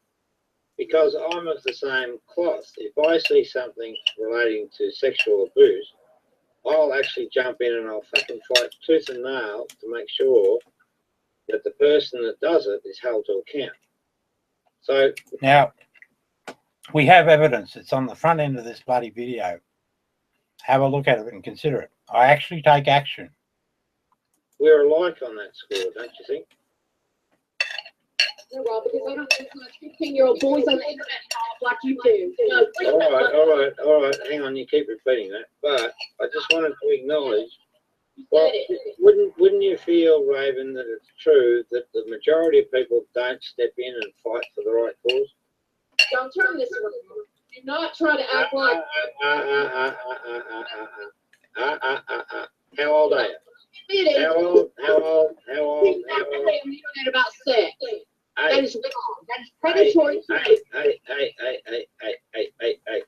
Because I'm of the same cloth. If I see something relating to sexual abuse, I'll actually jump in and I'll fucking fight tooth and nail to make sure that the person that does it is held to account. So now, we have evidence. It's on the front end of this bloody video. Have a look at it and consider it. I actually take action. we're alike on that score, don't you think? No, Rob, because I don't think my 15-year-old boys on the internet like you do. No, All right. Hang on, you keep repeating that. But I just wanted to acknowledge. Well, wouldn't you feel, Raven, that it's true that the majority of people don't step in and fight for the right cause? Don't turn this around. Do not try to act like. How old are you? How old? On the internet about sex. That is wrong. That is predatory. Hey.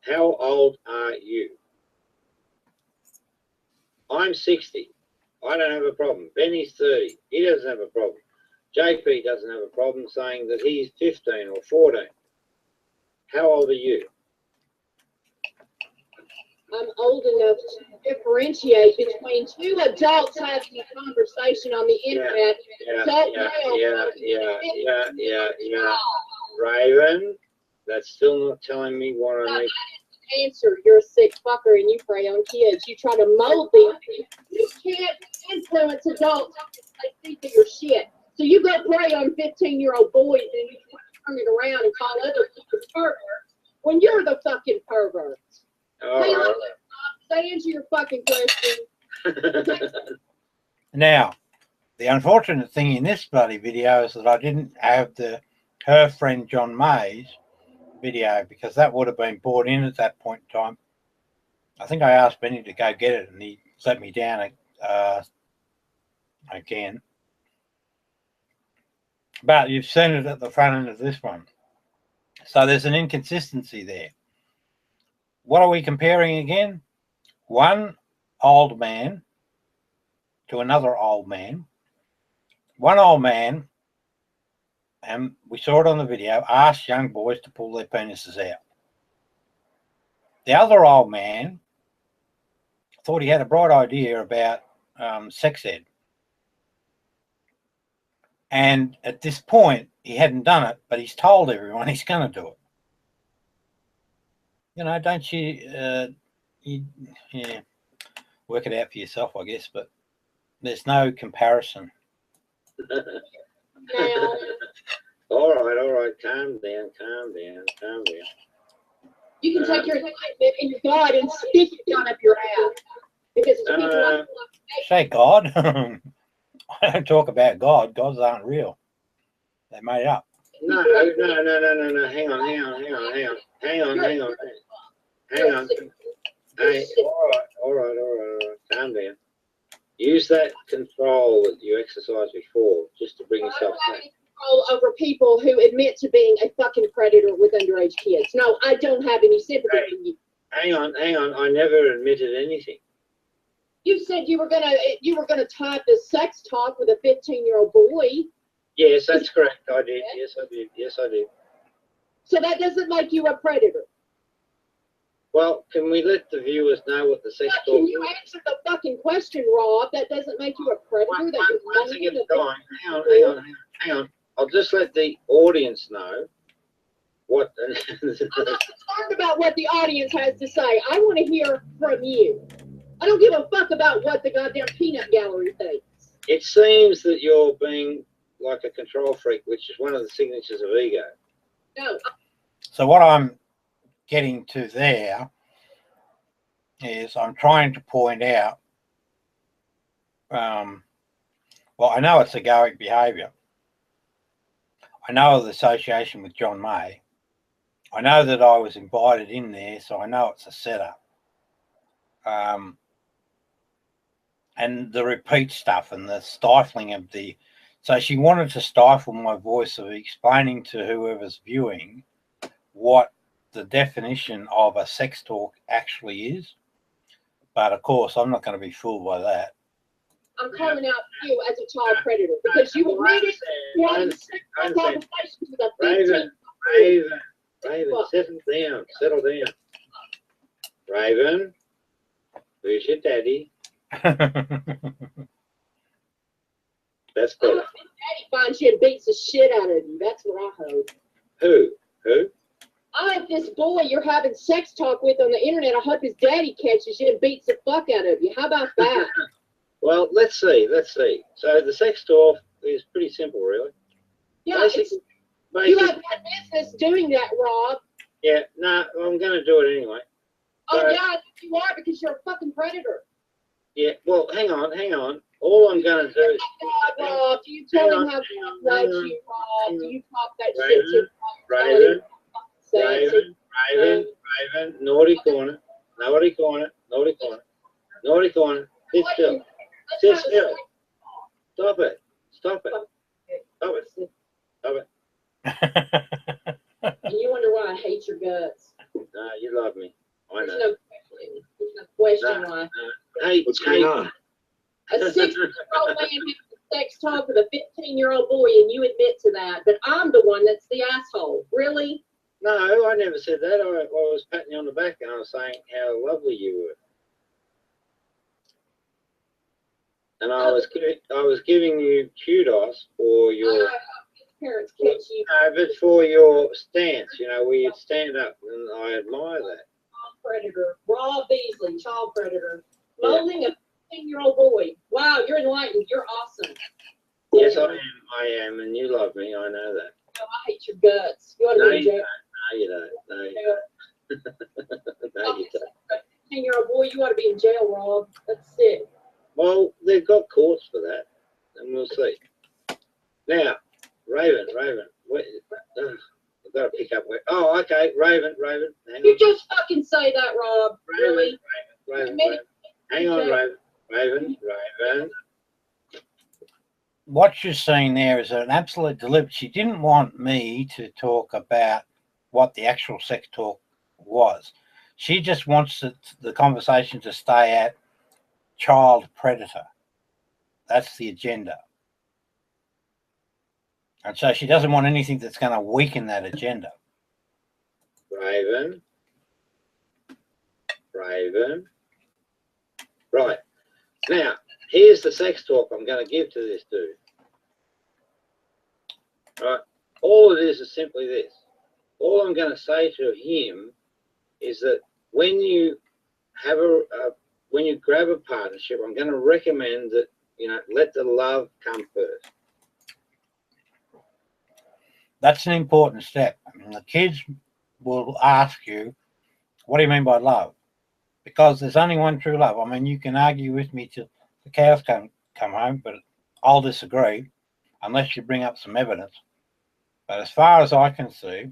How old are you? I'm 60. I don't have a problem. Benny's 30. He doesn't have a problem. JP doesn't have a problem saying that he's 15 or 14. How old are you? I'm old enough to differentiate between two adults having a conversation on the internet. Yeah. Raven, that's still not telling me what I need. Answer, you're a sick fucker and you prey on kids. You try to mold them. You can't influence adults until they see through your shit. So you go prey on 15-year-old boys and you turn it around and call other people perverts when you're the fucking pervert. Stay into your fucking question. Now, the unfortunate thing in this bloody video is that I didn't have her friend John May's video because that would have been brought in at that point in time. I think I asked Benny to go get it and he let me down again. But you've seen it at the front end of this one. So there's an inconsistency there. What are we comparing again? One old man to another old man. One old man, and we saw it on the video, asked young boys to pull their penises out. The other old man thought he had a bright idea about sex ed. And at this point, he hadn't done it, but he's told everyone he's going to do it. You know, don't you, work it out for yourself, I guess, but there's no comparison. All right, calm down. You can take your excitement and your God and stick it down up your ass. Because it's people like say God. I don't talk about God. Gods aren't real. They're made up. No. Hang on. Hey, all right. Calm down. Use that control that you exercised before just to bring yourself back. Control over people who admit to being a fucking predator with underage kids. No, I don't have any sympathy for you. Hang on. I never admitted anything. You said you were gonna type the sex talk with a 15-year-old boy. Yes, that's correct. I did. Yes, I did. Yes, I did. So that doesn't make you a predator. Well, can we let the viewers know what the sex But talk can you is? answer the fucking question, Rob? That doesn't make you a predator. Once That you're once running it gets into going, hang on. I'll just let the audience know what. I'm not concerned about what the audience has to say. I want to hear from you. I don't give a fuck about what the goddamn peanut gallery thinks. It seems that you're being like a control freak, which is one of the signatures of ego. No. So what I'm getting to there is I'm trying to point out, well, I know it's egoic behaviour. I know of the association with John May. I know that I was invited in there, so I know it's a setup. And the repeat stuff and the stifling of the... So she wanted to stifle my voice of explaining to whoever's viewing what the definition of a sex talk actually is. But of course, I'm not going to be fooled by that. I'm calling out you as a child predator because you admitted you had sexual conversations with a 15. Raven, settle down. Raven, who's your daddy? That's I good. hope your daddy finds you and beats the shit out of you. That's what I hope. Who? I hope this boy you're having sex talk with on the internet, I hope his daddy catches you and beats the fuck out of you. How about that? Well, let's see. So the sex talk is pretty simple, really. Yeah, you have no business doing that, Rob. Yeah, no, I'm going to do it anyway. Oh, So, yeah, you are because you're a fucking predator. Yeah, well, hang on. All I'm going to do is... God, Rob, do you tell him how he loves you, Rob? Do you talk that shit to him? Raven, naughty corner. Sit still. Stop it. And you wonder why I hate your guts. No, you love me. I know. There's no question why. Hey, What's going on? A 6-year-old man having sex talk with a 15-year-old boy, and you admit to that, but I'm the one that's the asshole. Really? No, I never said that. I was patting you on the back and I was saying how lovely you were. And I was giving you kudos for your... Parents catch you. No, but for your stance, where you'd stand up, and I admire that. Child predator. Rob Beasley, child predator. Molding a 15-year-old boy. Wow, you're enlightened. You're awesome. Yes, I am, and you love me. I know that. No, I hate your guts. You ought to be in jail. No, you don't. No, you don't. A 15-year-old boy, you ought to be in jail, Rob. That's sick. Well, they've got courts for that, and we'll see. Now, Raven, wait, I've got to pick up where... Oh, okay, Raven. Hang You on. just fucking say that, Rob. Really? Raven. Hang on, Raven. What you're seeing there is an absolute deliberate. She didn't want me to talk about what the actual sex talk was. She just wants the conversation to stay at child predator. That's the agenda. And so she doesn't want anything that's going to weaken that agenda. Raven. Right. Now, here's the sex talk I'm going to give to this dude. Right. All it is simply this. All I'm going to say to him is that when you have when you grab a partnership, I'm going to recommend that, let the love come first. That's an important step. I mean, the kids will ask you, what do you mean by love? Because there's only one true love. I mean, you can argue with me till the cows come home, but I'll disagree unless you bring up some evidence. But as far as I can see,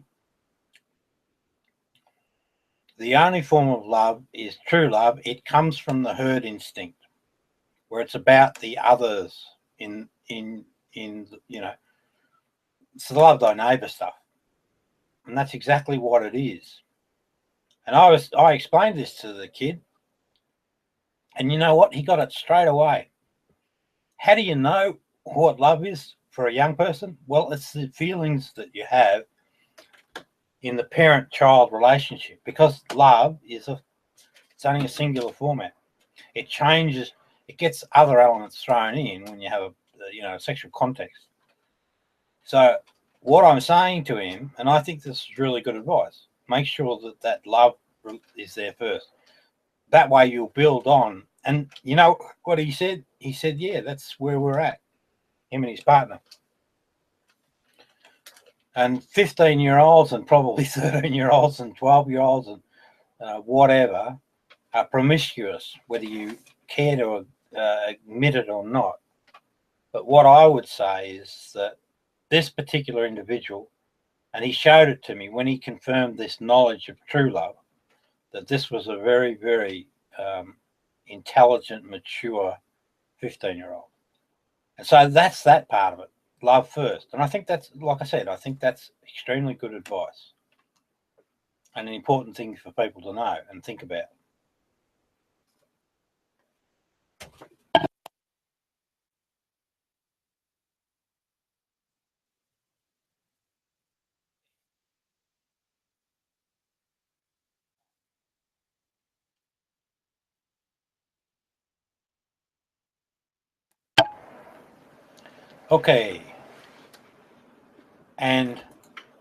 the only form of love is true love. It comes from the herd instinct, where it's about the others in it's the love thy neighbour stuff. And that's exactly what it is. And I explained this to the kid, and you know what? He got it straight away. How do you know what love is? for a young person? Well, it's the feelings that you have in the parent-child relationship, because love is it's only a singular format. It changes, it gets other elements thrown in when you have a sexual context. So what I'm saying to him, and I think this is really good advice, make sure that love is there first. That way you'll build on. And you know what he said? He said, yeah, that's where we're at, him and his partner. And 15-year-olds and probably 13-year-olds and 12-year-olds and whatever are promiscuous, whether you care to admit it or not. But what I would say is that this particular individual, and he showed it to me when he confirmed this knowledge of true love, that this was a very, very intelligent, mature 15-year-old. And so that's that part of it, love first. And I think that's, like I said, I think that's extremely good advice and an important thing for people to know and think about. Okay. And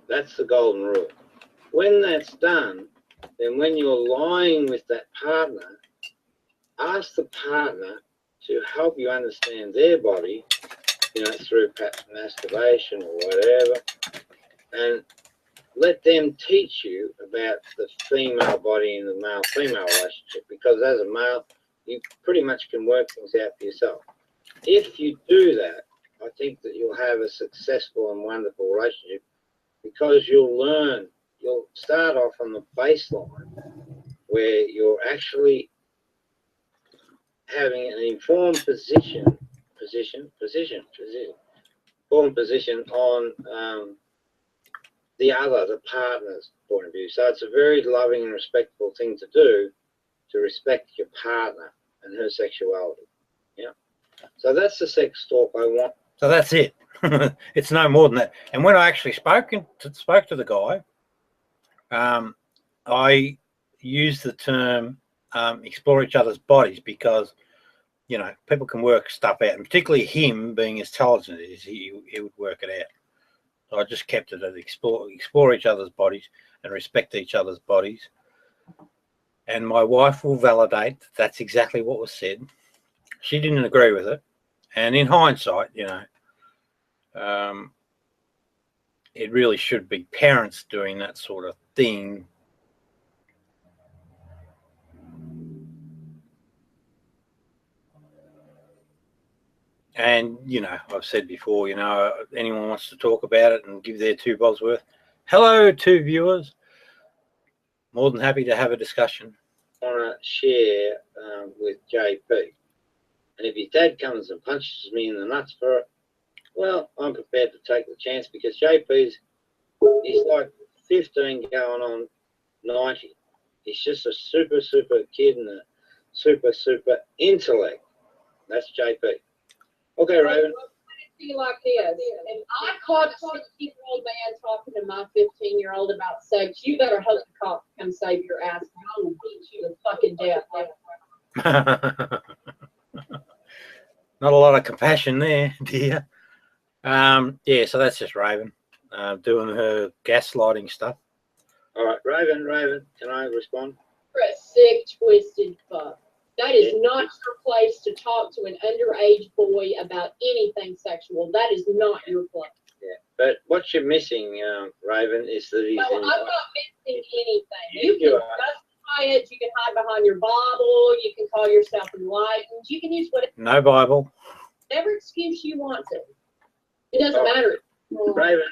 that's the golden rule. When that's done, then when you're lying with that partner, ask the partner to help you understand their body, through perhaps masturbation or whatever, and let them teach you about the female body and the male-female relationship, because as a male, you pretty much can work things out for yourself. If you do that, I think that you'll have a successful and wonderful relationship, because you'll start off on the baseline where you're actually having an informed position on the partner's point of view. So it's a very loving and respectful thing to do, to respect your partner and her sexuality. Yeah. So that's the sex talk I want. So that's it. It's no more than that. And when I actually spoke to the guy, I used the term explore each other's bodies, because people can work stuff out, and particularly him being as talented as he would work it out. So I just kept it at explore each other's bodies and respect each other's bodies. And my wife will validate that's exactly what was said. She didn't agree with it, and in hindsight, it really should be parents doing that sort of thing. And, I've said before, anyone wants to talk about it and give their 2 bob worth. Hello, 2 viewers. More than happy to have a discussion. I want to share with JP. And if his dad comes and punches me in the nuts for it, well, I'm prepared to take the chance, because JP's like 15 going on 90. He's just a super, super kid and a super, super intellect. That's JP. Okay, Raven. You like this. If I caught a 16-year-old man talking to my 15-year-old about sex, you better hope the cop come save your ass. I will beat you to fucking death. Not a lot of compassion there, dear. Yeah, so that's just Raven doing her gaslighting stuff. All right, Raven, can I respond? You're a sick, twisted fuck. That is not your place to talk to an underage boy about anything sexual. That is not your place. Yeah, but what you're missing, Raven, is that he's. No, I'm not missing anything. You can justify it. You can hide behind your Bible. You can call yourself enlightened. You can use whatever. No Bible. Whatever excuse you want to. It doesn't matter. Raven,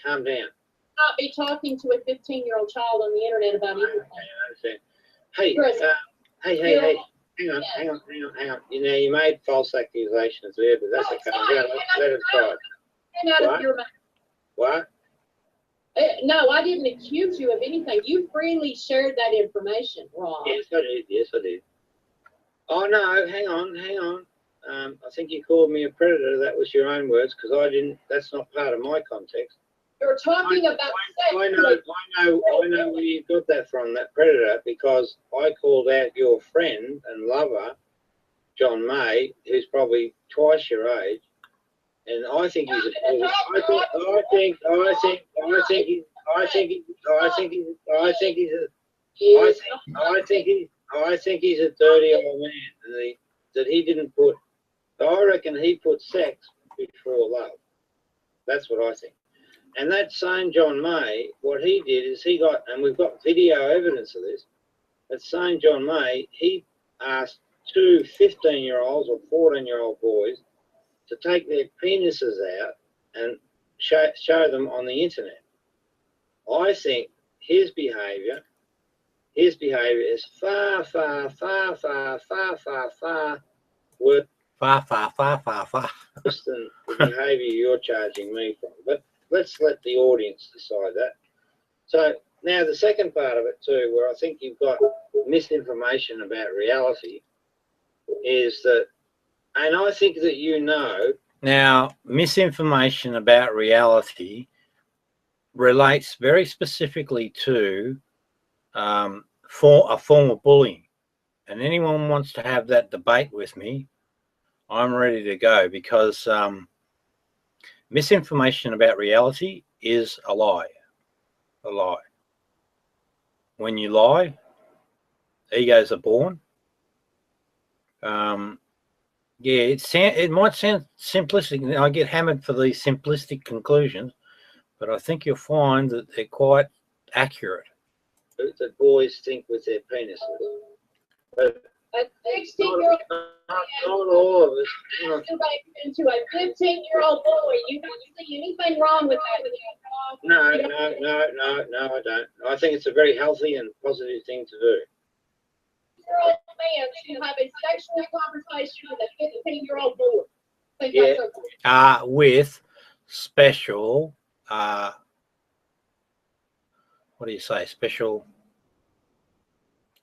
calm down. Not be talking to a 15-year-old child on the internet about anything. I understand. Hey, hey, hang on. You made false accusations there, but that's okay. Let it slide. Out of your mouth. What? No, I didn't accuse you of anything. You freely shared that information, Rob. Yes, I did. Oh, no, hang on. I think you called me a predator. That was your own words, because I didn't. That's not part of my context. You're talking about sex. I know where you got that from, that predator, because I called out your friend and lover, John May, who's probably twice your age, and I think he's a dirty old man, and that he didn't put. I reckon he put sex before love. That's what I think. And that same John May, what he did is he got, and we've got video evidence of this, that same John May, he asked two 15-year-olds or 14-year-old boys to take their penises out and show them on the internet. I think his behaviour is far worse than the behaviour you're charging me from. But let's let the audience decide that. So now the second part of it too, where I think you've got misinformation about reality, is that, and I think that you know. Now, misinformation about reality relates very specifically to for a form of bullying. And anyone wants to have that debate with me, I'm ready to go, because misinformation about reality is a lie. A lie. When you lie, egos are born. Yeah, it might sound simplistic. I get hammered for these simplistic conclusions, but I think you'll find that they're quite accurate. That boys think with their penises. But a 16-year-old not all of us. into a 15-year-old boy. You see anything wrong with that? No, I don't. I think it's a very healthy and positive thing to do. Year-old man should have a sexual conversation with a 15-year-old boy. Think Yeah. that's okay. With special, what do you say? Special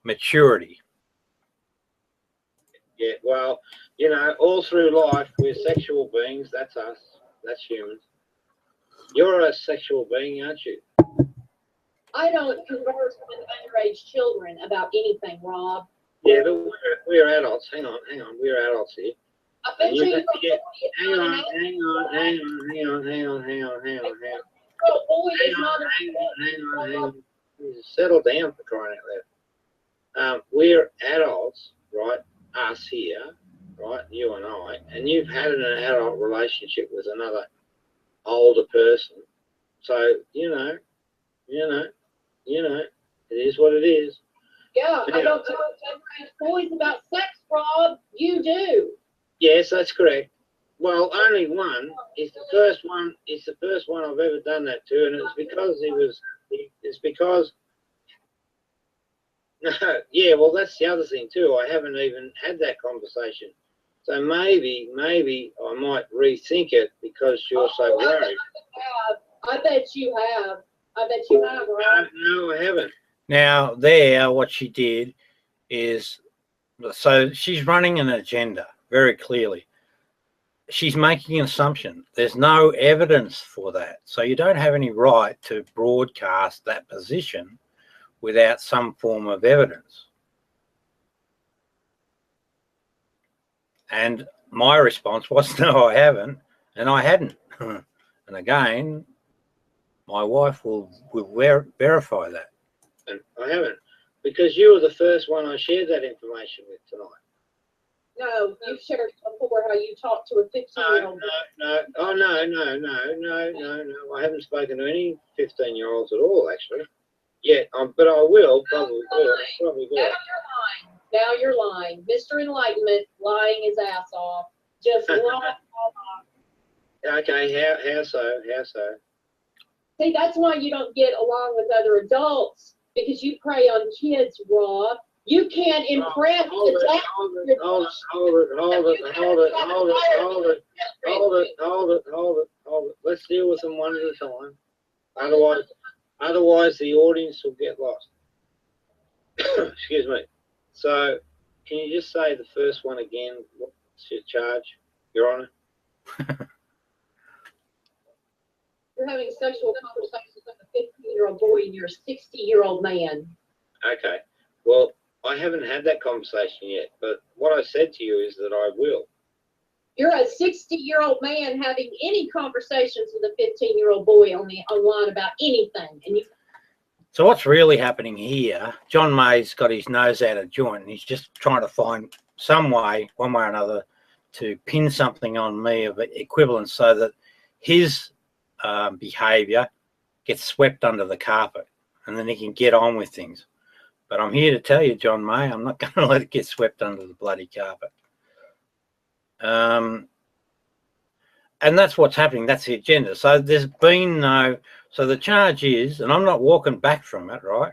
maturity. Yeah, well, you know, all through life, we're sexual beings. That's us. That's humans. You're a sexual being, aren't you? I don't converse with underage children about anything, Rob. Yeah, but we're adults. Hang on. We're adults here. A 15-year-old Hang on. Settle down, for crying out loud. We're adults, right? Us here, right? You and I, and you've had an adult relationship with another older person. So you know, it is what it is. Yeah, I don't talk to underage boys about sex, Rob. You do. Yes, that's correct. Well, only one. It's the first one. It's the first one I've ever done that to, and it's because It's because. Yeah, well, that's the other thing too. I haven't even had that conversation, so maybe I might rethink it because you're so worried. I bet you have. Rob. No, I haven't. Now, there, what she did is, so she's running an agenda very clearly. She's making an assumption. There's no evidence for that. So you don't have any right to broadcast that position without some form of evidence. And my response was, no, I haven't, and I hadn't. And again, my wife will verify that. And I haven't, because you were the first one I shared that information with tonight. No, you've shared before how you talked to a 15-year-old. No. Oh, no. I haven't spoken to any 15-year-olds at all, actually. Yeah, but I will, probably will. Now you're lying. Mr. Enlightenment lying his ass off. Just lying. Okay, how so? See, that's why you don't get along with other adults, because you prey on kids, Rob. You can't impress Hold it. Let's deal with them one at a time. Otherwise the audience will get lost. Excuse me. So, can you just say the first one again? charge, Your Honour? You're having sexual conversations with a 15-year-old boy and you're a 60-year-old man. Okay. Well, I haven't had that conversation yet, but what I said to you is that I will. You're a 60-year-old man having any conversations with a 15-year-old boy online about anything, and you. So what's really happening here? John May's got his nose out of joint, and he's just trying to find some way, one way or another, to pin something on me of equivalence, so that his behaviour gets swept under the carpet, and then he can get on with things. But I'm here to tell you, John May, I'm not going to let it get swept under the bloody carpet. And that's what's happening. That's the agenda. So there's been no. So the charge is, and I'm not walking back from it, right?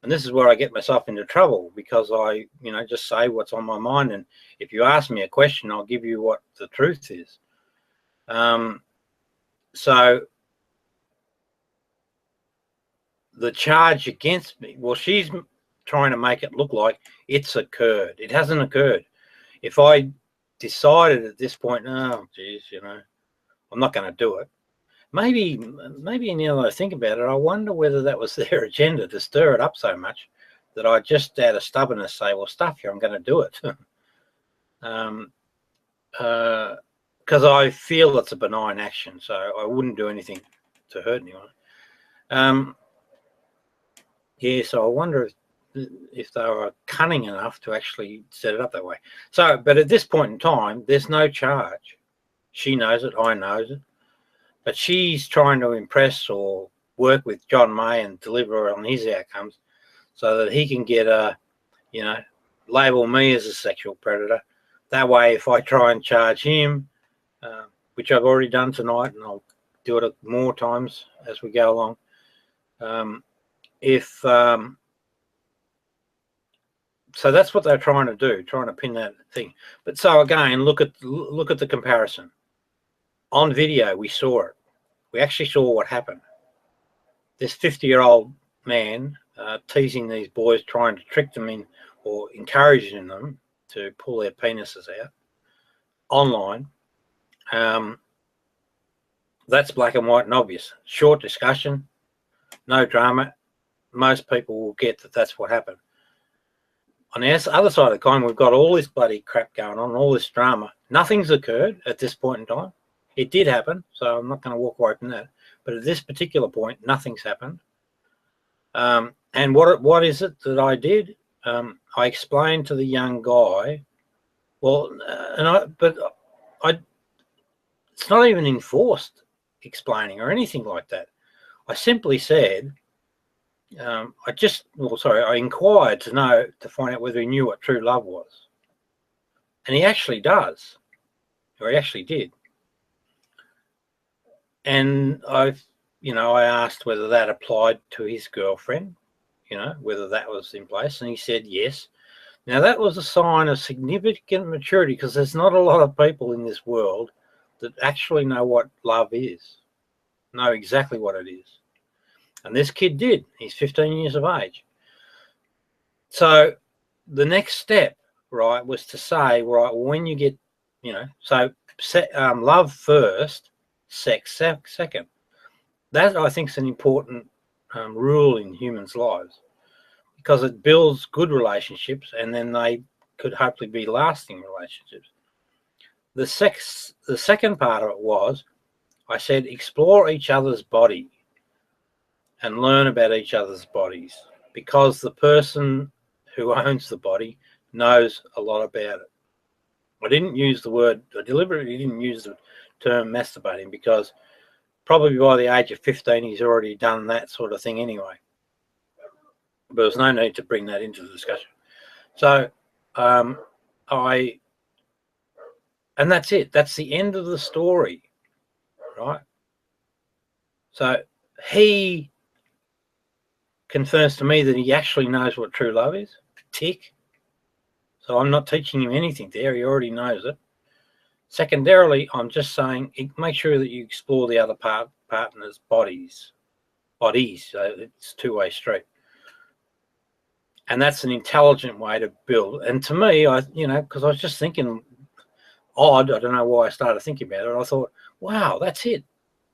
And this is where I get myself into trouble, because I, just say what's on my mind. And if you ask me a question, I'll give you what the truth is. So the charge against me, well, she's trying to make it look like it's occurred. It hasn't occurred. If I decided at this point, oh, geez, I'm not going to do it. Maybe now that I think about it, I wonder whether that was their agenda, to stir it up so much that I just, out of stubbornness, say, well, stuff you, I'm going to do it. Because I feel it's a benign action, so I wouldn't do anything to hurt anyone. Yeah, so I wonder if they were cunning enough to actually set it up that way. So, but at this point in time, there's no charge. She knows it, I knows it. But she's trying to impress or work with John May and deliver on his outcomes so that he can get label me as a sexual predator. That way, if I try and charge him, which I've already done tonight, and I'll do it more times as we go along, so that's what they're trying to do, trying to pin that thing. But so again, look at the comparison. On video, we saw it. We actually saw what happened. This 50-year-old man teasing these boys, trying to trick them in or encouraging them to pull their penises out online. That's black and white and obvious. Short discussion, no drama. Most people will get that that's what happened. On the other side of the coin, we've got all this bloody crap going on, all this drama. Nothing's occurred at this point in time. It did happen, so I'm not going to walk away from that. But at this particular point, nothing's happened. And what is it that I did? I explained to the young guy, well, it's not even enforced explaining or anything like that. I simply said, I inquired to find out whether he knew what true love was. And he actually does, or he actually did. And I asked whether that applied to his girlfriend, whether that was in place. And he said yes. Now, that was a sign of significant maturity, because there's not a lot of people in this world that actually know what love is, know exactly what it is. And this kid did. He's 15 years of age. So the next step, right, was to say, right, when you get, love first, sex second. That, I think, is an important rule in humans' lives, because it builds good relationships, and then they could hopefully be lasting relationships. The second part of it was, I said, explore each other's body and learn about each other's bodies, because the person who owns the body knows a lot about it. I deliberately didn't use the term masturbating, because probably by the age of 15, he's already done that sort of thing anyway. But there's no need to bring that into the discussion. So and that's it. That's the end of the story, right? So he confirms to me that he actually knows what true love is. Tick. So I'm not teaching him anything there. He already knows it. Secondarily, I'm just saying, make sure that you explore the other partner's bodies. So it's a two-way street. And that's an intelligent way to build. And to me, because I was just thinking, odd. I don't know why I started thinking about it. I thought, wow, that's it.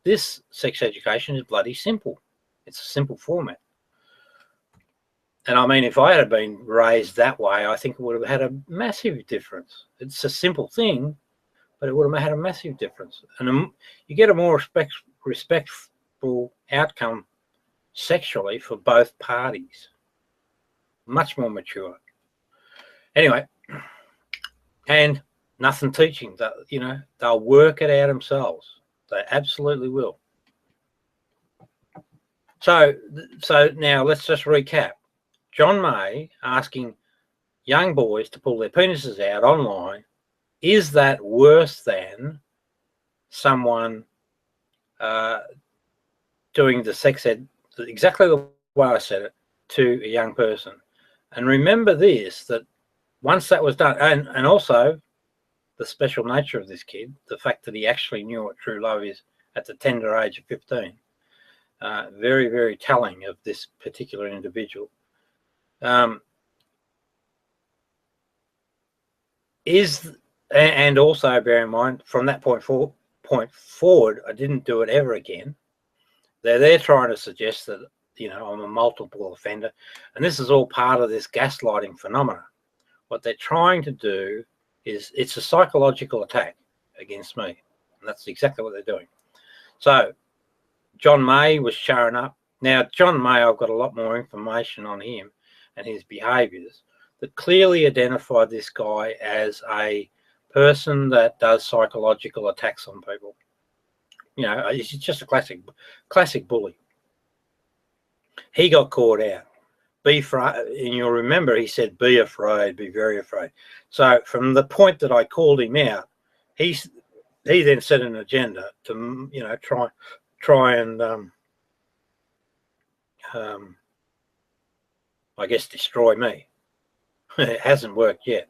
This sex education is bloody simple. It's a simple format. And I mean, if I had been raised that way, I think it would have had a massive difference. It's a simple thing, but it would have had a massive difference. And you get a more respectful outcome sexually for both parties. Much more mature. Anyway, and nothing teaching that, you know, they'll work it out themselves. They absolutely will. So now let's just recap. John May asking young boys to pull their penises out online, is that worse than someone doing the sex ed exactly the way I said it to a young person? And remember this, that once that was done, and also the special nature of this kid, the fact that he actually knew what true love is at the tender age of 15, very, very telling of this particular individual. And also bear in mind, from that point forward, I didn't do it ever again. They're trying to suggest that, you know, I'm a multiple offender, and this is all part of this gaslighting phenomena. What they're trying to do is, it's a psychological attack against me, and that's exactly what they're doing. So John May was showing up. Now, John May, I've got a lot more information on him and his behaviours that clearly identified this guy as a person that does psychological attacks on people. You know, he's just a classic bully. He got caught out. And you'll remember he said, be afraid, be very afraid. So from the point that I called him out, he then set an agenda to, you know, try and I guess destroy me. It hasn't worked yet,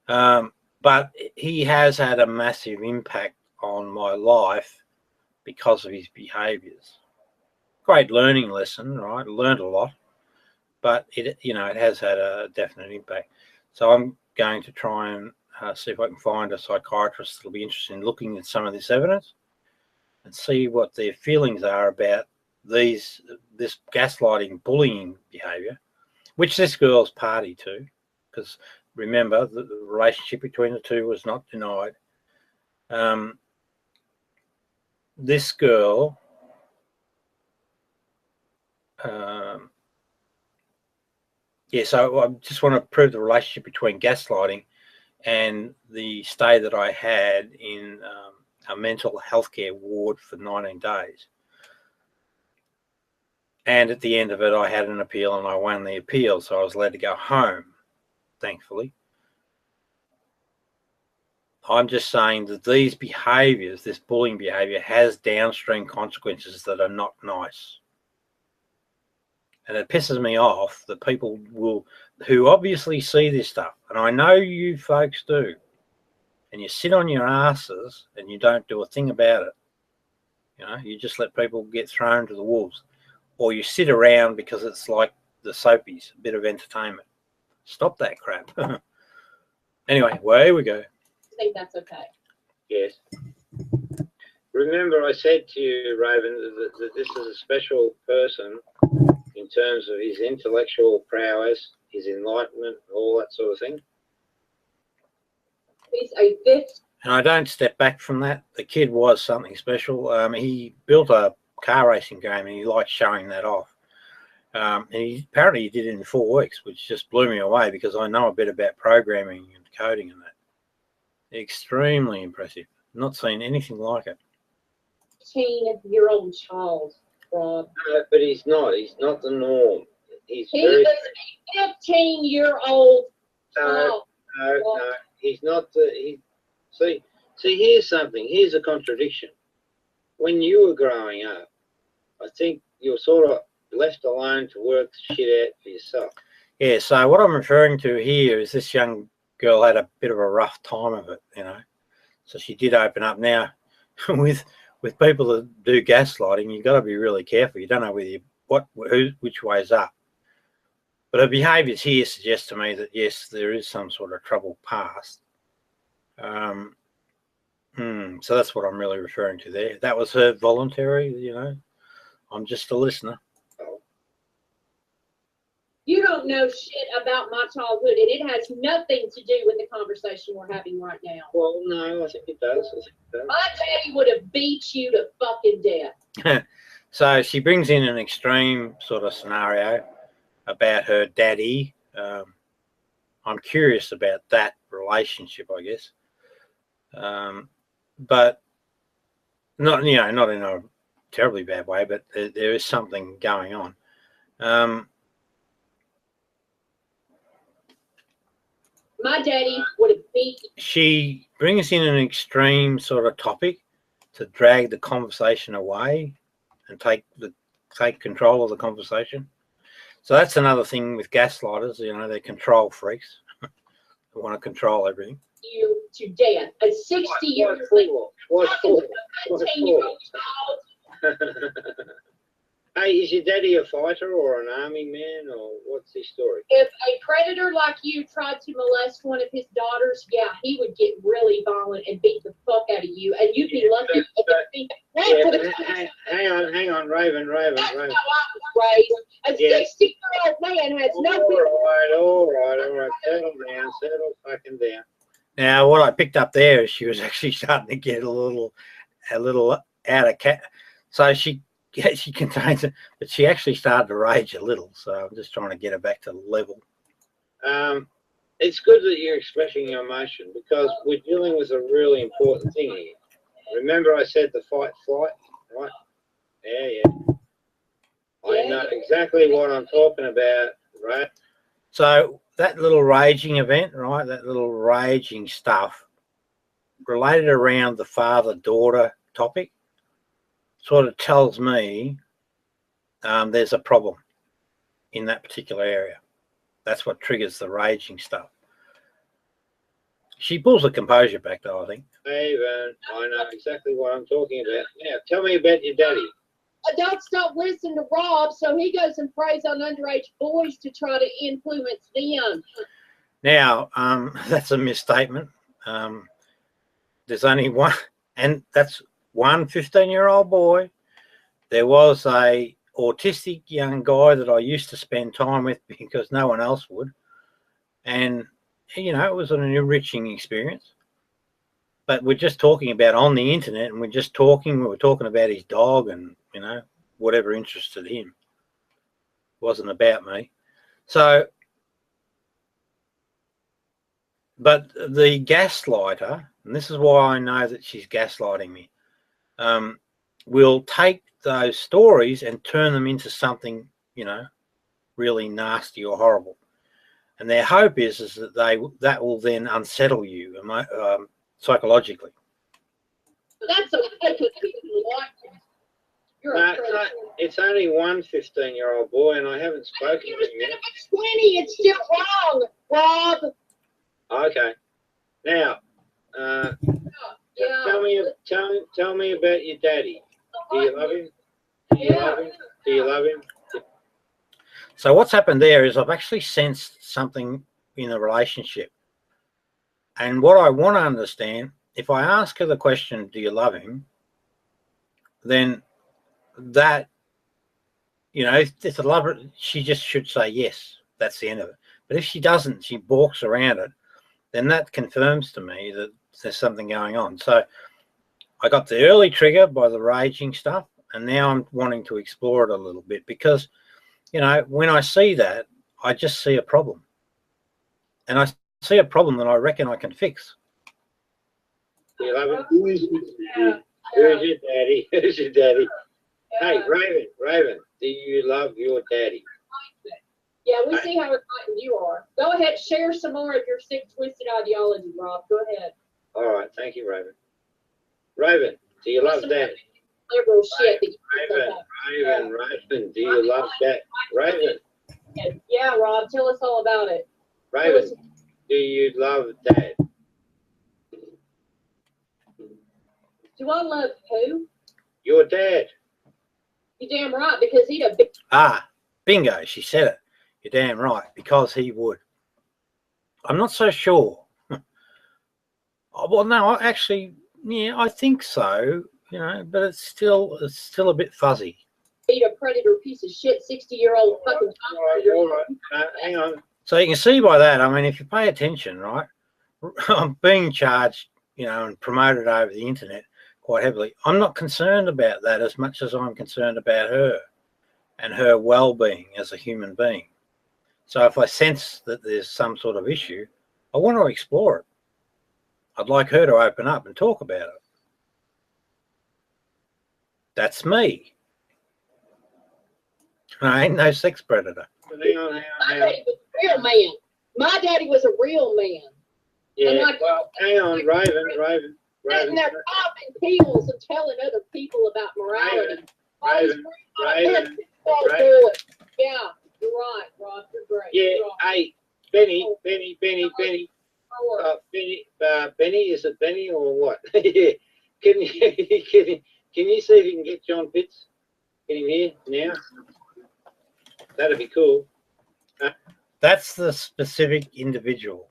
but he has had a massive impact on my life because of his behaviours. Great learning lesson, right? I learned a lot, but it has had a definite impact. So I'm going to try and see if I can find a psychiatrist that'll be interested in looking at some of this evidence and see what their feelings are about this gaslighting, bullying behaviour, which this girl's party to, because remember, the relationship between the two was not denied. This girl, so I just want to prove the relationship between gaslighting and the stay that I had in a mental health care ward for 19 days. And at the end of it, I had an appeal and I won the appeal, so I was allowed to go home, thankfully. I'm just saying that these behaviours, this bullying behaviour, has downstream consequences that are not nice. And it pisses me off that people who obviously see this stuff, and I know you folks do, and you sit on your asses and you don't do a thing about it. You know, you just let people get thrown to the wolves. Or you sit around because it's like the soapies, a bit of entertainment. Stop that crap. Anyway, well, here we go. I think that's okay. Yes. Remember I said to you, Raven, that this is a special person in terms of his intellectual prowess, his enlightenment, all that sort of thing. He's a fifth. And I don't step back from that. The kid was something special. He built a car racing game and he liked showing that off. And apparently he did it in 4 weeks, which just blew me away because I know a bit about programming and coding and that. Extremely impressive. Not seen anything like it. 15-year-old child, Rob. No, but he's not. He's not the norm. He is a 15-year-old child. No. He's not the. See, here's something. Here's a contradiction. When you were growing up, I think you were sort of left alone to work the shit out for yourself. Yeah, so what I'm referring to here is this young girl had a bit of a rough time of it, you know. So she did open up. Now, with people that do gaslighting, you've got to be really careful. You don't know which way is up. But her behaviours here suggest to me that, yes, there is some sort of troubled past. So that's what I'm really referring to there. That was her voluntary, you know. I'm just a listener. You don't know shit about my childhood, and it has nothing to do with the conversation we're having right now. Well, no, I think it does. My daddy would have beat you to fucking death. So she brings in an extreme sort of scenario about her daddy. I'm curious about that relationship, I guess. But not, you know, not in a terribly bad way, but there is something going on. My daddy would have beat you. She brings in an extreme sort of topic to drag the conversation away and take control of the conversation. So that's another thing with gaslighters. You know, they're control freaks. They want to control everything. You to death. A 60-year-old. What for? 19-year-old child. Hey, is your daddy a fighter or an army man, or what's his story? If a predator like you tried to molest one of his daughters, yeah, he would get really violent and beat the fuck out of you, and you'd be lucky. Hang on, Raven. That's how I was raised. A 60-year-old man has no. All right. Settle fucking down. Now, what I picked up there is she was actually starting to get a little out of cat. So she contains it, but she actually started to rage a little. So I'm just trying to get her back to level. It's good that you're expressing your emotion, because we're dealing with a really important thing here. Remember I said the fight, flight, right? Yeah. I know exactly what I'm talking about, right? So that little raging event, right, that little raging stuff related around the father-daughter topic sort of tells me there's a problem in that particular area. That's what triggers the raging stuff. She pulls the composure back, though, I think. Raven, I know exactly what I'm talking about. Now, tell me about your daddy. Adults don't listen to Rob, so he goes and preys on underage boys to try to influence them. Now, that's a misstatement. There's only one, and that's one 15-year-old boy. There was a autistic young guy that I used to spend time with because no one else would. And, you know, it was an enriching experience. But we're just talking about on the internet, and we were talking about his dog and, you know, whatever interested him. It wasn't about me. So, but the gaslighter, and this is why I know that she's gaslighting me, will take those stories and turn them into something, you know, really nasty or horrible. And their hope is that that will then unsettle you psychologically. That's okay because people like you. You're a predator. It's only one 15-year-old boy, and I haven't spoken to him yet. If it's 20, it's still wrong, Rob. Okay. Now, tell me about your daddy. Do you love him? Do you love him? So what's happened there is I've actually sensed something in the relationship. And what I want to understand, if I ask her the question, do you love him? Then that, you know, if it's a lover, she just should say yes. That's the end of it. But if she doesn't, she balks around it, then that confirms to me that there's something going on. So I got the early trigger by the raging stuff, and now I'm wanting to explore it a little bit because, you know, when I see that, I just see a problem. And I see a problem that I reckon I can fix. Do you love him? Who's your daddy? Who's your daddy? Hey, Raven, do you love your daddy? Yeah, we see how enlightened you are. Go ahead, share some more of your sick, twisted ideology, Rob. Go ahead. All right, thank you, Raven. Raven, do you love daddy? Liberal shit. Raven, do you love that? Raven. Yeah, Rob, tell us all about it. Raven, do you love dad? Do I love who? Your dad. You're damn right, because he'd have been. Bingo, she said it. You're damn right, because he would. I'm not so sure. Well, no, actually, Yeah, I think so. You know, but it's still a bit fuzzy. Eat a predator piece of shit, 60-year-old fucking. All right. Hang on. So you can see by that. I mean, if you pay attention, right, I'm being charged, you know, and promoted over the internet quite heavily. I'm not concerned about that as much as I'm concerned about her and her well-being as a human being. So if I sense that there's some sort of issue, I want to explore it. I'd like her to open up and talk about it. That's me. I ain't no sex predator. Hang on. My daddy was a real man. My daddy was a real man. Yeah, well, hang on, Raven. Sitting there popping pills and telling other people about morality. Raven. Yeah, you're right, Rob. You're great. Yeah, right. hey, Benny. Benny, is it Benny or what? Yeah. Can you see if you can get John Pitts? Get him here now. That'd be cool. That's the specific individual.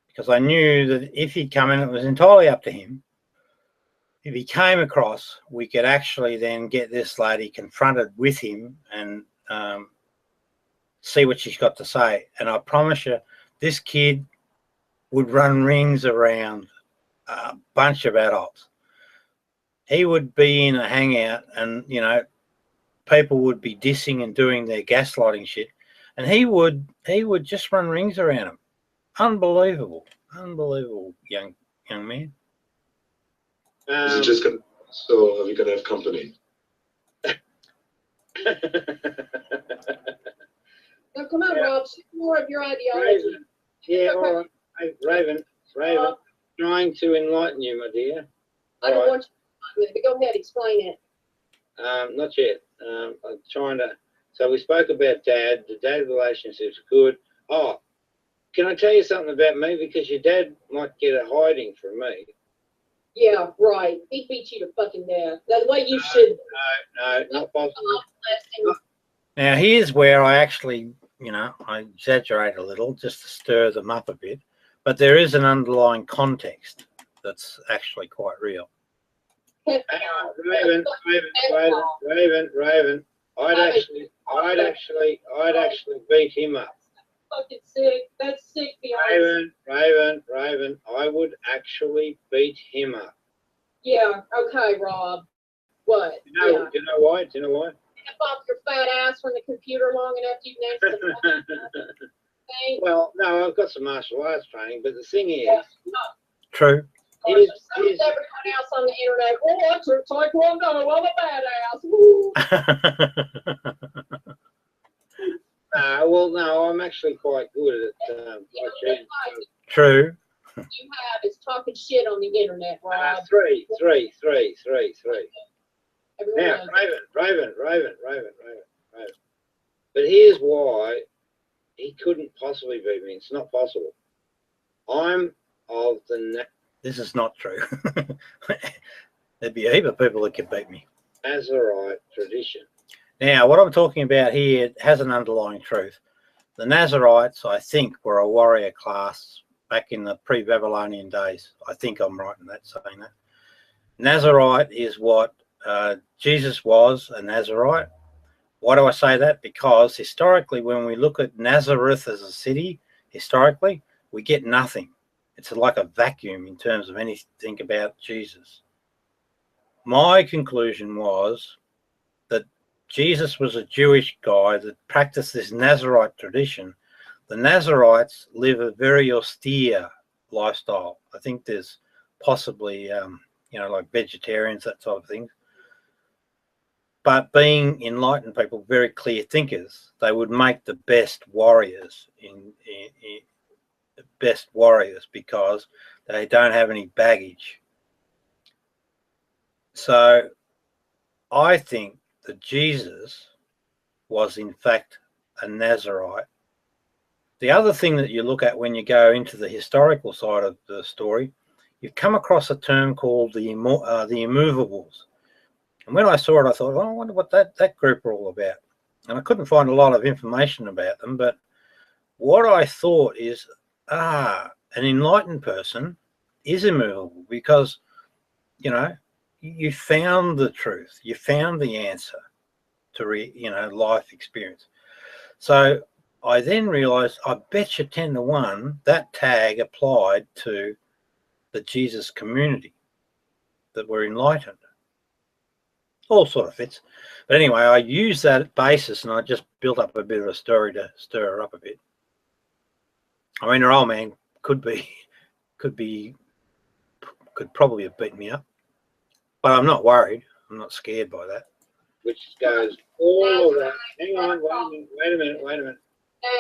Because I knew that if he'd come in, it was entirely up to him. If he came across, we could actually then get this lady confronted with him and see what she's got to say. And I promise you, this kid would run rings around a bunch of adults. He would be in a hangout and, you know, people would be dissing and doing their gaslighting shit. And he would just run rings around him. Unbelievable young man. Is it just gonna? So are you gonna have company? Now, come on, Rob. Share more of your ideology. Raven. Yeah, all right. Hey, Raven. Trying to enlighten you, my dear. I don't want you to, but go ahead, explain it. Not yet. I'm trying to. So we spoke about Dad. The dad relationship's good. Oh, can I tell you something about me? Because your dad might get a hiding from me. Yeah, right. He beat you to fucking death. That's the way you should. No, not possible. Now, here's where I actually, you know, I exaggerate a little just to stir them up a bit. But there is an underlying context that's actually quite real. Hang on, Raven. I'd actually beat him up. Fucking sick. That's sick. Raven. I would actually beat him up. Yeah. Okay, Rob. What? Do you know why? Step off your fat ass from the computer long enough, you can answer the thing. Well, no, I've got some martial arts training, but the thing is, True. Everyone else on the internet. Oh, it's a taekwondo. I'm a badass. well, no, I'm actually quite good at True. You have is talking shit on the internet, Rob. Three. Now, Raven. But here's why he couldn't possibly beat me. It's not possible. I'm of the This is not true. There'd be a heap of people that could beat me. Nazarite tradition. Now, what I'm talking about here has an underlying truth. The Nazarites, I think, were a warrior class back in the pre-Babylonian days. I think I'm right in that saying that. Nazarite is what Jesus was, a Nazarite. Why do I say that? Because historically, when we look at Nazareth as a city, historically, we get nothing. It's like a vacuum in terms of anything about Jesus. My conclusion was that Jesus was a Jewish guy that practiced this Nazarite tradition. The Nazarites live a very austere lifestyle. I think there's possibly, like vegetarians, that sort of thing. But being enlightened people, very clear thinkers, they would make the best warriors because they don't have any baggage. So I think that Jesus was in fact a Nazarite. The other thing that you look at when you go into the historical side of the story, you come across a term called the immovables. And when I saw it, I thought, I wonder what that group are all about. And I couldn't find a lot of information about them, but what I thought is, an enlightened person is immovable because, you know, you found the truth. You found the answer to, life experience. So I then realized, I bet you 10 to 1 that tag applied to the Jesus community that were enlightened. All sort of fits. But anyway, I used that basis and I just built up a bit of a story to stir her up a bit. I mean, her old man could probably have beaten me up, but I'm not worried. I'm not scared by that. Which goes all the way. Hang on, wait a minute.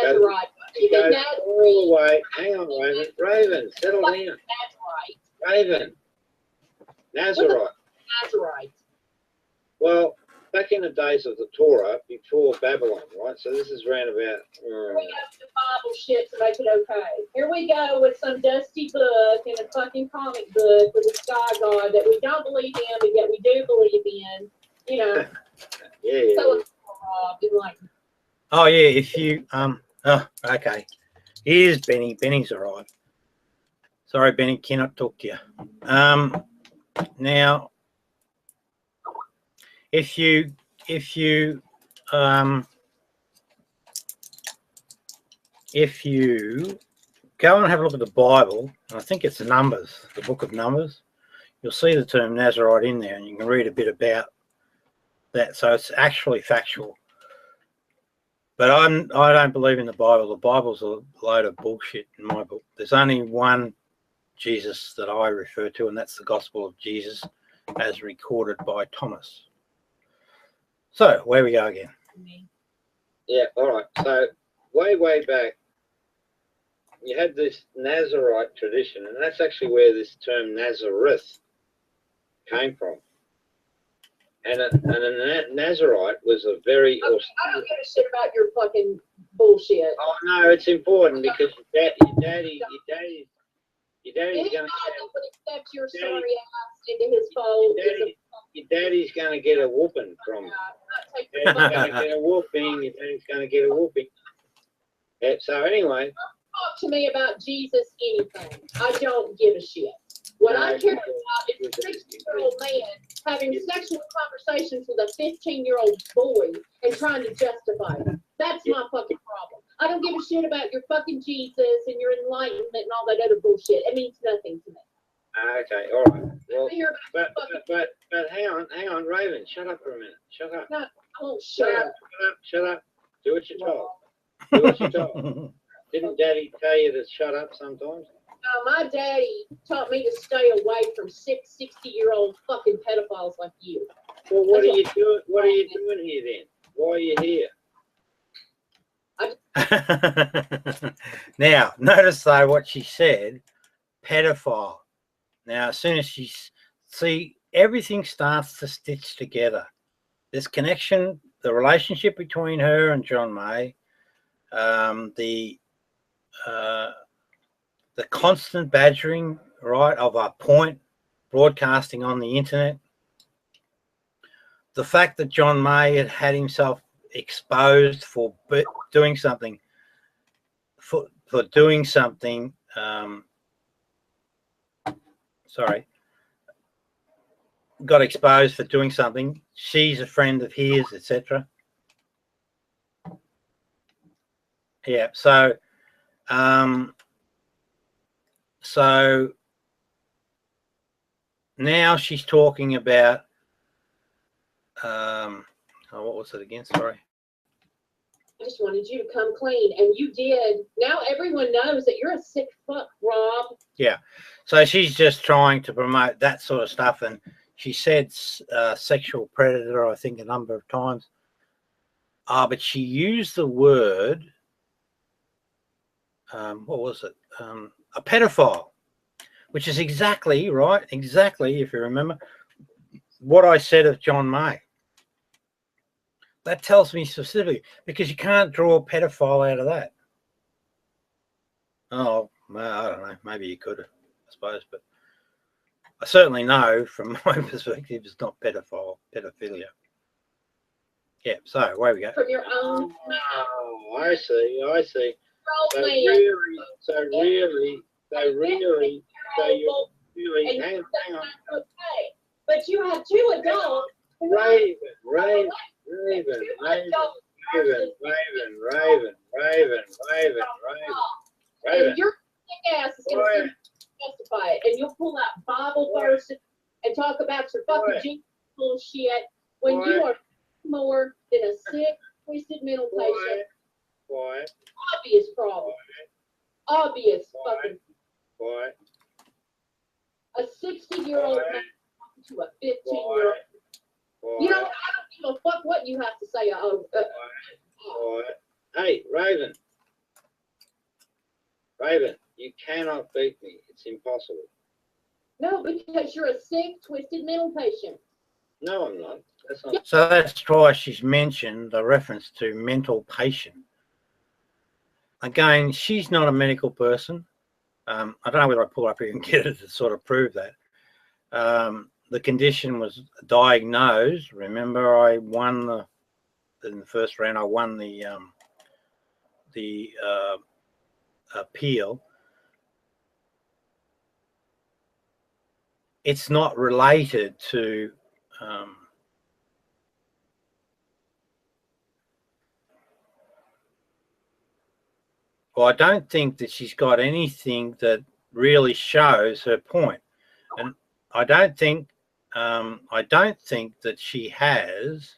That's right. It goes all the way. Hang on, wait a minute. Raven, settle down. That's right. Raven. Nazarite. Nazarite. Well, back in the days of the Torah, before Babylon, right? So this is round about... Here we go with the Bible shit to make it okay. Here we go with some dusty book and a fucking comic book with a sky god that we don't believe in, but yet we do believe in. You know. Yeah. So like, Oh yeah, if you okay. Here's Benny. Benny's all right. Sorry, Benny, cannot talk to you. Now, if you go and have a look at the Bible, and I think it's Numbers, the book of Numbers, you'll see the term Nazarite in there, and you can read a bit about that. So it's actually factual. But I don't believe in the Bible. The Bible's a load of bullshit in my book. There's only one Jesus that I refer to, and that's the Gospel of Jesus as recorded by Thomas. So, where we go again? Yeah, all right. So, way back, you had this Nazarite tradition, and that's actually where this term Nazareth came from. And a Nazarite was a very... I don't give a shit about your fucking bullshit. Oh, no, it's important because your daddy's going to... accept your sorry ass into his fold. Your daddy's going to get a whooping from you. Your daddy's going to get a whooping. Your daddy's going to get a whooping. Yeah, so anyway... Talk to me about Jesus anything. I don't give a shit. What I care about is a 60-year-old man having sexual conversations with a 15-year-old boy and trying to justify it. That's my fucking problem. I don't give a shit about your fucking Jesus and your enlightenment and all that other bullshit. It means nothing to me. Okay, all right. Well, but hang on, Raven, shut up for a minute. Shut up. No, I won't shut up. Shut up. Do what you're told. Do what you're told. Didn't Daddy tell you to shut up sometimes? No, my daddy taught me to stay away from 60-year-old fucking pedophiles like you. Well, what are you doing? What are you doing here then? Why are you here? Now, notice though what she said, pedophile. Now, as soon as she see everything starts to stitch together, this connection, the relationship between her and John May, the constant badgering, right, of our point broadcasting on the internet, the fact that John May had himself exposed for doing something, got exposed for doing something. She's a friend of his, etc. Yeah, so now she's talking about what was it again? Sorry. I just wanted you to come clean, and you did. Now everyone knows that you're a sick fuck, Rob. Yeah, so she's just trying to promote that sort of stuff, and she said sexual predator, I think, a number of times. But she used the word, what was it? A pedophile, which is exactly, right, exactly, if you remember, what I said of John May. That tells me specifically, because you can't draw a pedophile out of that. Oh, I don't know, maybe you could, I suppose, but I certainly know from my perspective it's not pedophilia. Yeah, so away we go. From your own. Oh, I see. So really, So and hang on. that's okay. But you have two adults. Raven. And your ass is going to justify it. And you'll pull out Bible verses and talk about your fucking Jesus bullshit when you are more than a sick, twisted mental patient. Quiet. Obvious problem. Obvious fucking. Quiet. A 60-year-old man talking to a 15-year-old. You know, I don't give a fuck what you have to say. Hey, Raven. Raven, you cannot beat me. It's impossible. No, because you're a sick, twisted mental patient. No, I'm not. That's not. So that's why she's mentioned the reference to mental patient. Again, she's not a medical person. I don't know whether I pull up here and get it to sort of prove that. The condition was diagnosed. Remember, I won in the first round. I won the appeal. It's not related to well, I don't think that she's got anything that really shows her point, and I don't think that she has.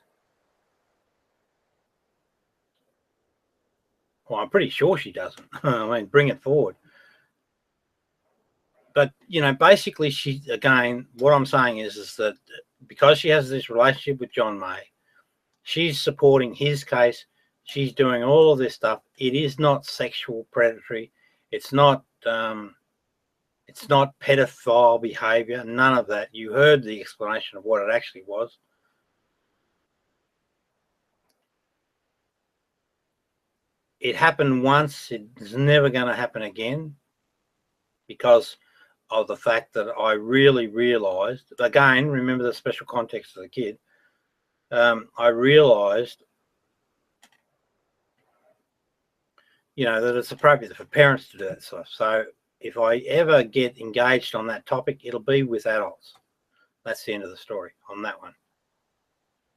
Well, I'm pretty sure she doesn't. I mean, bring it forward. But, you know, basically again, what I'm saying is that because she has this relationship with John May, she's supporting his case. She's doing all of this stuff. It is not sexual predatory. It's not pedophile behavior. None of that. You heard the explanation of what it actually was. It happened once. It's never going to happen again because of the fact that I really realized, again, remember the special context of the kid. I realized, you know, that it's appropriate for parents to do that stuff. So if I ever get engaged on that topic, it'll be with adults. That's the end of the story on that one.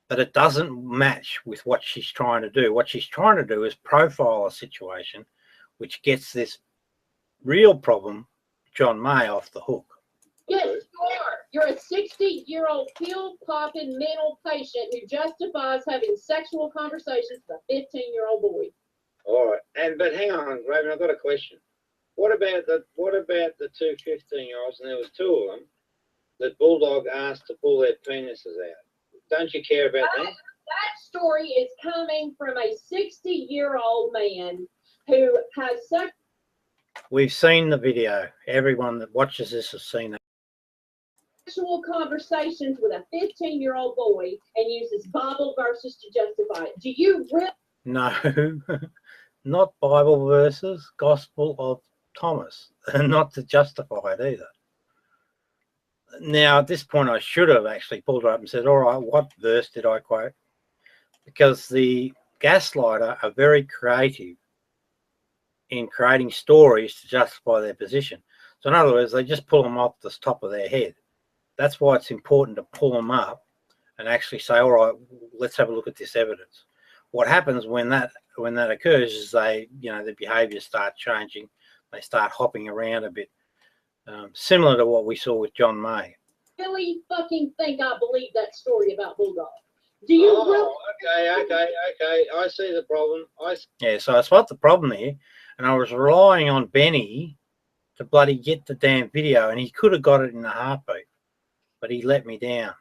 But it doesn't match with what she's trying to do. What she's trying to do is profile a situation which gets this real problem, John May, off the hook. Yes, you are. You're a 60-year-old pill-popping mental patient who justifies having sexual conversations with a 15-year-old boy. All right, but hang on, Raven, I've got a question. What about the two 15-year-olds, and there was two of them, that Bulldog asked to pull their penises out? Don't you care about that? That story is coming from a 60-year-old man who has sex. We've seen the video. Everyone that watches this has seen it. Sexual conversations with a 15-year-old boy and uses Bible verses to justify it. Do you really? No, not Bible verses, Gospel of Thomas, and not to justify it either. Now, at this point, I should have actually pulled it up and said, all right, what verse did I quote? Because the Gaslighter are very creative in creating stories to justify their position. So in other words, they just pull them off the top of their head. That's why it's important to pull them up and actually say, all right, let's have a look at this evidence. What happens when that occurs is the behaviors start changing. They start hopping around a bit. Similar to what we saw with John May. Really fucking think I believe that story about Bulldog? Do you really? Okay. I see the problem. Yeah, so I spot the problem there, and I was relying on Benny to bloody get the damn video, and he could have got it in a heartbeat, but he let me down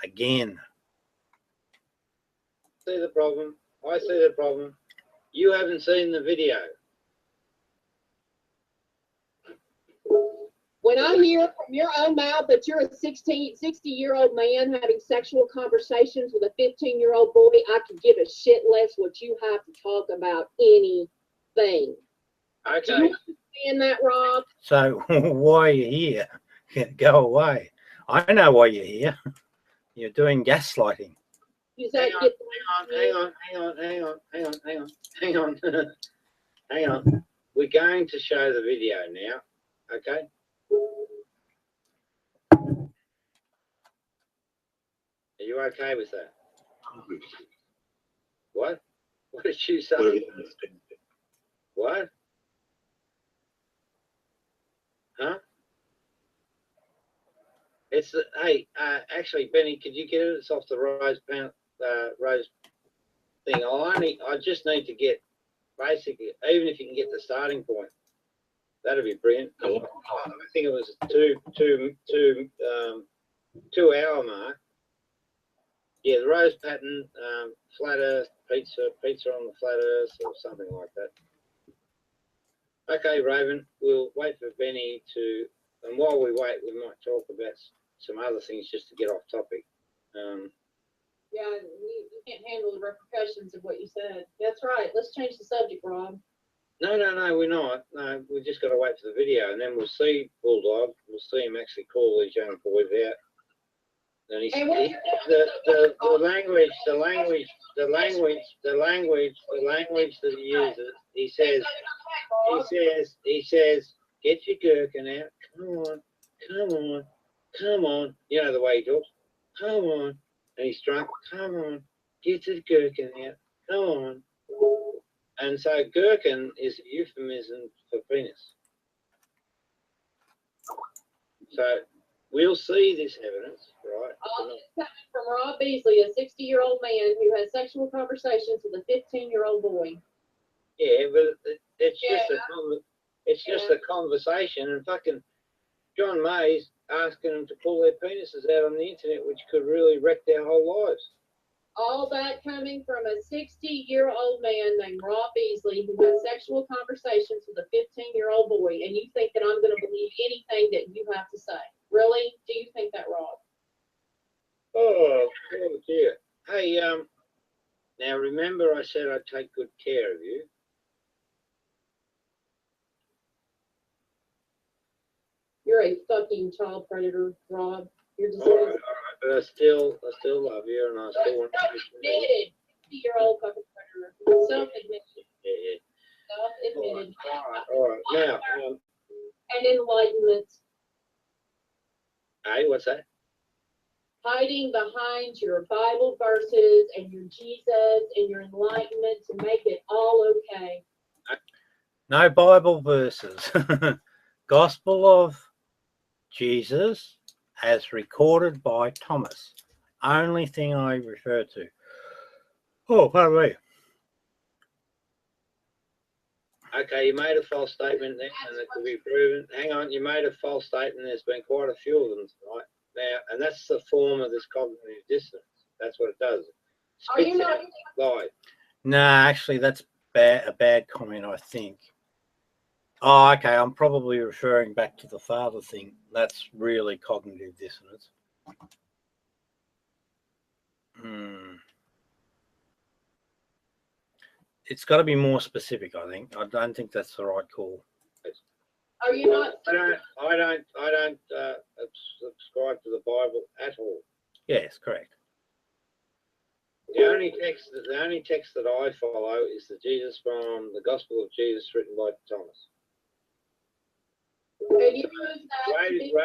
again. See the problem. I see the problem. You haven't seen the video. When I hear from your own mouth that you're a 60-year-old man having sexual conversations with a 15-year-old boy, I could give a shit less what you have to talk about anything. Okay. Do you understand that, Rob? So why are you here? Go away. I know why you're here. You're doing gaslighting. Hang on. We're going to show the video now, okay? Are you okay with that? Probably. What? What did you say? Whatever you think. What? Huh? It's the, hey, actually, Benny, could you get it? It's off the rose thing. I just need to get basically, even if you can get the starting point, that'd be brilliant. I think it was 2 hour mark. Yeah, the rose pattern, flat earth, pizza on the flat earth, or something like that. Okay, Raven, we'll wait for Benny to, and while we wait, we might talk about some other things just to get off topic. Yeah, you can't handle the repercussions of what you said. That's right. Let's change the subject, Rob. No, we're not. No, we just got to wait for the video, and then we'll see Bulldog. We'll see him actually call these young boys out. And the language that he uses. He says, get your gherkin out. Come on. You know the way he talks. Come on. And he's drunk. Come on, get the gherkin out. Come on. And so gherkin is a euphemism for penis. So we'll see this evidence, right? All this coming from Rob Beasley, a 60-year-old man who has sexual conversations with a 15-year-old boy. Yeah, but it's just a conversation, and fucking John May's asking them to pull their penises out on the internet, which could really wreck their whole lives. All that coming from a 60-year-old man named Rob Beasley who has sexual conversations with a 15-year-old boy, and you think that I'm going to believe anything that you have to say? Really? Do you think that, Rob? Oh dear. Hey, now remember I said I'd take good care of you. You're a fucking child predator, Rob. You're just All right, but I still love you, and I still want to admitted 60-year-old fucking predator. Self-admitted. Yeah. Self-admitted. All right. Now, and enlightenment. hey, what's that? Hiding behind your Bible verses and your Jesus and your enlightenment to make it all okay. No Bible verses. Gospel of Jesus as recorded by Thomas. Only thing I refer to. Oh, pardon me. Okay, you made a false statement there, and it could be proven. Hang on, you made a false statement. There's been quite a few of them tonight now, and that's the form of this cognitive dissonance. That's what it does. Are you not lie? No, actually, that's a bad comment, I think. Oh, okay. I'm probably referring back to the father thing. That's really cognitive dissonance. It's got to be more specific, I think. I don't think that's the right call. Are you not? I don't subscribe to the Bible at all. Yes, correct. The only text that I follow is the Jesus from the Gospel of Jesus written by Thomas. And you use that Raven.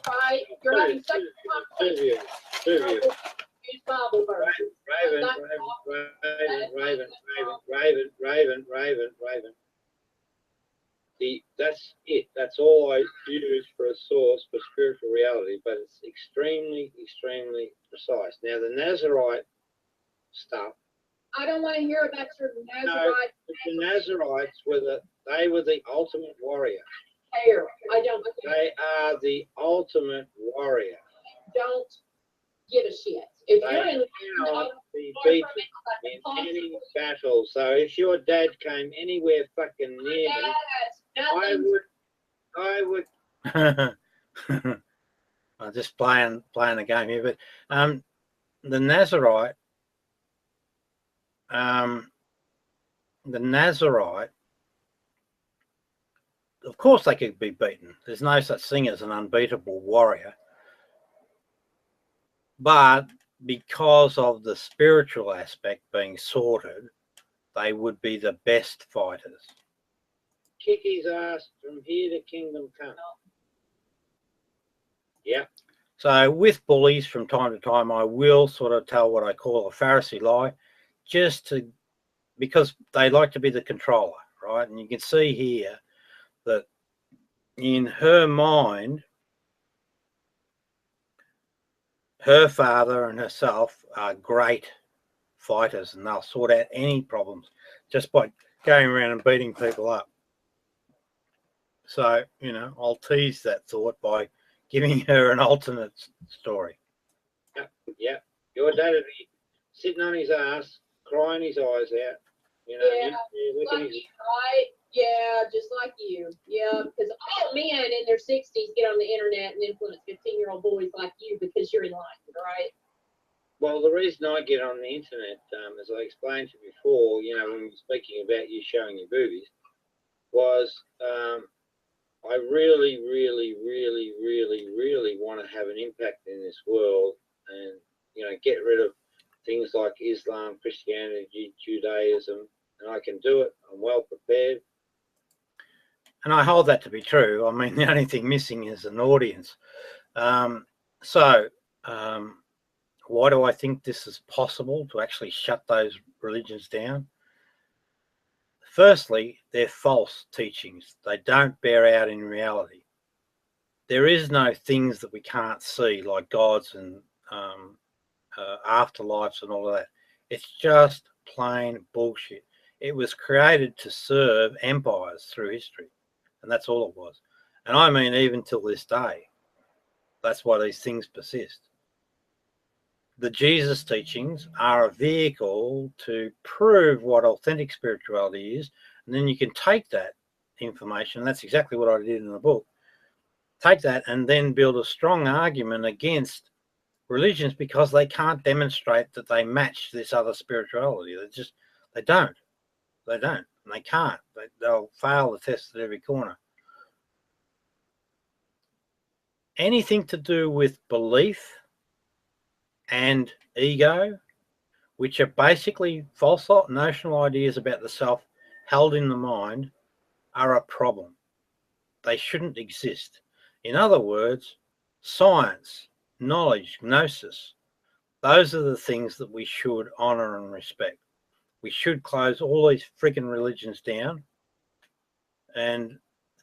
Right, you're having sexual conversations. Use Bible verses. Raven. That's it. That's all I use for a source for spiritual reality, but it's extremely, extremely precise. Now, the Nazarite stuff. I don't want to hear about your Nazarite. No, the Nazarites were the ultimate warrior. I don't. They are the ultimate warrior. Don't give a shit. If they you're in cannot be beaten in any battle. So if your dad came anywhere fucking near me, I would. I'm just playing the game here, but the Nazarite. Of course they could be beaten. There's no such thing as an unbeatable warrior. But because of the spiritual aspect being sorted, they would be the best fighters. Kick his ass from here to kingdom come. Yeah. So with bullies, from time to time, I will sort of tell what I call a Pharisee lie, because they like to be the controller, right? And you can see here that in her mind, her father and herself are great fighters, and they'll sort out any problems just by going around and beating people up. So, I'll tease that thought by giving her an alternate story. Yeah. Your dad would be sitting on his ass, crying his eyes out. Yeah, like you, right? Yeah, just like you. Yeah, because all men in their 60s get on the internet and influence 15-year-old boys like you because you're enlightened, right? Well, the reason I get on the internet, as I explained to you before, when we were speaking about you showing your boobies, was I really, really, really, really, really want to have an impact in this world and, get rid of things like Islam, Christianity, Judaism, and I can do it. I'm well prepared. And I hold that to be true. I mean, the only thing missing is an audience. Why do I think this is possible to actually shut those religions down? Firstly, they're false teachings. They don't bear out in reality. There is no things that we can't see, like gods and afterlives and all of that. It's just plain bullshit. It was created to serve empires through history, and that's all it was. And I mean, even till this day, that's why these things persist. The Jesus teachings are a vehicle to prove what authentic spirituality is, and then you can take that information. That's exactly what I did in the book. Take that and then build a strong argument against religions because they can't demonstrate that they match this other spirituality. They don't, and they can't. They'll fail the test at every corner. Anything to do with belief and ego, which are basically false notional ideas about the self held in the mind, are a problem. They shouldn't exist. In other words, science, knowledge, gnosis, those are the things that we should honor and respect. We should close all these freaking religions down and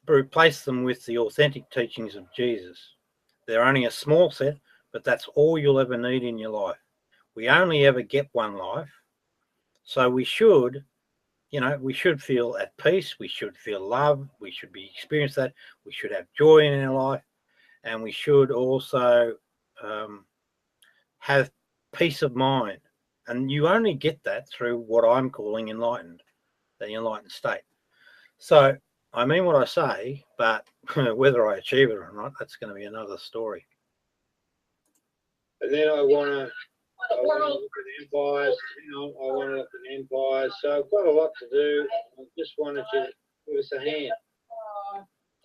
replace them with the authentic teachings of Jesus. They're only a small set, but that's all you'll ever need in your life. We only ever get one life. So we should feel at peace. We should feel love. We should experience that. We should have joy in our life. And we should also have peace of mind. And you only get that through what I'm calling the enlightened state. So I mean what I say, but whether I achieve it or not, that's going to be another story. And then I want to look at empires. I want to look at empires. So I've got a lot to do. I just wanted you to give us a hand.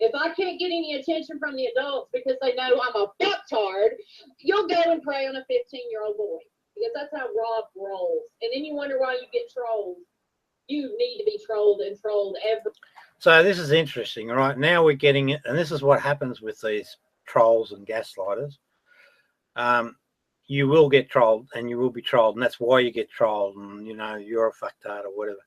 If I can't get any attention from the adults because they know I'm a fucktard, you'll go and prey on a 15-year-old boy. Because that's how Rob rolls. And then you wonder why you get trolled. You need to be trolled and trolled every. So this is interesting, right? Now we're getting it, and this is what happens with these trolls and gaslighters. You will get trolled, and you will be trolled, and that's why you get trolled, and you're a fucktard or whatever.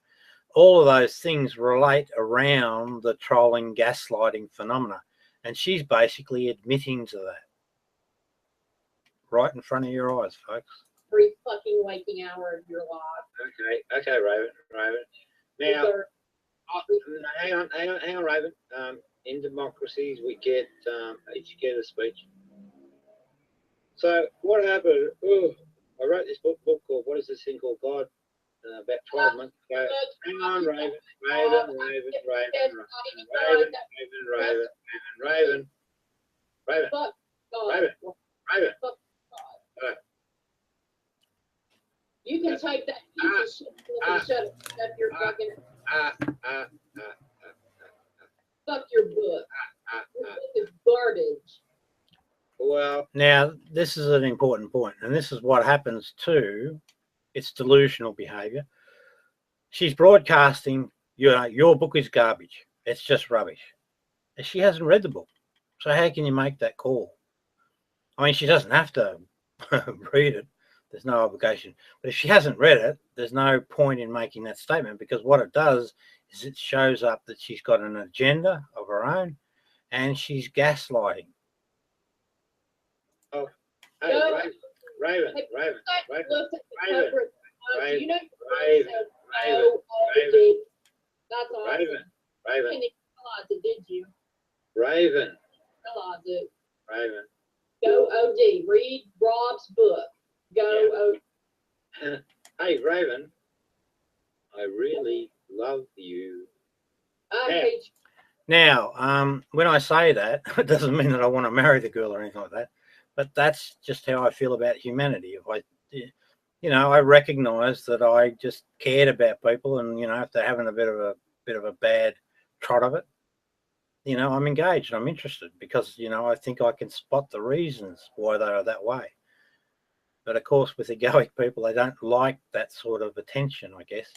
All of those things relate around the trolling, gaslighting phenomena, and she's basically admitting to that right in front of your eyes, folks. Every fucking waking hour of your life. Okay, Raven. Now, hang on, Raven. In democracies, we get educated speech. So what happened? I wrote this book called "What Is This Thing Called God?" About 12 months ago. Hang on, Raven. You can take that piece of shit and shut up your fucking. Fuck your book. Your book is garbage. Well, now this is an important point, and this is what happens too. It's delusional behavior. She's broadcasting, your book is garbage. It's just rubbish. And she hasn't read the book. So how can you make that call? I mean, she doesn't have to read it. There's no obligation. But if she hasn't read it, there's no point in making that statement, because what it does is it shows up that she's got an agenda of her own and she's gaslighting. Oh, hey, Raven. You know, Raven. that's awesome. Raven. You didn't realize it, did you? Raven. Realize it. Raven. Go OD. Read Rob's book. Go OD. Hey, Raven. I really love you. I Yeah. hate you. Now, when I say that, it doesn't mean that I want to marry the girl or anything like that, but that's just how I feel about humanity. If I recognize that I just cared about people, and if they're having a bit of a bad trot of it, I'm engaged. I'm interested because I think I can spot the reasons why they are that way. But of course, with egoic people, they don't like that sort of attention, I guess.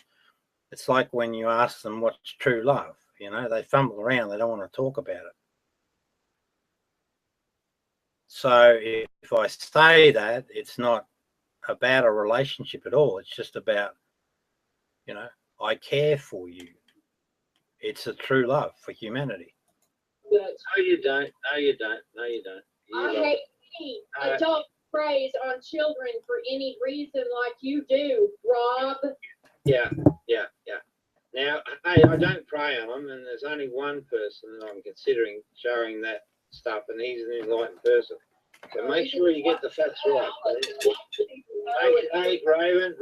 It's like when you ask them what's true love, they fumble around. They don't want to talk about it. So if I say that, it's not about a relationship at all. It's just about, I care for you. It's a true love for humanity. But No, you don't. No, you don't. No, you don't. I hate any adult praise on children for any reason like you do, Rob. Yeah. Now, hey, I don't prey on them, and there's only one person that I'm considering showing that stuff, and he's an enlightened person. So make sure you get the facts right. Hey, Raven,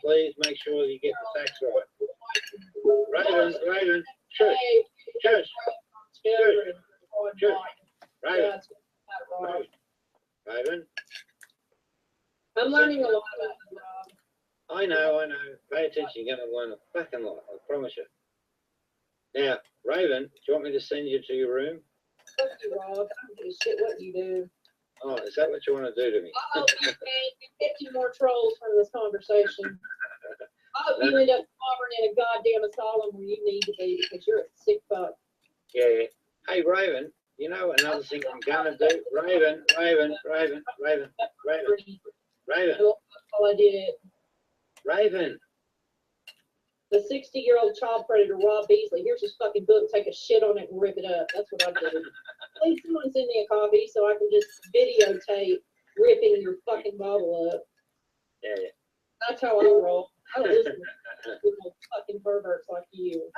please make sure you get the facts right. Raven, shush. Raven. I'm learning a lot about you, Rob. I know. Pay attention. You're going to learn a fucking lot. I promise you. Now, Raven, do you want me to send you to your room? Fuck you, Rob. I don't give a shit what you do. Oh, is that what you want to do to me? I hope you get you more trolls from this conversation. I hope you end up hovering in a goddamn asylum where you need to be, because you're a sick fuck. Yeah. Hey, Raven, another thing I'm going to do? Raven. All I did. Raven. The 60-year-old child predator, Rob Beasley. Here's his fucking book. Take a shit on it and rip it up. That's what I'm doing. Please, someone send me a copy so I can just videotape ripping your fucking Bible up. Yeah. That's how I roll. I don't listen to little fucking perverts like you.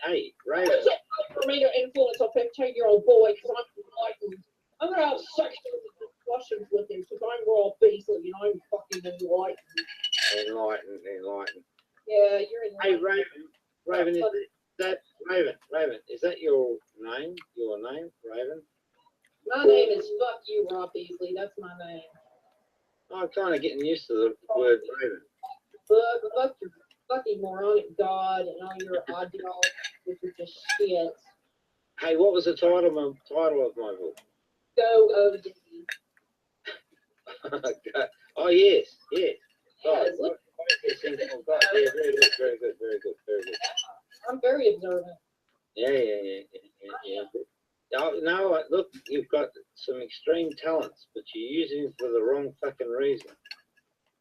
Hey, Raven. It's for me to influence a 15-year-old boy because I'm enlightened. I'm going to have sexual discussions with him because I'm Rob Beasley and I'm fucking enlightened. Enlightened. Yeah, you're enlightened. Hey, Raven, is that Raven? Is that your name? Your name, Raven? My name is Fuck You, Rob Beasley. That's my name. I'm kind of getting used to the word Raven. Fuck your fucking moronic God and all your ideologies, which are just shit. Hey, what was the title of my book? Go OD. Oh, yes. Yes, look. Yeah, very good. I'm very observant. Yeah. No, look, you've got some extreme talents, but you're using them for the wrong fucking reason.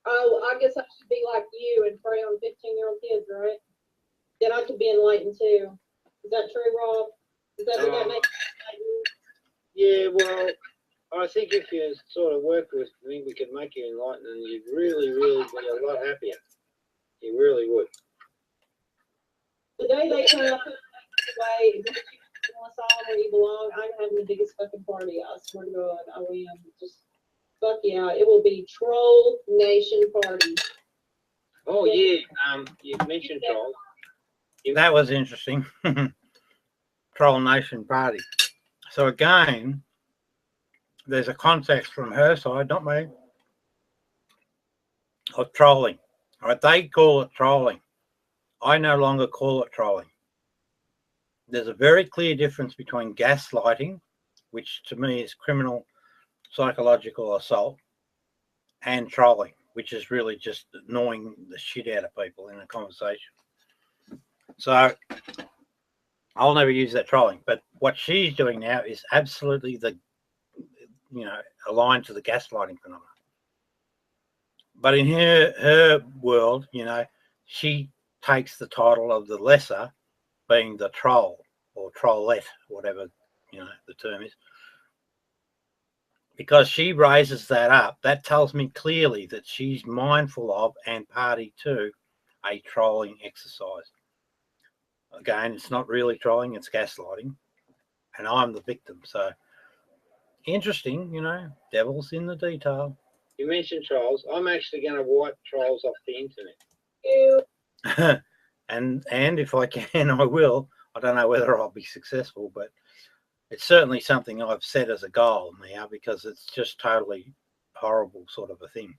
Oh, I guess I should be like you and prey on 15-year-old kids, right? Then I could be enlightened too. Is that true, Rob? Is that what that makes you enlightened? Yeah, well, I think if you sort of work with me, we could make you enlightened, and you'd really be a lot happier. You really would. The day they come up away and get you in the asylum where you belong, I'm having the biggest fucking party. I swear to God, I will. Just fuck yeah. It will be Troll Nation Party. Oh yeah. You mentioned Troll. That was interesting. Troll Nation Party. So again, there's a context from her side, not me, of trolling. All right, they call it trolling. I no longer call it trolling. There's a very clear difference between gaslighting, which to me is criminal psychological assault, and trolling, which is really just annoying the shit out of people in a conversation. So I'll never use that trolling. But what she's doing now is absolutely aligned to the gaslighting phenomenon. But in her world, she takes the title of the lesser, being the troll or trollette, whatever the term is. Because she raises that up, that tells me clearly that she's mindful of and party to a trolling exercise. Again, it's not really trolling, it's gaslighting. And I'm the victim. So interesting, devil's in the detail. You mentioned trolls. I'm actually going to wipe trolls off the internet. and if I can, I will. I don't know whether I'll be successful, but it's certainly something I've set as a goal now, because it's just totally horrible sort of a thing.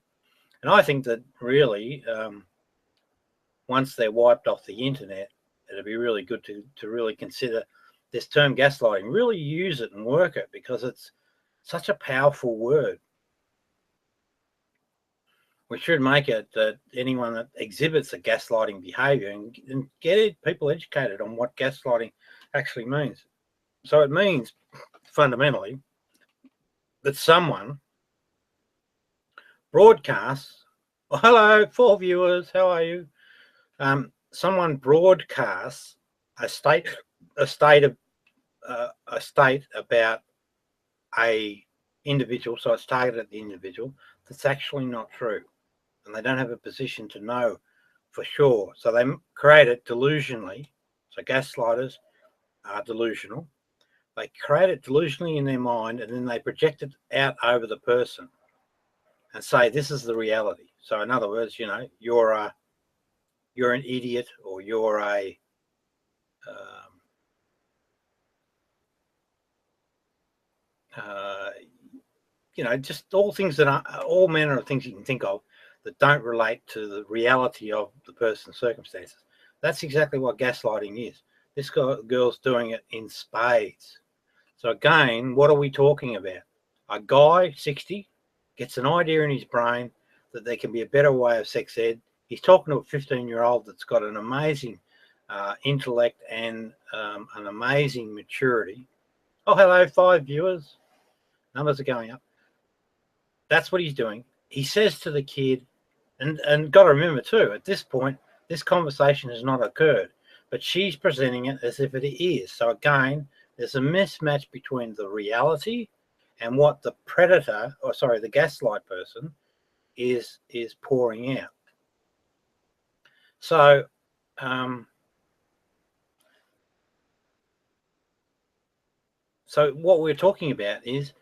And I think that really, once they're wiped off the internet, it'd be really good to really consider this term gaslighting, really use it and work it, because it's such a powerful word. We should make it that anyone that exhibits a gaslighting behaviour and get people educated on what gaslighting actually means. So it means fundamentally that someone broadcasts, hello, 4 viewers, how are you? Someone broadcasts a state about a individual, so it's targeted at the individual, that's actually not true, and they don't have a position to know for sure. So they create it delusionally. So gaslighters are delusional. They create it delusionally in their mind, and then they project it out over the person and say this is the reality. So in other words, you're an idiot, or you're a just all manner of things you can think of that don't relate to the reality of the person's circumstances. That's exactly what gaslighting is. This girl's doing it in spades. So again, what are we talking about? A guy, 60, gets an idea in his brain that there can be a better way of sex ed. He's talking to a 15-year-old that's got an amazing intellect and an amazing maturity. Oh, hello, 5 viewers. Numbers are going up. That's what he's doing. He says to the kid, and got to remember too, at this point, this conversation has not occurred, but she's presenting it as if it is. So again, there's a mismatch between the reality and what the the gaslight person is pouring out. So so what we're talking about is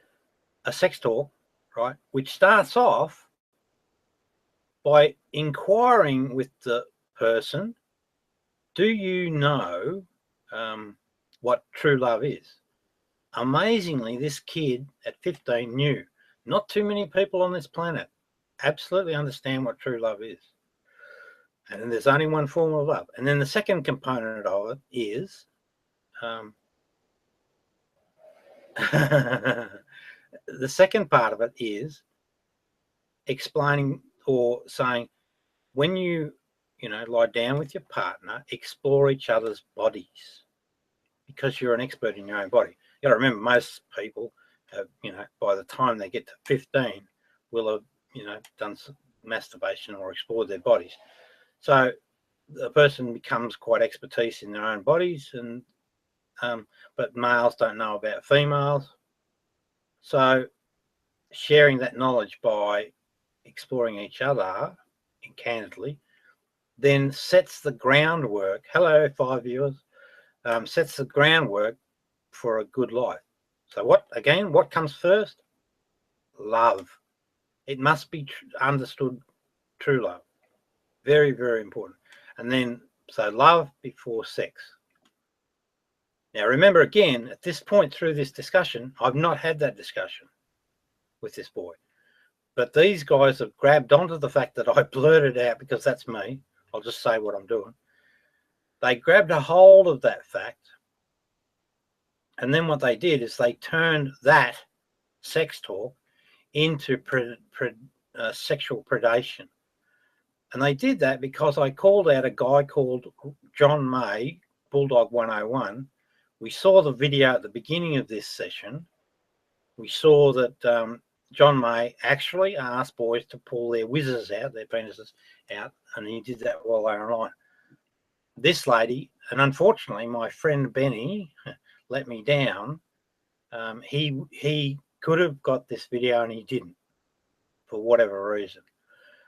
a sex talk, right, which starts off by inquiring with the person, do you know what true love is? Amazingly, this kid at 15 knew. Not too many people on this planet absolutely understand what true love is. And there's only one form of love. And then the second component of it is the second part of it is explaining or saying, when you lie down with your partner, explore each other's bodies, because you're an expert in your own body. You got to remember, most people have, by the time they get to 15, will have, done some masturbation or explored their bodies. So the person becomes quite expertise in their own bodies, and but males don't know about females. So sharing that knowledge by exploring each other candidly then sets the groundwork. Hello, 5 viewers. Sets the groundwork for a good life. So what comes first? Love. It must be understood, true love. Very, very important. And then, so love before sex. Now, remember again, at this point through this discussion, I've not had that discussion with this boy. But these guys have grabbed onto the fact that I blurted out, because that's me. I'll just say what I'm doing. They grabbed a hold of that fact. And then what they did is they turned that sex talk into sexual predation. And they did that because I called out a guy called John May, Bulldog 101. We saw the video at the beginning of this session we saw that John May actually asked boys to pull their whizzes out, their penises out, and he did that while they were online. This lady, and unfortunately my friend Benny let me down. He could have got this video and he didn't, for whatever reason.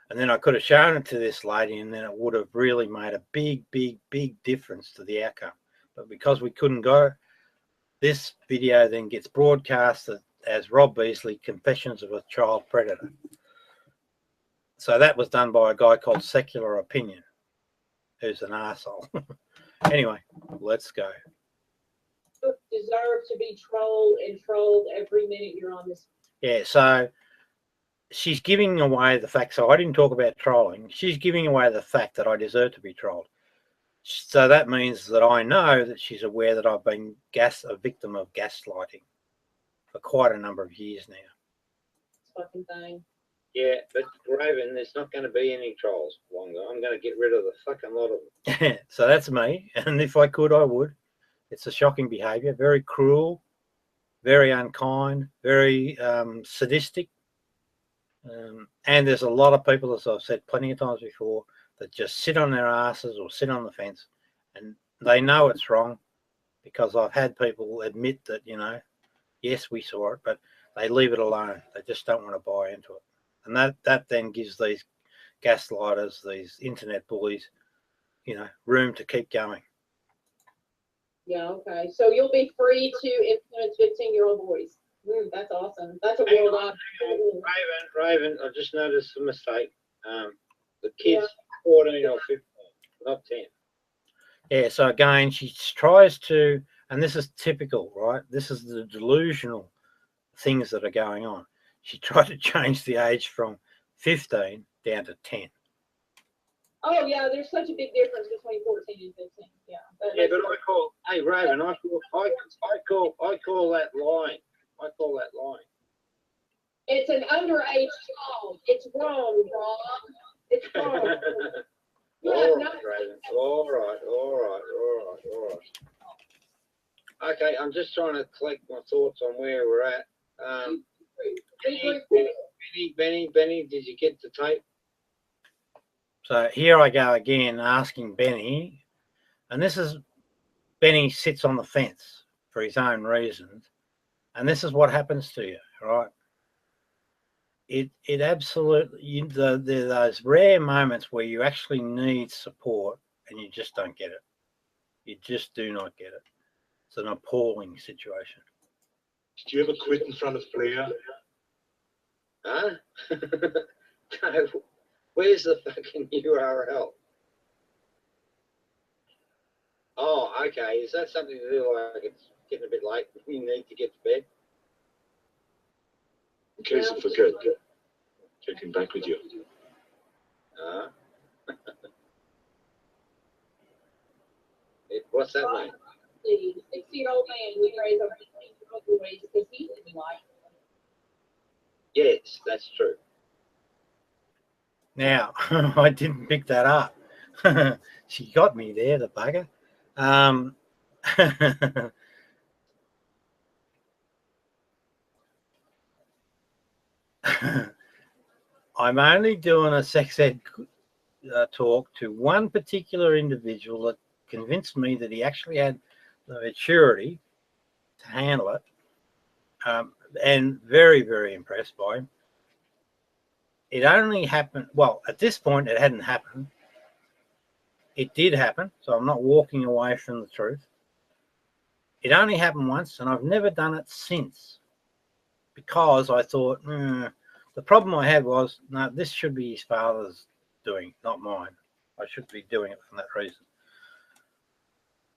And then I could have shown it to this lady, and then it would have really made a big, big, big difference to the outcome. But because we couldn't go, this video then gets broadcast as Rob Beasley, Confessions of a Child Predator. So that was done by a guy called Secular Opinion, who's an arsehole. Anyway, let's go. Deserve to be trolled and trolled every minute you're on this. Yeah, so she's giving away the fact. So I didn't talk about trolling. She's giving away the fact that I deserve to be trolled. So that means that I know that she's aware that I've been a victim of gaslighting for quite a number of years now. Fucking thing. Yeah, but Raven, there's not going to be any trolls longer. I'm going to get rid of the fucking lot of them. So that's me, and if I could, I would. It's a shocking behaviour, very cruel, very unkind, very sadistic. And there's a lot of people, as I've said plenty of times before, that just sit on their asses or sit on the fence, and they know it's wrong, because I've had people admit that, you know, yes, we saw it, but they leave it alone. They just don't want to buy into it. And that then gives these gaslighters, these internet bullies, you know, room to keep going. Yeah, okay. So you'll be free to influence 15-year-old boys. That's awesome. That's a world. Raven, I just noticed a mistake. The kid's 14 or 15, not 10. Yeah, so again, she tries to, and this is typical, right? This is the delusional things that are going on. She tried to change the age from 15 down to 10. Oh, yeah, there's such a big difference between 14 and 15. Yeah. Yeah, but hey, Raven, I call that lying. I call that lying. It's an underage child. It's wrong, Rob. It's wrong. All right. Okay, I'm just trying to collect my thoughts on where we're at. Benny, did you get the tape? So here I go again, asking Benny, and this is, Benny sits on the fence for his own reasons, and this is what happens to you, right? It absolutely, there are those rare moments where you actually need support and you just don't get it. You just do not get it. It's an appalling situation. Did you ever quit in front of Freya? Huh? No. Where's the fucking URL? Oh, okay. Is that something to do like it's getting a bit late? We need to get to bed. In case I forget, checking back with you. What's that mean? The 60-year-old man we raise our 15-year-old boys because he didn't like. Yes, that's true. Now, I didn't pick that up. She got me there, the bugger. I'm only doing a sex ed talk to one particular individual that convinced me that he actually had the maturity to handle it, and very, very impressed by him. It only happened, well, at this point it hadn't happened. It did happen, so I'm not walking away from the truth. It only happened once, and I've never done it since, because I thought, the problem I had was, no, this should be his father's doing, not mine. I should be doing it for that reason.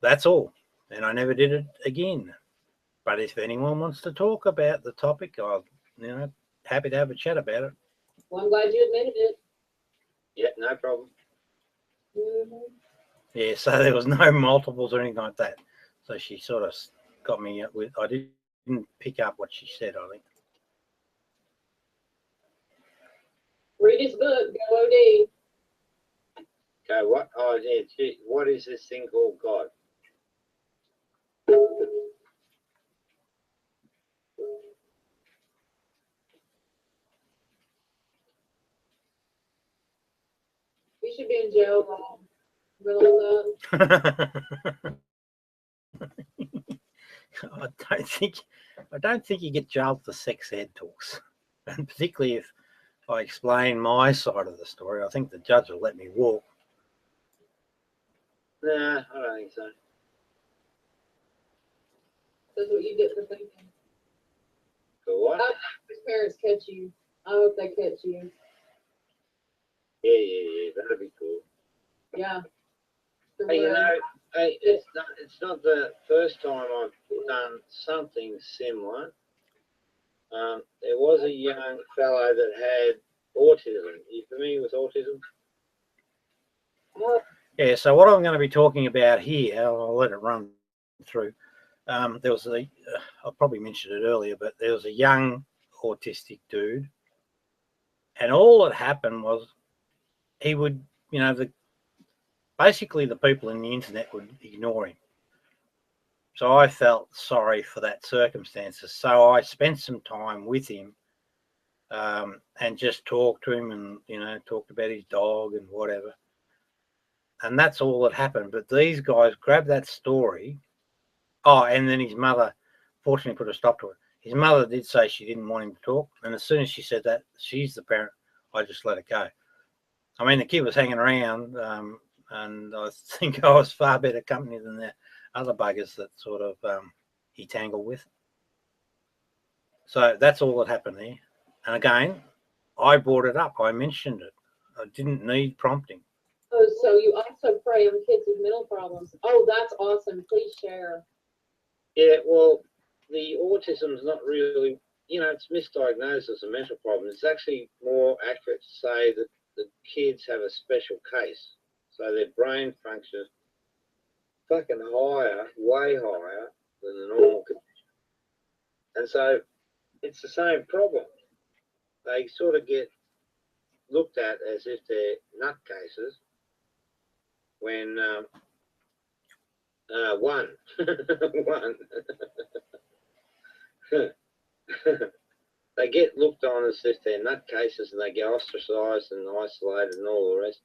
That's all. And I never did it again. But if anyone wants to talk about the topic, I'm happy to have a chat about it. Well, I'm glad you admitted it. Yeah, no problem. Yeah, so there was no multiples or anything like that. So she sort of got me with, I didn't pick up what she said, I think. Read his book, go OD. Okay, what? Oh, yeah, what is this thing called God? should be in jail. Realize that? I don't think you get jailed for sex ed talks, and particularly if I explain my side of the story, I think the judge will let me walk. Nah, I don't think so. That's what you get for thinking. For what? I hope his parents catch you. I hope they catch you. Yeah, that'd be cool. Yeah. Hey, you know, hey, it's not the first time I've done something similar. There was a young fellow that had autism. Are you familiar with autism? Yeah, so what I'm going to be talking about here, I'll let it run through. There was I probably mentioned it earlier, but there was a young autistic dude, and all that happened was he would, basically the people in the internet would ignore him. So I felt sorry for that circumstances. So I spent some time with him and just talked to him and, talked about his dog and whatever. And that's all that happened. But these guys grabbed that story. Oh, and then his mother fortunately put a stop to it. His mother did say she didn't want him to talk. And as soon as she said that, she's the parent, I just let it go. I mean, the kid was hanging around and I think I was far better company than the other buggers that sort of he tangled with. So that's all that happened there. And again, I brought it up. I mentioned it. I didn't need prompting. Oh, so you also prey on kids with mental problems. Oh, that's awesome. Please share. Yeah, well, the autism's not really, it's misdiagnosed as a mental problem. It's actually more accurate to say that the kids have a special case. So their brain functions fucking higher, way higher than the normal condition. And so it's the same problem. They sort of get looked at as if they're nutcases when one they get looked on as if they're nutcases and they get ostracized and isolated and all the rest.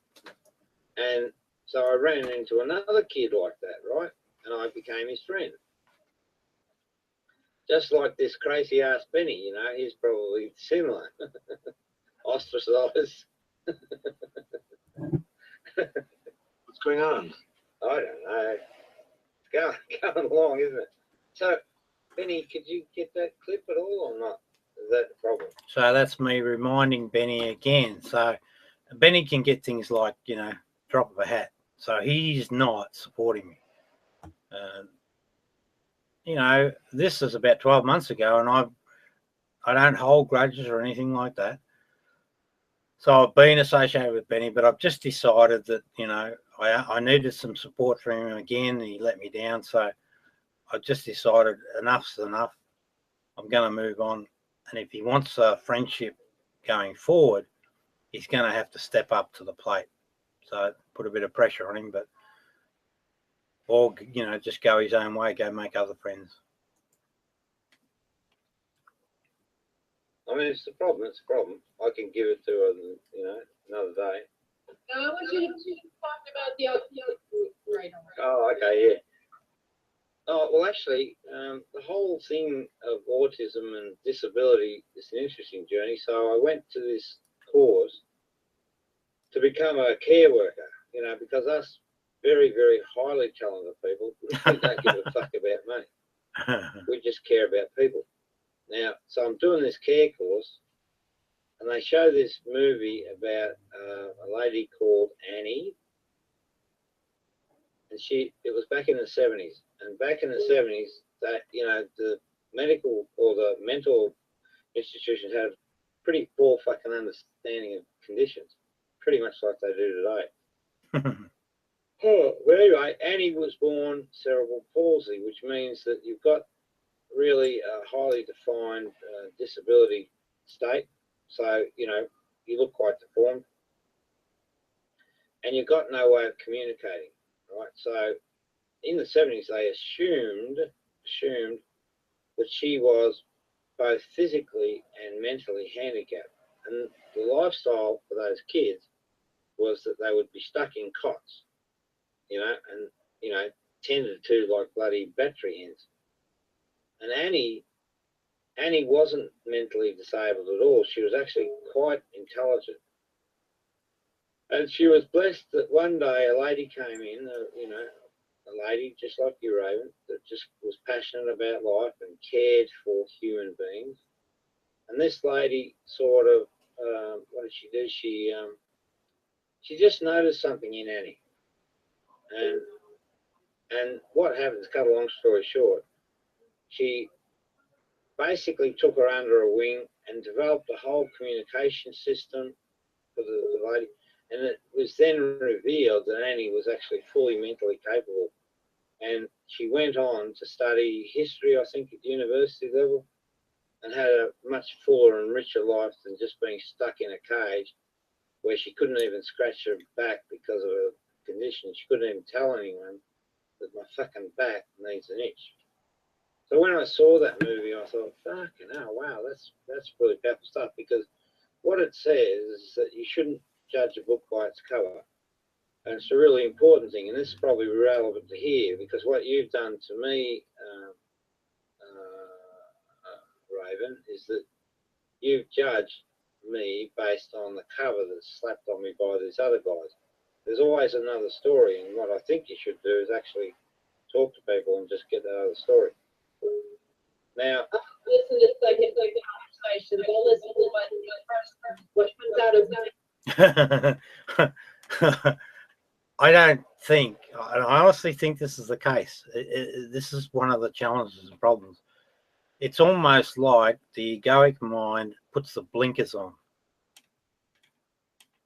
And so I ran into another kid like that, right? And I became his friend. Just like this crazy ass Benny, he's probably similar. Ostracized. What's going on? I don't know. It's going along, isn't it? So, Benny, could you get that clip at all or not? Is that the problem? So that's me reminding Benny again. So Benny can get things like, drop of a hat. So he's not supporting me. This is about 12 months ago, and I don't hold grudges or anything like that. So I've been associated with Benny, but I've just decided that, I needed some support from him again, and he let me down. So I just decided enough's enough. I'm going to move on. And if he wants a friendship going forward, he's going to have to step up to the plate. So put a bit of pressure on him, or just go his own way, go make other friends. I mean, it's a problem. It's a problem. I can give it to him, another day. No, I want you to talk about the right. Oh, okay, yeah. Oh, well, actually, the whole thing of autism and disability is an interesting journey. So I went to this course to become a care worker, because us very, very highly talented people, we don't give a fuck about money. We just care about people. Now, so I'm doing this care course, and they show this movie about a lady called Annie, and it was back in the 70s. And back in the 70s, that the medical or the mental institutions had a pretty poor fucking understanding of conditions, pretty much like they do today. Well, anyway, Annie was born cerebral palsy, which means that you've got really a highly defined disability state. So, you look quite deformed. And you've got no way of communicating, right? So in the 70s, they assumed that she was both physically and mentally handicapped. And the lifestyle for those kids was that they would be stuck in cots, and, tended to like bloody battery hens. And Annie wasn't mentally disabled at all. She was actually quite intelligent. And she was blessed that one day a lady came in, a lady just like you, Raven, that just was passionate about life and cared for human beings. And this lady sort of, what did she do? She just noticed something in Annie. And what happened, to cut a long story short, she basically took her under her wing and developed a whole communication system for the lady. And it was then revealed that Annie was actually fully mentally capable. And she went on to study history, I think, at university level, and had a much fuller and richer life than just being stuck in a cage where she couldn't even scratch her back because of her condition. She couldn't even tell anyone that my fucking back needs an itch. So when I saw that movie, I thought, fucking hell, wow, that's really powerful stuff, because what it says is that you shouldn't judge a book by its cover. And it's a really important thing, and this is probably relevant to here, because what you've done to me, Raven, is that you've judged me based on the cover that's slapped on me by these other guys. There's always another story, and what I think you should do is actually talk to people and just get that other story. Now, Listen to second conversation. Go listen to what comes out of I don't think, I honestly think this is the case. This is one of the challenges and problems. It's almost like the egoic mind puts the blinkers on.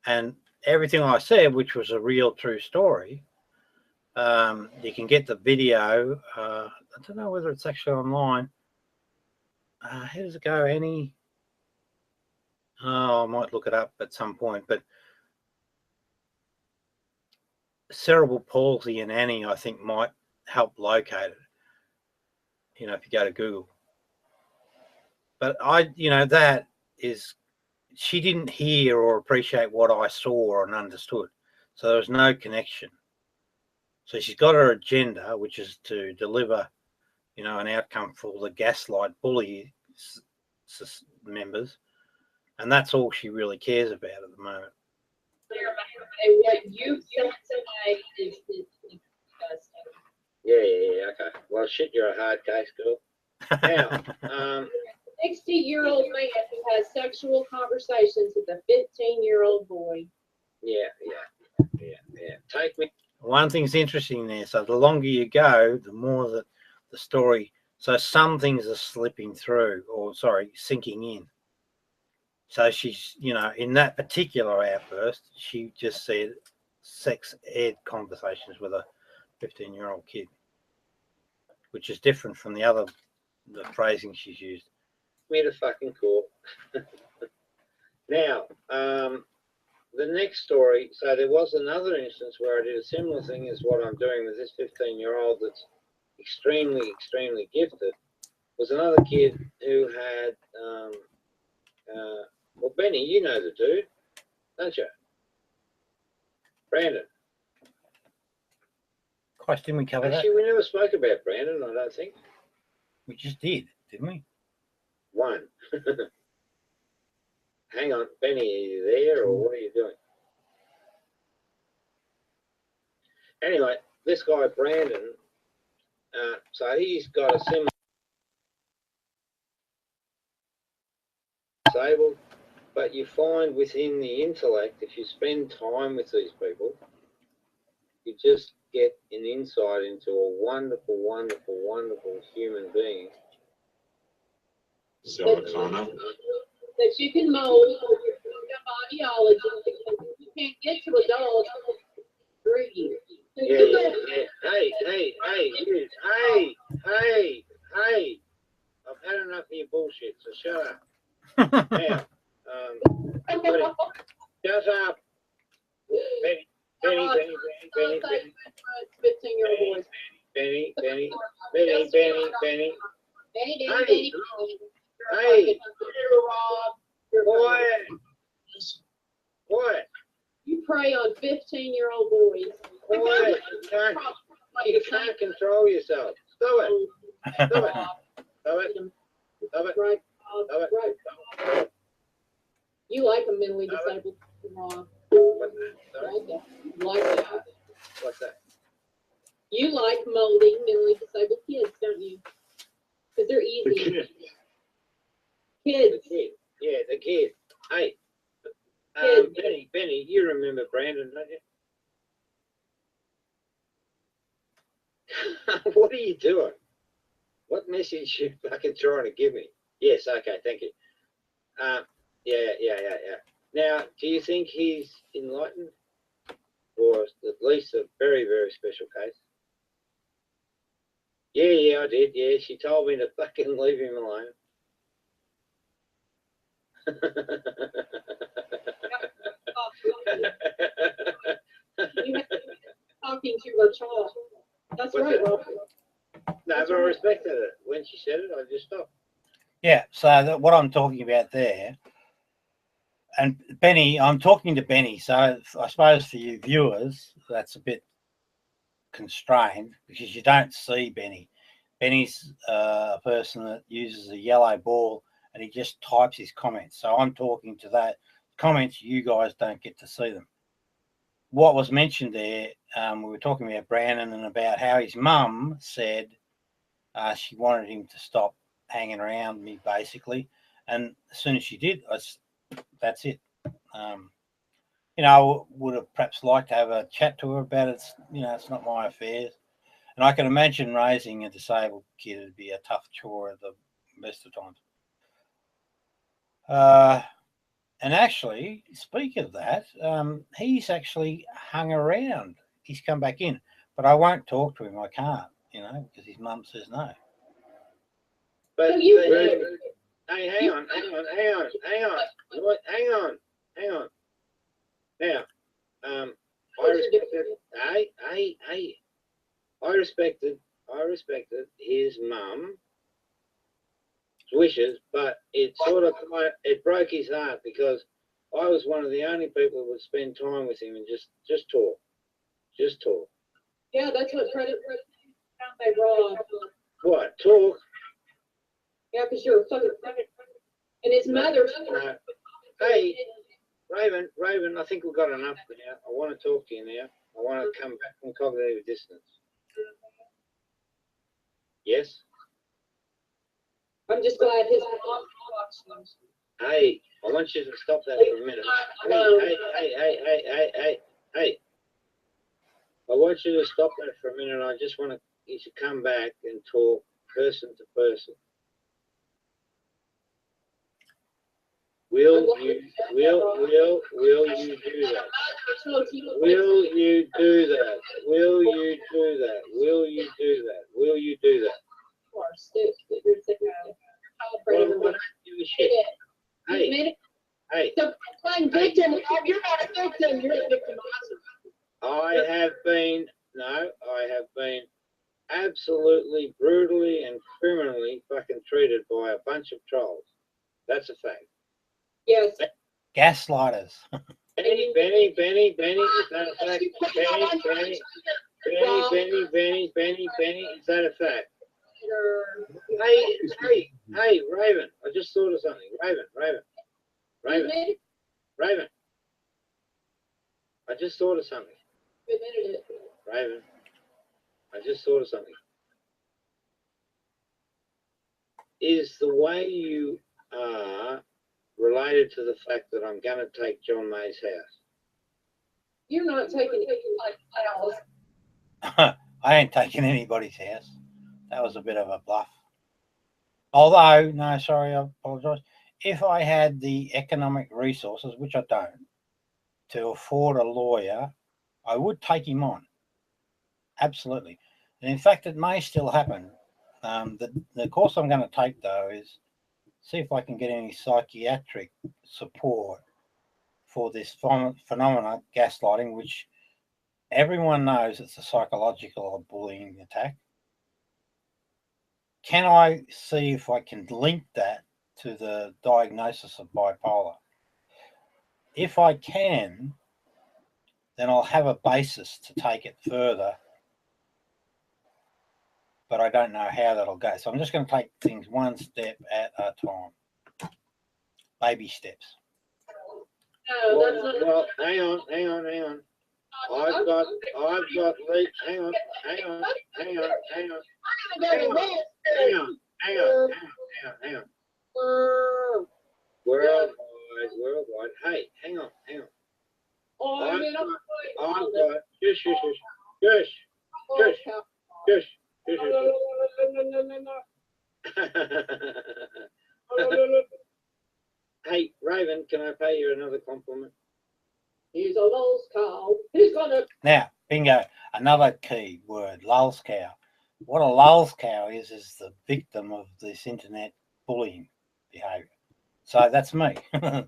And everything I said, which was a real true story, you can get the video. I don't know whether it's actually online. How does it go, Annie? Oh, I might look it up at some point, but cerebral palsy and Annie, I think, might help locate it, if you go to Google. But that is, she didn't hear or appreciate what I saw and understood. So there was no connection. So she's got her agenda, which is to deliver, an outcome for the gaslight bully members. And that's all she really cares about at the moment. what you said tonight is yeah, okay. Well, shit, you're a hard case, girl. Now, 60-year-old man who has sexual conversations with a 15-year-old boy. Yeah. Take me. One thing's interesting there. So the longer you go, the more that the story. So some things are slipping through, sinking in. So she's, in that particular outburst, she just said sex ed conversations with a 15-year-old kid, which is different from the phrasing she's used. Me to fucking court. Now, the next story. So there was another instance where I did a similar thing as what I'm doing with this 15-year-old that's extremely, extremely gifted. Was another kid who had, well, Benny, you know the dude, don't you? Brandon. Gosh, didn't we cover that? Actually, we never spoke about Brandon, I don't think. We just did, didn't we? One. Hang on, Benny, are you there, or what are you doing? Anyway, this guy, Brandon, so he's got a similar disabled, but you find within the intellect, if you spend time with these people, you just get an insight into a wonderful, wonderful, wonderful human being. That you can mold your ideology. You can't get to adults through you. Yeah. Hey. I've had enough of your bullshit, so shut up. Now, shut up. Benny. 15-year-old boys. Benny. Hey. Quiet. You prey on 15-year-old boys. Quiet. You can't control yourself. Stop it. Stop it. Stop it. Stop it. Right. Stop it. Right. You like a mentally disabled mom. What's that? Sorry? Like that. What's that? You like molding mentally disabled kids, don't you? Because they're The easy. kid. Kids. The kid. Yeah, the kid. Hey, Kid. Benny, you remember Brandon, don't you? What are you doing? What message you fucking trying to give me? Yes, okay, thank you. Yeah. Now, do you think he's enlightened? Or at least a very, very special case? Yeah, I did. Yeah, she told me to fucking leave him alone. You have to be talking to your child. That's What's right, that? Rob. No, but I respected it. When she said it, I just stopped. Yeah, so what I'm talking about there, and Benny, I'm talking to Benny, so I suppose for you viewers, that's a bit constrained because you don't see Benny. Benny's a person that uses a yellow ball and he just types his comments. So I'm talking to that comments, you guys don't get to see them. What was mentioned there, we were talking about Brandon and about how his mum said she wanted him to stop hanging around me, basically. And as soon as she did, that's it. I would have perhaps liked to have a chat to her about it. It's not my affairs. And I can imagine raising a disabled kid would be a tough chore at the best of times. And actually, speaking of that, he's actually hung around. He's come back in, but I won't talk to him. I can't, because his mum says no. But So you hey, hang on. Hang on. Now, I respected his mum's wishes, but it broke his heart because I was one of the only people that would spend time with him and just talk. Yeah, that's what credit they Rob. What? Talk? Yeah, because you're a fucking and his mother's. Hey, Raven, I think we've got enough now. I want to talk to you now. I want to come back from cognitive dissonance. Yes? I'm just glad his mom. Hey, I want you to stop that for a minute. Hey. I want you to stop that for a minute. I just want you to come back and talk person to person. Will you do that? Will you do that? Of course, you're Well, give a shit. Hey, So playing victim, you're not a victim, you're a victimizer. I have been absolutely brutally and criminally fucking treated by a bunch of trolls. That's a fact. Yes. Gaslighters. Benny, is that a fact? Benny, is that a fact? Hey, Raven, I just thought of something. Raven. I just thought of something. Raven, I just thought of something. Is the way you are related to the fact that I'm going to take John May's house? You're not taking my house. I ain't taking anybody's house. That was a bit of a bluff. Although, no, sorry, I apologise. If I had the economic resources, which I don't, to afford a lawyer, I would take him on. Absolutely. And in fact, it may still happen. The course I'm going to take, though, is see if I can get any psychiatric support for this phenomena, gaslighting, which everyone knows it's a psychological or bullying attack. Can I see if I can link that to the diagnosis of bipolar? If I can, then I'll have a basis to take it further. But I don't know how that'll go. So I'm just going to take things one step at a time. Baby steps. No, that's not. Well, hang on. I've got leaks. Hang on. Worldwide. Hey, hang on. I've got, shush. Hey, Raven, can I pay you another compliment? He's a lost cow. He's gonna. Now, bingo, another key word, lulz cow. What a lulz cow is the victim of this internet bullying behaviour. So that's me. Now,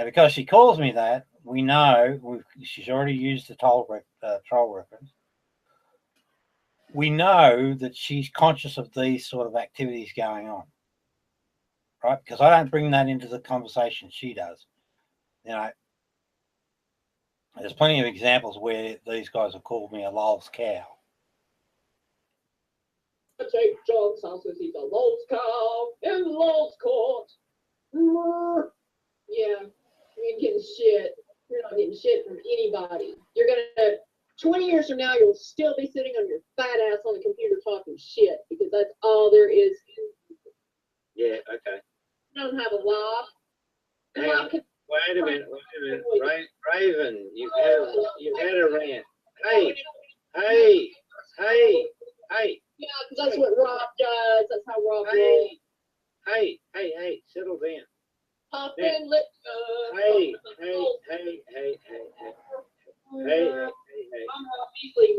because she calls me that, we know she's already used the troll reference. We know that she's conscious of these sort of activities going on, right? Because I don't bring that into the conversation. She does. You know, there's plenty of examples where these guys have called me a lulz cow. Take John's house because he's a lost cow in the lost court. Yeah, you ain't getting shit. You're not getting shit from anybody. You're gonna 20 years from now, you'll still be sitting on your fat ass on the computer talking shit because that's all there is. Yeah, okay. You don't have a law. Wait a minute. Raven, you've had a rant. Hey. Yeah, because that's what Rob does. That's how Rob rolls. Hey, settle down. Pop in, let Hey. I'm Rob Beasley.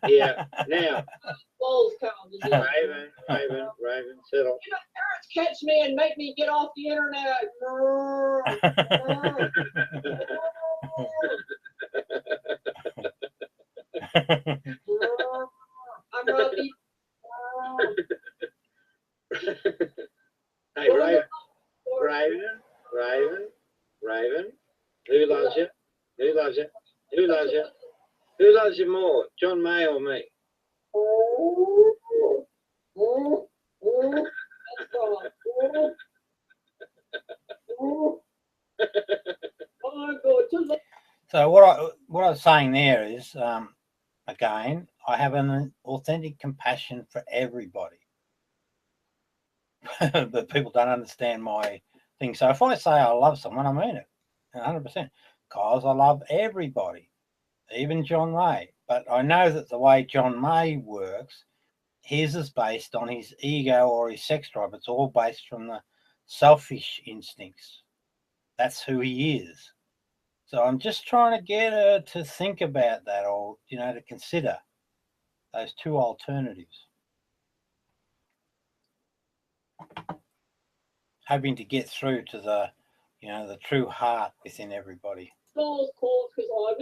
Yeah, now. Balls count. Raven, settle. You know, parents catch me and make me get off the internet. I'm Rob Beasley. Hey, Raven. Who loves you? Who loves you more, John May or me? So what I was saying there is, again, I have an authentic compassion for everybody. But people don't understand my thing. So if I say I love someone, I mean it 100%, because I love everybody, even John May. But I know that the way John May works, his is based on his ego or his sex drive. It's all based from the selfish instincts. That's who he is. So I'm just trying to get her to think about that, or, you know, to consider those two alternatives. Hoping to get through to the, you know, the true heart within everybody. Balls calls because I'm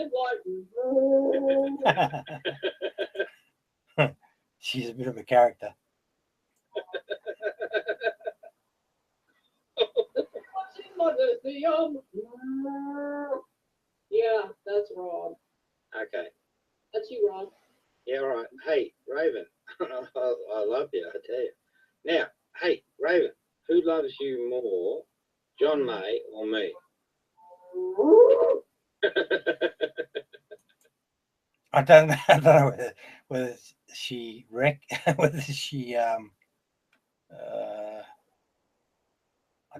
enlightened. She's a bit of a character. Yeah, that's wrong. Okay. That's you, Ron. Yeah, all right. Hey, Raven, I love you, I tell you. Now, hey, Raven, who loves you more, John May or me? I don't know whether she I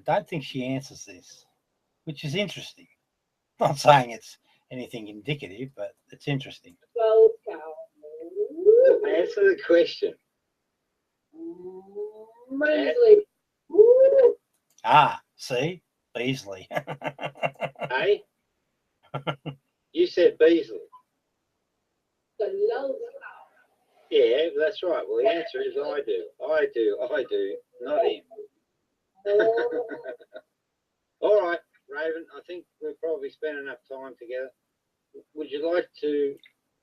don't think she answers this, which is interesting. Not saying it's anything indicative, but it's interesting. Well, cow. Answer the question. Beasley. Ah, see? Beasley. Hey? You said Beasley. Yeah, that's right. Well, the answer is I do, not him. All right, Raven, I think we've probably spent enough time together. Would you like to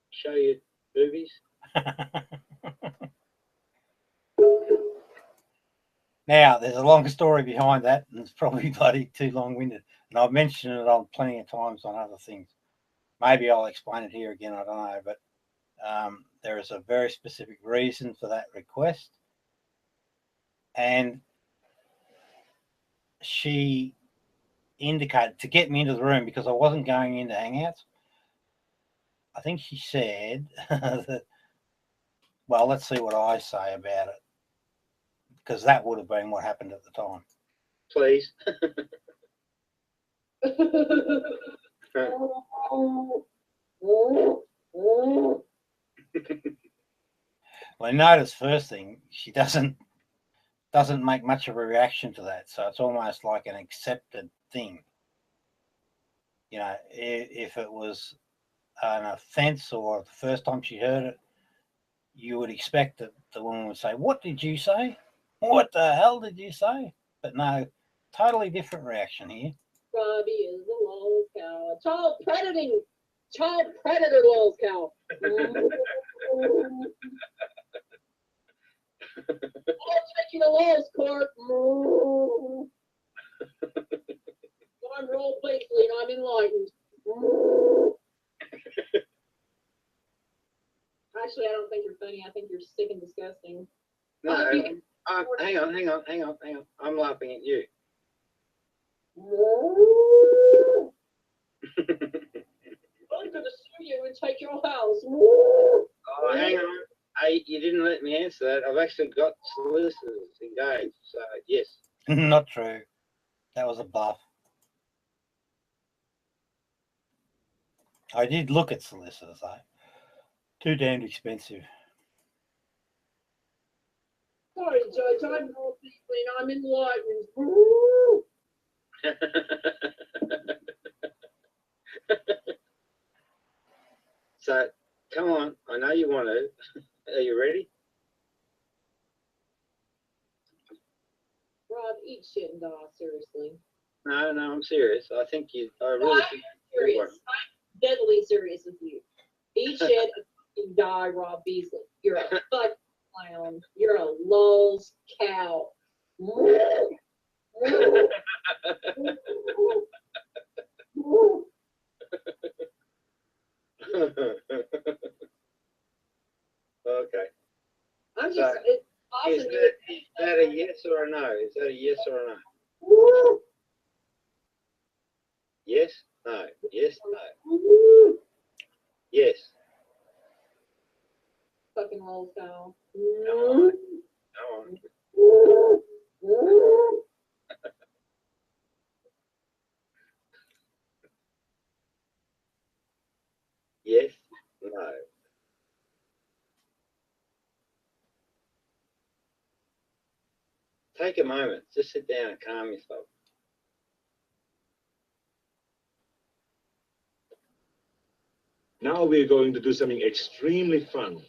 show your boobies? Now, there's a long story behind that, and it's probably bloody too long-winded. And I've mentioned it on plenty of times on other things. maybe I'll explain it here again, I don't know, but there is a very specific reason for that request. And she indicated to get me into the room because I wasn't going into Hangouts. I think she said that, well, let's see what I say about it, because that would have been what happened at the time. Please. Well, notice first thing, she doesn't make much of a reaction to that, so it's almost like an accepted thing. You know, if it was an offence or the first time she heard it, you would expect that the woman would say, "What did you say? What the hell did you say?" But no, totally different reaction here. Robbie is a lolcow. Child predator lolcow. I'll take you to Lowell's court. I'm Rob Beasley and I'm enlightened. Actually, I don't think you're funny. I think you're sick and disgusting. No, hang on. I'm laughing at you. I'm going to sue you and take your house. Oh, hang on. Hey, you didn't let me answer that. I've actually got solicitors engaged, so yes. Not true. That was a bluff. I did look at solicitors, though. Too damned expensive. Sorry, Judge. I'm Rob Beasley and I'm enlightened. So, come on. I know you want to. Are you ready? Rob, eat shit and die, seriously. No, I'm serious. I think I really think I'm serious. I'm deadly serious with you. Eat shit and die, Rob Beasley. You're a fucking clown. You're a lulz cow. Okay. I'm just, So, it's awesome. Is that a yes or a no? Is that a yes or a no? Yes? No. Yes? No. Yes. Fucking lulz cow. Come on. Yes? No. Take a moment. Just sit down and calm yourself. Now we're going to do something extremely fun.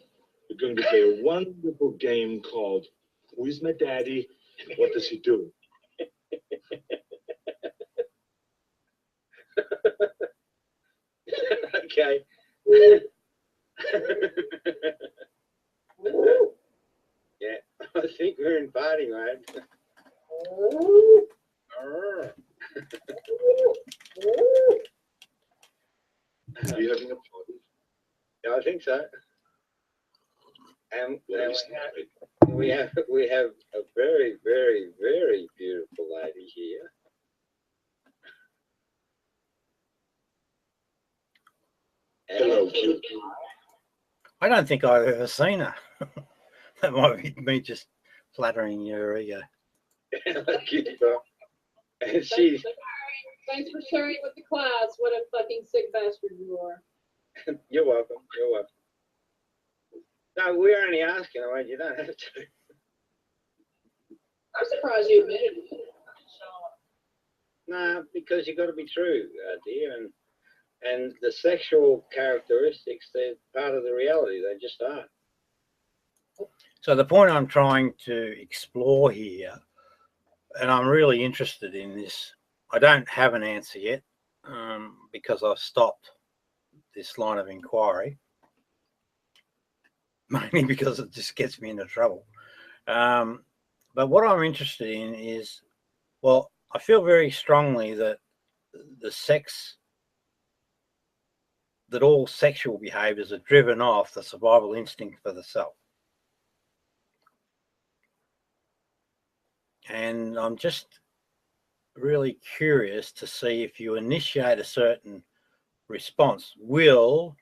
We're going to play a wonderful game called Who is My Daddy and What Does He Do? Okay. Yeah, I think we're in party mode. Are we having a party? Yeah, I think so. And we have a very, very, very beautiful lady here. Hello, cute. I don't think I've ever seen her. That might be me just flattering your ego. And she's... Thanks for sharing with the class. What a fucking sick bastard you are. You're welcome. You're welcome. No, we're only asking. I mean, you don't have to. I'm surprised you admitted it. No, because you got to be true, dear. And the sexual characteristics, they're part of the reality. They just are. So the point I'm trying to explore here, and I'm really interested in this, I don't have an answer yet because I've stopped this line of inquiry, mainly because it just gets me into trouble. But what I'm interested in is, well, I feel very strongly that the sex that all sexual behaviors are driven off the survival instinct for the self. And I'm just really curious to see if you initiate a certain response, will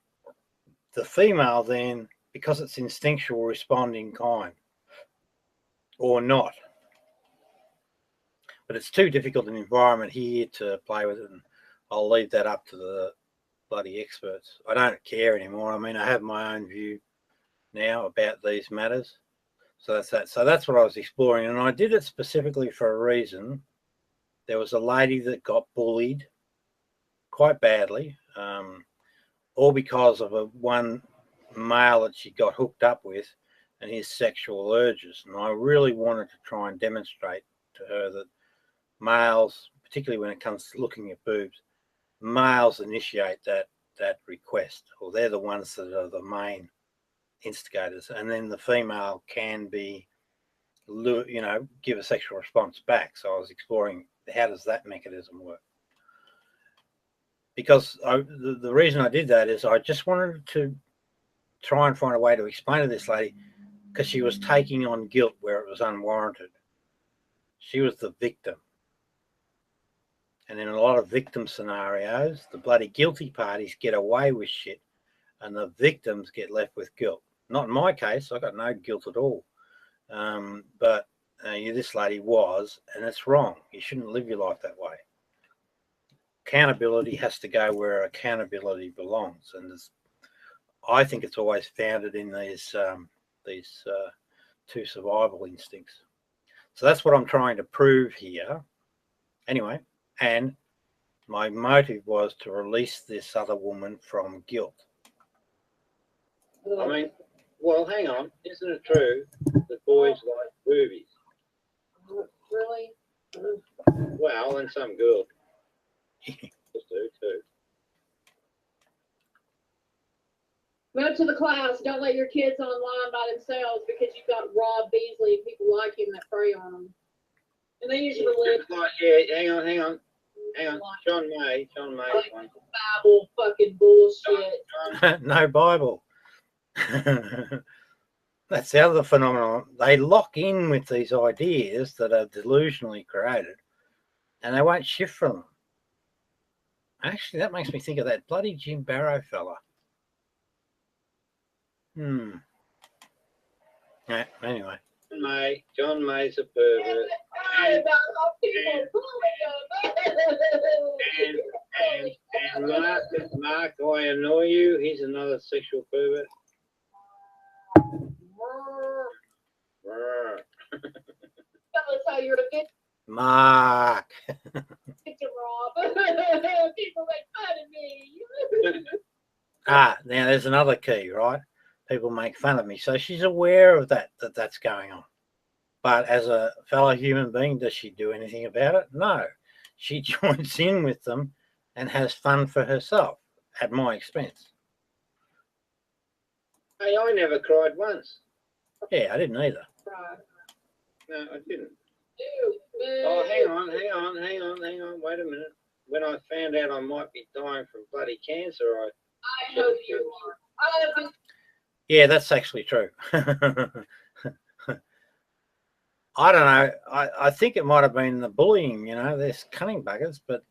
the female then, because it's instinctual, respond in kind or not? But it's too difficult an environment here to play with it, and I'll leave that up to the bloody experts. I don't care anymore. I mean, I have my own view now about these matters. So that's that. So that's what I was exploring, and I did it specifically for a reason. There was a lady that got bullied quite badly, all because of one male that she got hooked up with and his sexual urges. And I really wanted to try and demonstrate to her that males, particularly when it comes to looking at boobs, males initiate that request, or they're the ones that are the main instigators, and then the female can be, you know, give a sexual response back. So I was exploring how does that mechanism work, because the reason I did that is I just wanted to try and find a way to explain to this lady, because she was taking on guilt where it was unwarranted. She was the victim, and in a lot of victim scenarios, the bloody guilty parties get away with shit and the victims get left with guilt. Not in my case, I got no guilt at all. But this lady was, and it's wrong. You shouldn't live your life that way. Accountability has to go where accountability belongs, and I think it's always founded in these two survival instincts. So that's what I'm trying to prove here. Anyway, and my motive was to release this other woman from guilt. I mean, well, hang on. Isn't it true that boys like boobies? Really? Well, and some girls just do too. Go to the class. Don't let your kids online by themselves, because you've got Rob Beasley and people like him that prey on them. And they usually live. Like, yeah, hang on. John May. Bible fucking bullshit. No Bible. That's the other phenomenon. They lock in with these ideas that are delusionally created, and they won't shift from them. Actually, that makes me think of that bloody Jim Barrow fella. Yeah, anyway. John May's a pervert. And Mark, I annoy you. He's another sexual pervert. Tell us how you're a good Mark. victim, Rob. People make fun of me. Now there's another key, right? People make fun of me. So she's aware of that's going on. But as a fellow human being, does she do anything about it? No. She joins in with them and has fun for herself at my expense. Hey, I never cried once. Yeah, I didn't either. Right. No, I didn't. Dude, Oh, hang on. Wait a minute. When I found out I might be dying from bloody cancer, I hope you are. Yeah, that's actually true. I don't know. I think it might have been the bullying, you know, they're cunning buggers, but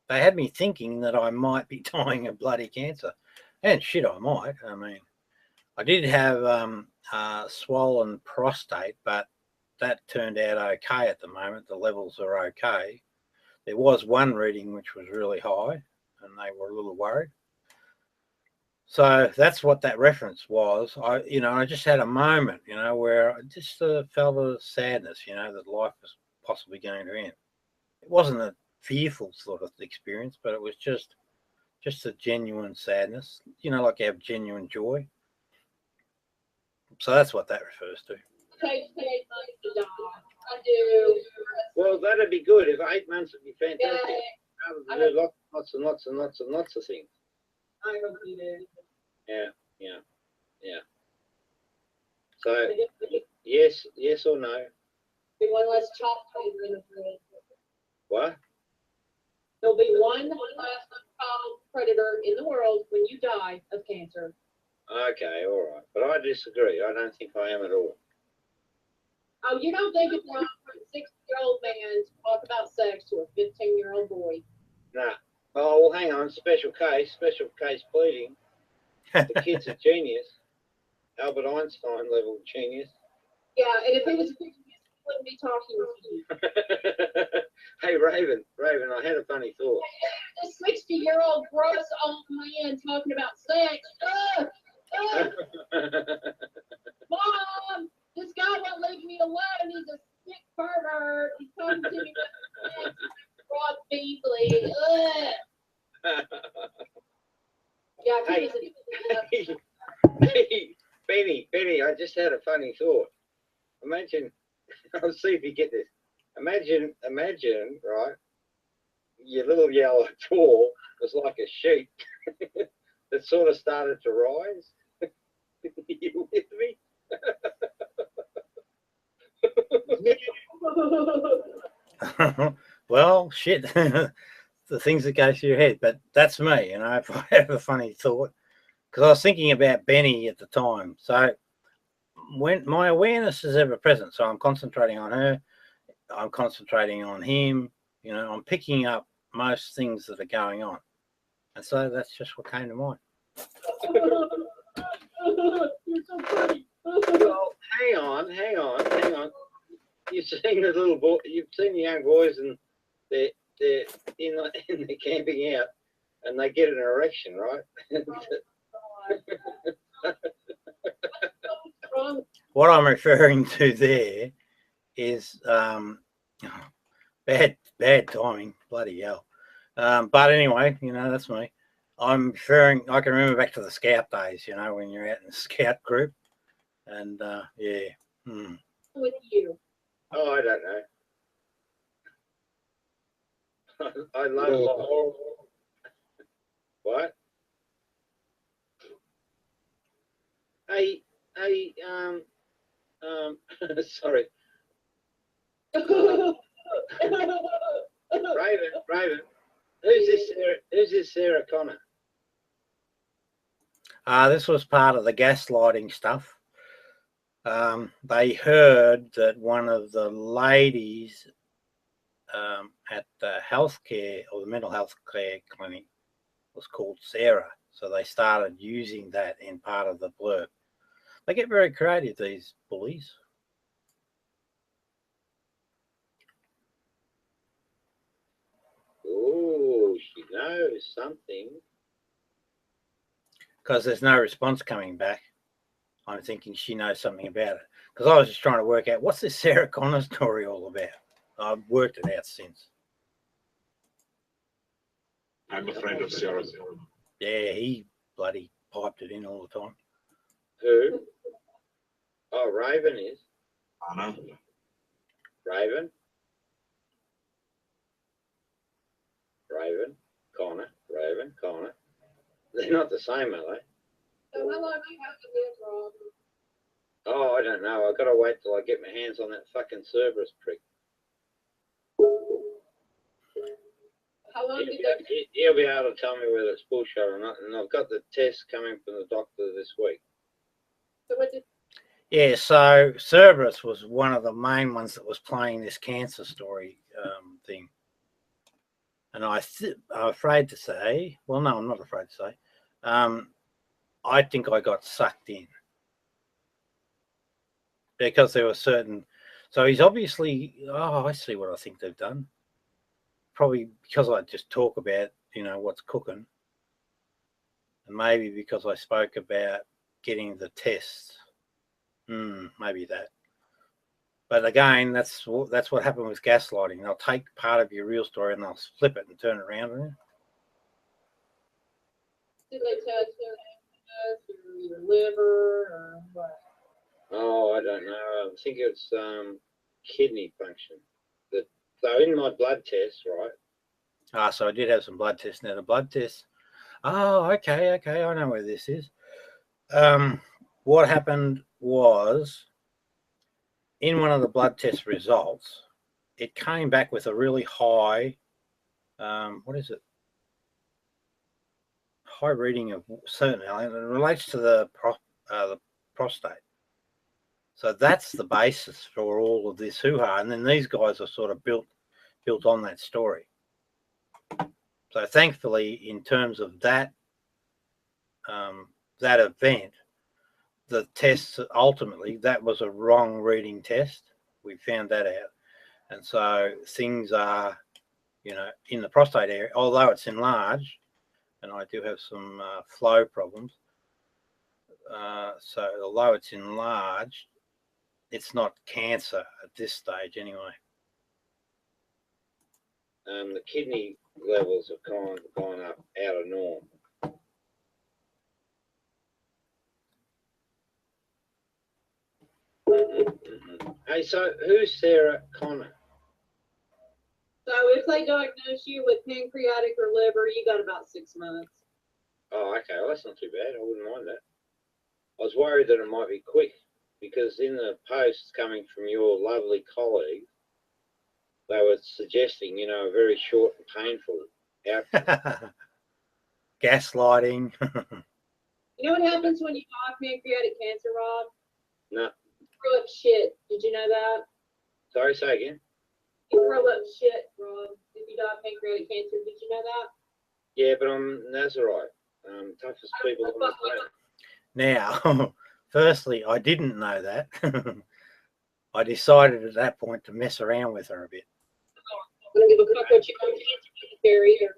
they had me thinking that I might be dying of bloody cancer. And shit, I might. I mean, I did have swollen prostate, but that turned out okay at the moment. The levels are okay. There was one reading which was really high, and they were a little worried. So that's what that reference was. I just had a moment, where I just felt a sadness, that life was possibly going to end. It wasn't a fearful sort of experience, but it was just a genuine sadness, like you have genuine joy. So that's what that refers to. Takes 8 months to die. I do. Well, that'd be good. If 8 months would be fantastic. Yeah. I would do lots and lots of things. I hope you do. Yeah. So, yes or no? Be one less chop flavor in the fridge. What? There'll be one less predator in the world when you die of cancer. Okay, all right. But I disagree. I don't think I am at all. Oh, you don't think it's wrong for a 60-year-old man to talk about sex to a 15-year-old boy? Nah. Oh, well, hang on. Special case pleading. The kid's a genius. Albert Einstein level genius. Yeah, and if he was a 50, he wouldn't be talking with you. Hey, Raven, I had a funny thought. This 60-year-old gross old man talking about sex. Mom, this guy won't leave me alone. He's a sick pervert. He's talking to me about sex. Rob Beasley. Yeah, Hey, Benny, I just had a funny thought. Imagine, I'll see if you get this. Imagine, right? Your little yellow tool was like a sheep that sort of started to rise. You with me? Well, shit. The things that go through your head, but that's me, if I have a funny thought, because I was thinking about Benny at the time. So when my awareness is ever present, so I'm concentrating on her, I'm concentrating on him, I'm picking up most things that are going on, and so that's just what came to mind. You're so pretty. Well, hang on. You've seen the little boy, you've seen the young boys, and they're in the camping out, and they get an erection, right? What I'm referring to there is bad timing, bloody hell. But anyway, that's me. I'm referring. I can remember back to the scout days, when you're out in the scout group, and yeah. With you. Oh, I don't know. I love what? Hey, sorry. Raven. Who's this Sarah Connor? This was part of the gaslighting stuff. They heard that one of the ladies at the healthcare or the mental health care clinic was called Sarah. So they started using that in part of the blurb. They get very creative, these bullies. Oh, she knows something. Because there's no response coming back. I'm thinking she knows something about it. Because I was just trying to work out, what's this Sarah Connor story all about? I've worked it out since. I'm a friend of Sarah. Yeah, he bloody piped it in all the time. Who? Oh, Raven is. Anna. Raven, Connor. They're not the same, are they? So how long do you have to live, Rob? Oh, I don't know. I've got to wait till I get my hands on that fucking Cerberus prick. How long He'll be able to tell me whether it's bullshit or not, and I've got the test coming from the doctor this week. So what did? Yeah, so Cerberus was one of the main ones that was playing this cancer story thing. And I'm afraid to say, well, no, I'm not afraid to say, I think I got sucked in. Because there were certain, so he's obviously, I see what I think they've done. Probably because I just talk about, what's cooking. And maybe because I spoke about getting the tests. Maybe that. But again, that's what happened with gaslighting. They'll take part of your real story and they'll flip it and turn it around on you. Did they test your liver or what? Oh, I don't know. I think it's kidney function. So in my blood test, right? So I did have some blood tests. Now the blood tests. Oh, okay. I know where this is. What happened was, in one of the blood test results, it came back with a really high, what is it? high reading of certainly, and it relates to the prostate. So that's the basis for all of this hoo-ha, and then these guys are sort of built on that story. So thankfully, in terms of that that event, the tests ultimately, that was a wrong reading test. We found that out, and so things are, you know, in the prostate area, although it's enlarged, and I do have some flow problems. So although it's enlarged, it's not cancer at this stage anyway. The kidney levels have gone up out of norm. Hey, so who's Sarah Connor? So if they diagnose you with pancreatic or liver, you got about 6 months. Oh, okay. Well, that's not too bad. I wouldn't mind that. I was worried that it might be quick, because in the posts coming from your lovely colleague, they were suggesting, you know, a very short and painful outcome. Gaslighting. You know what happens when you die of pancreatic cancer, Rob? No. You throw up shit. Did you know that? Sorry, say again. You throw up shit, Rob, if you die of pancreatic cancer. Did you know that? Yeah, but I'm Nazarite. Toughest people on the planet. Now, firstly, I didn't know that. I decided at that point to mess around with her a bit. I don't give a fuck what you got cancer there either.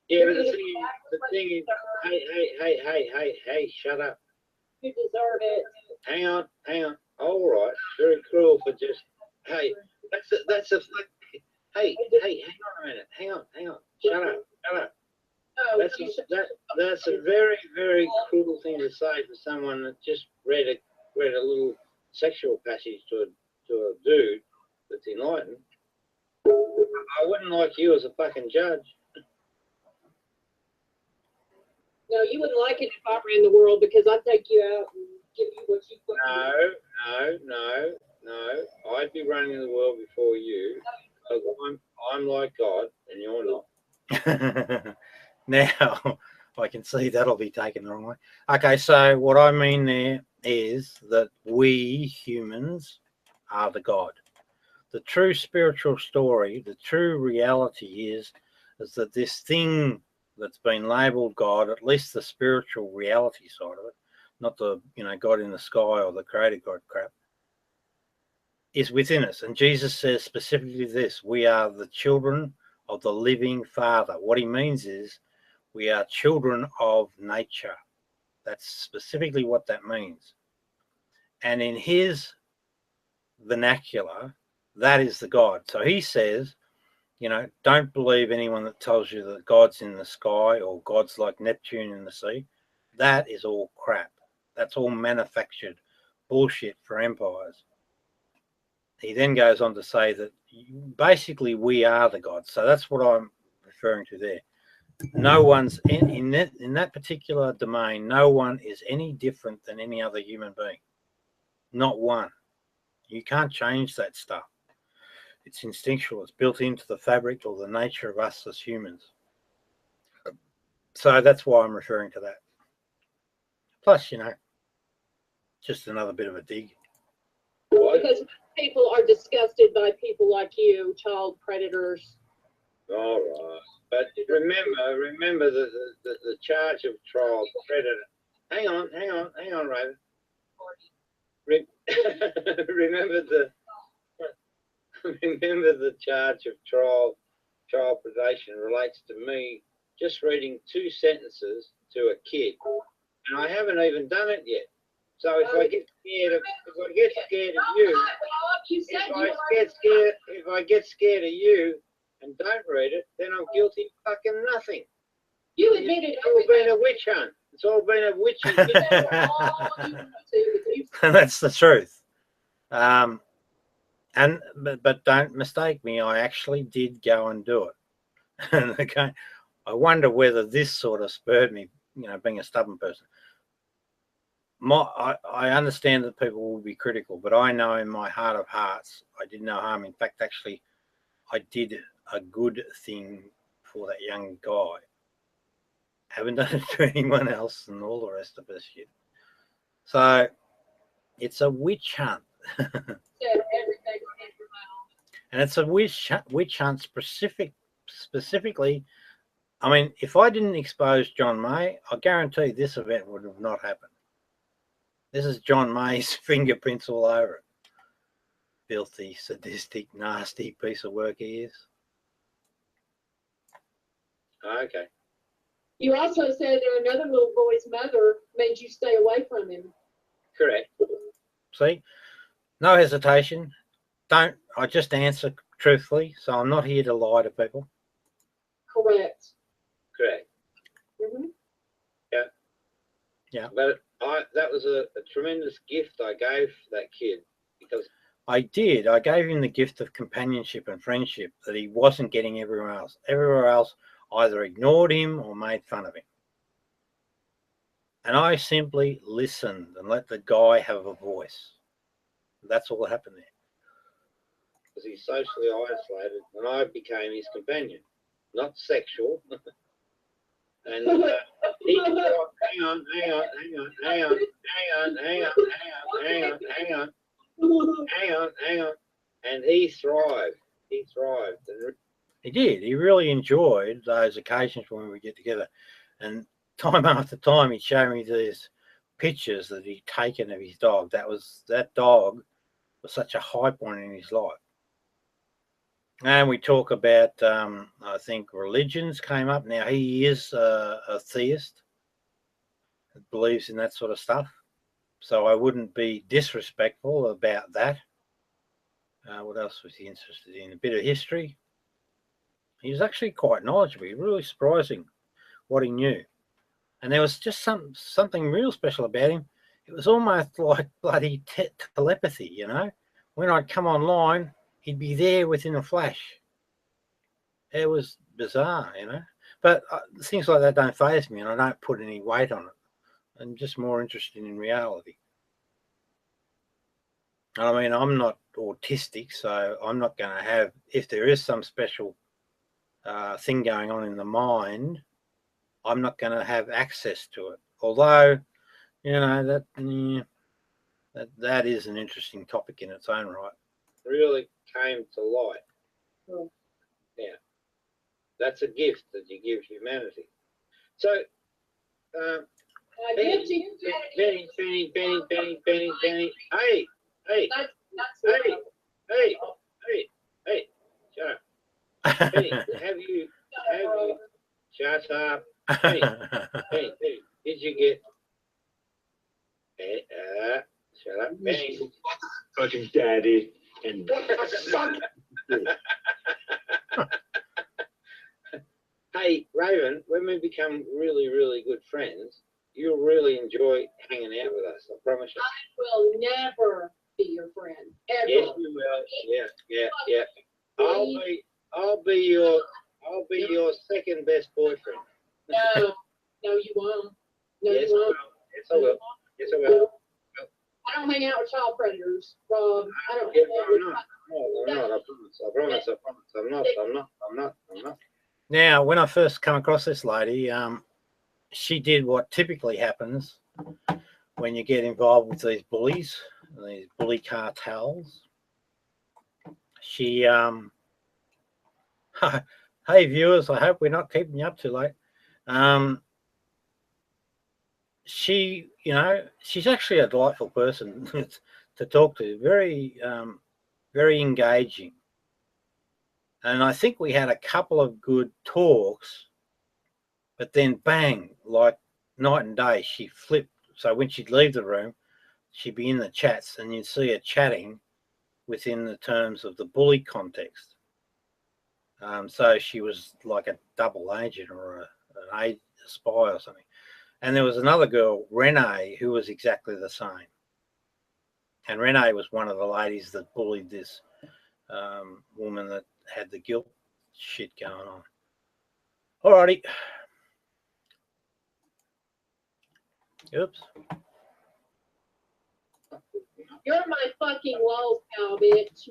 Yeah, but the thing is, hey, shut up. You deserve it. Hang on. All right, very cruel for just, hey, that's a hey, hang on a minute. Hang on. Shut up. Oh, That's a very, very cruel thing to say for someone that just read a little sexual passage to a dude that's enlightened. I wouldn't like you as a fucking judge. No, you wouldn't like it if I ran the world, because I'd take you out and give you what you put. No. I'd be running the world before you, because I'm like God and you're not. Now, I can see that'll be taken the wrong way. Okay, so what I mean there is that we humans are the God. The true spiritual story, the true reality is that this thing that's been labeled God, at least the spiritual reality side of it, not the, you know, God in the sky or the created God crap, is within us. And Jesus says specifically this: we are the children of the living Father. What he means is we are children of nature. That's specifically what that means. And in his vernacular, that is the God. So he says, you know, don't believe anyone that tells you that God's in the sky or God's like Neptune in the sea. That is all crap. That's all manufactured bullshit for empires. He then goes on to say that basically we are the gods. So that's what I'm referring to there. No one's in that particular domain, no one is any different than any other human being. Not one. You can't change that stuff. It's instinctual. It's built into the fabric or the nature of us as humans. So that's why I'm referring to that. Plus, you know, just another bit of a dig. Because people are disgusted by people like you, child predators. All right. But remember the charge of child predator. Hang on, Raven. Remember the charge of child predation relates to me just reading 2 sentences to a kid, and I haven't even done it yet. So if I get scared of you, if I get scared of you and don't read it, then I'm guilty of fucking nothing. You admitted it's all been a witch hunt. It's all been a witchy. That's the truth. But don't mistake me. I actually did go and do it. And okay, I wonder whether this sort of spurred me. You know, being a stubborn person. I understand that people will be critical, but I know in my heart of hearts, I did no harm. In fact, actually, I did a good thing for that young guy. Haven't done it to anyone else, and all the rest of us shit. So it's a witch hunt. Said everything on his mouth. And it's a witch hunt specifically. I mean, if I didn't expose John May, I guarantee this event would have not happened. This is John May's fingerprints all over it. Filthy, sadistic, nasty piece of work he is. Okay. You also said that another little boy's mother made you stay away from him. Correct. See, no hesitation. I just answer truthfully, so I'm not here to lie to people. Correct. Correct. Mm-hmm. Yeah. But that was a tremendous gift I gave that kid, because I did. I gave him the gift of companionship and friendship that he wasn't getting everywhere else. Everywhere else either ignored him or made fun of him. And I simply listened and let the guy have a voice. That's all that happened there. because he's socially isolated, and I became his companion, not sexual. And he, hang on, and he thrived. He thrived. And he did. He really enjoyed those occasions when we get together. And time after time, he'd show me these pictures that he'd taken of his dog. That dog was such a high point in his life. And we talk about, I think, religions came up. Now, he is a theist, believes in that sort of stuff. So I wouldn't be disrespectful about that. What else was he interested in? A bit of history. He was actually quite knowledgeable. Really surprising what he knew. And there was just something real special about him. It was almost like bloody telepathy, you know. When I'd come online, he'd be there within a flash. It was bizarre, you know. But things like that don't faze me, and I don't put any weight on it. I'm just more interested in reality. I mean, I'm not autistic, so I'm not going to have, if there is some special thing going on in the mind, I'm not going to have access to it. Although, you know, that is an interesting topic in its own right. really came to light. Oh. Yeah. That's a gift that you give humanity. So, Benny, hey, shut up. Benny, have you, shut up. Benny, did you get, shut up, Benny. Fucking daddy and Hey, Raven, when we become really, really good friends, you'll really enjoy hanging out with us. I promise you. I will never be your friend, ever. Yes, you will. Yeah. I'll be your second best boyfriend. No, you won't. No, yes, you won't. Yes, I will. Yes, I will. I don't hang out with child predators, Rob. I don't. Yeah, I'm not. I promise. I'm not. Now, when I first come across this lady, she did what typically happens when you get involved with these bullies, these bully cartels. She, hey viewers, I hope we're not keeping you up too late. She, you know, she's actually a delightful person to talk to. Very, very engaging. And I think we had a couple of good talks, but then bang, like night and day, she flipped. So when she'd leave the room, she'd be in the chats, and you'd see her chatting within the terms of the bully context. So she was like a double agent or a spy or something. And there was another girl, Renee, who was exactly the same. And Renee was one of the ladies that bullied this woman that had the guilt shit going on. Alrighty. Oops. You're my fucking lol cow, bitch.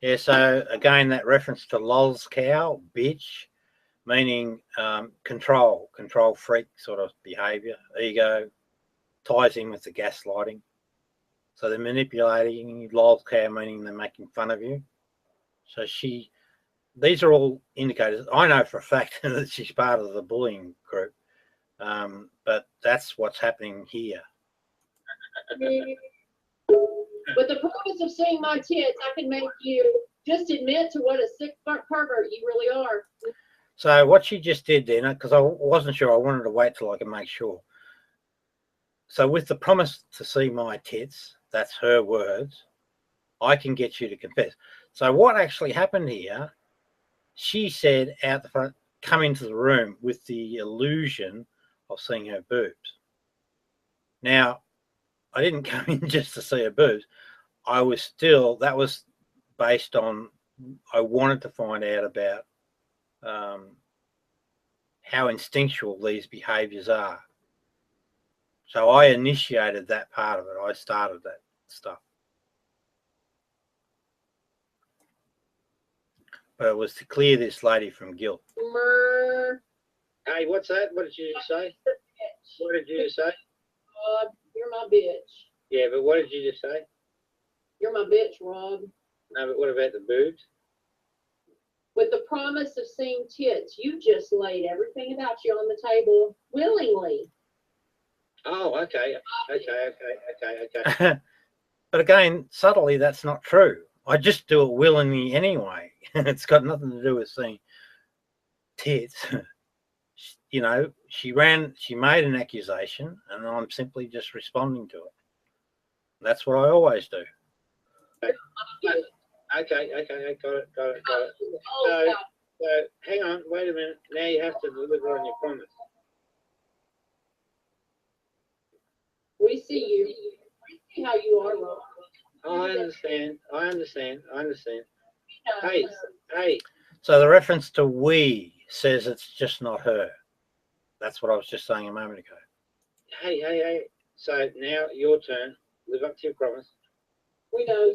Yeah, so again, that reference to lol's cow, bitch, meaning control freak sort of behavior. Ego ties in with the gaslighting. So they're manipulating, lolcow, meaning they're making fun of you. So these are all indicators. I know for a fact that she's part of the bullying group, but that's what's happening here. With the promise of seeing my tits, I can make you just admit to what a sick pervert you really are. So what she just did then, because I wasn't sure, I wanted to wait till I could make sure. So with the promise to see my tits, that's her words, I can get you to confess. So what actually happened here, she said out the front, come into the room with the illusion of seeing her boobs. Now, I didn't come in just to see her boobs. That was based on, I wanted to find out about how instinctual these behaviors are. So I initiated that part of it. I started that stuff. But it was to clear this lady from guilt. Hey, what's that? What did you just say? What did you just say? You're my bitch. Yeah, but what did you just say? You're my bitch, Rob. No, but what about the boobs? With the promise of seeing tits, you just laid everything about you on the table willingly. Oh, okay. But again, subtly, that's not true. I just do it willingly anyway. It's got nothing to do with seeing tits. You know, she made an accusation, and I'm simply just responding to it. That's what I always do. Okay, got it. So hang on, wait a minute. Now you have to deliver on your promise. We see you. We see how you are, Rob. I understand. Hey. So the reference to we says it's just not her. That's what I was just saying a moment ago. Hey. So now your turn. Live up to your promise. We know.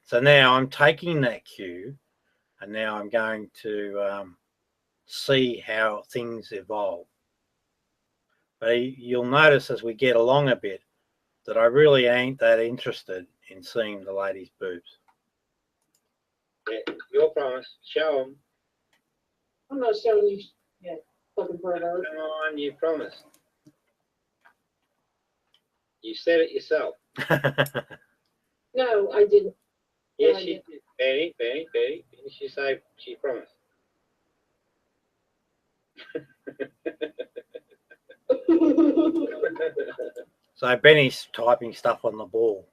So now I'm taking that cue, and now I'm going to see how things evolve. But you'll notice as we get along a bit that I really ain't that interested in seeing the lady's boobs. Yeah, your promise. Show them. I'm not showing you yet, fucking pervert. Come on, you promised. You said it yourself. No, I didn't. Yes, she did. Benny. Didn't she say she promised? So Benny's typing stuff on the ball.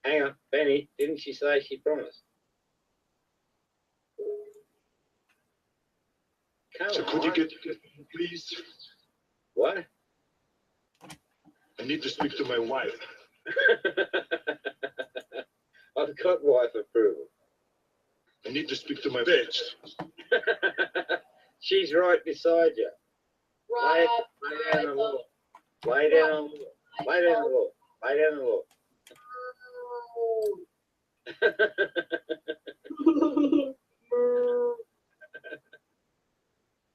Hang on, Benny, didn't she say she promised? So could you get please? What? I need to speak to my wife. I've got wife approval. I need to speak to my bitch. She's right beside you. Lay down on the wall. Lay down on the wall.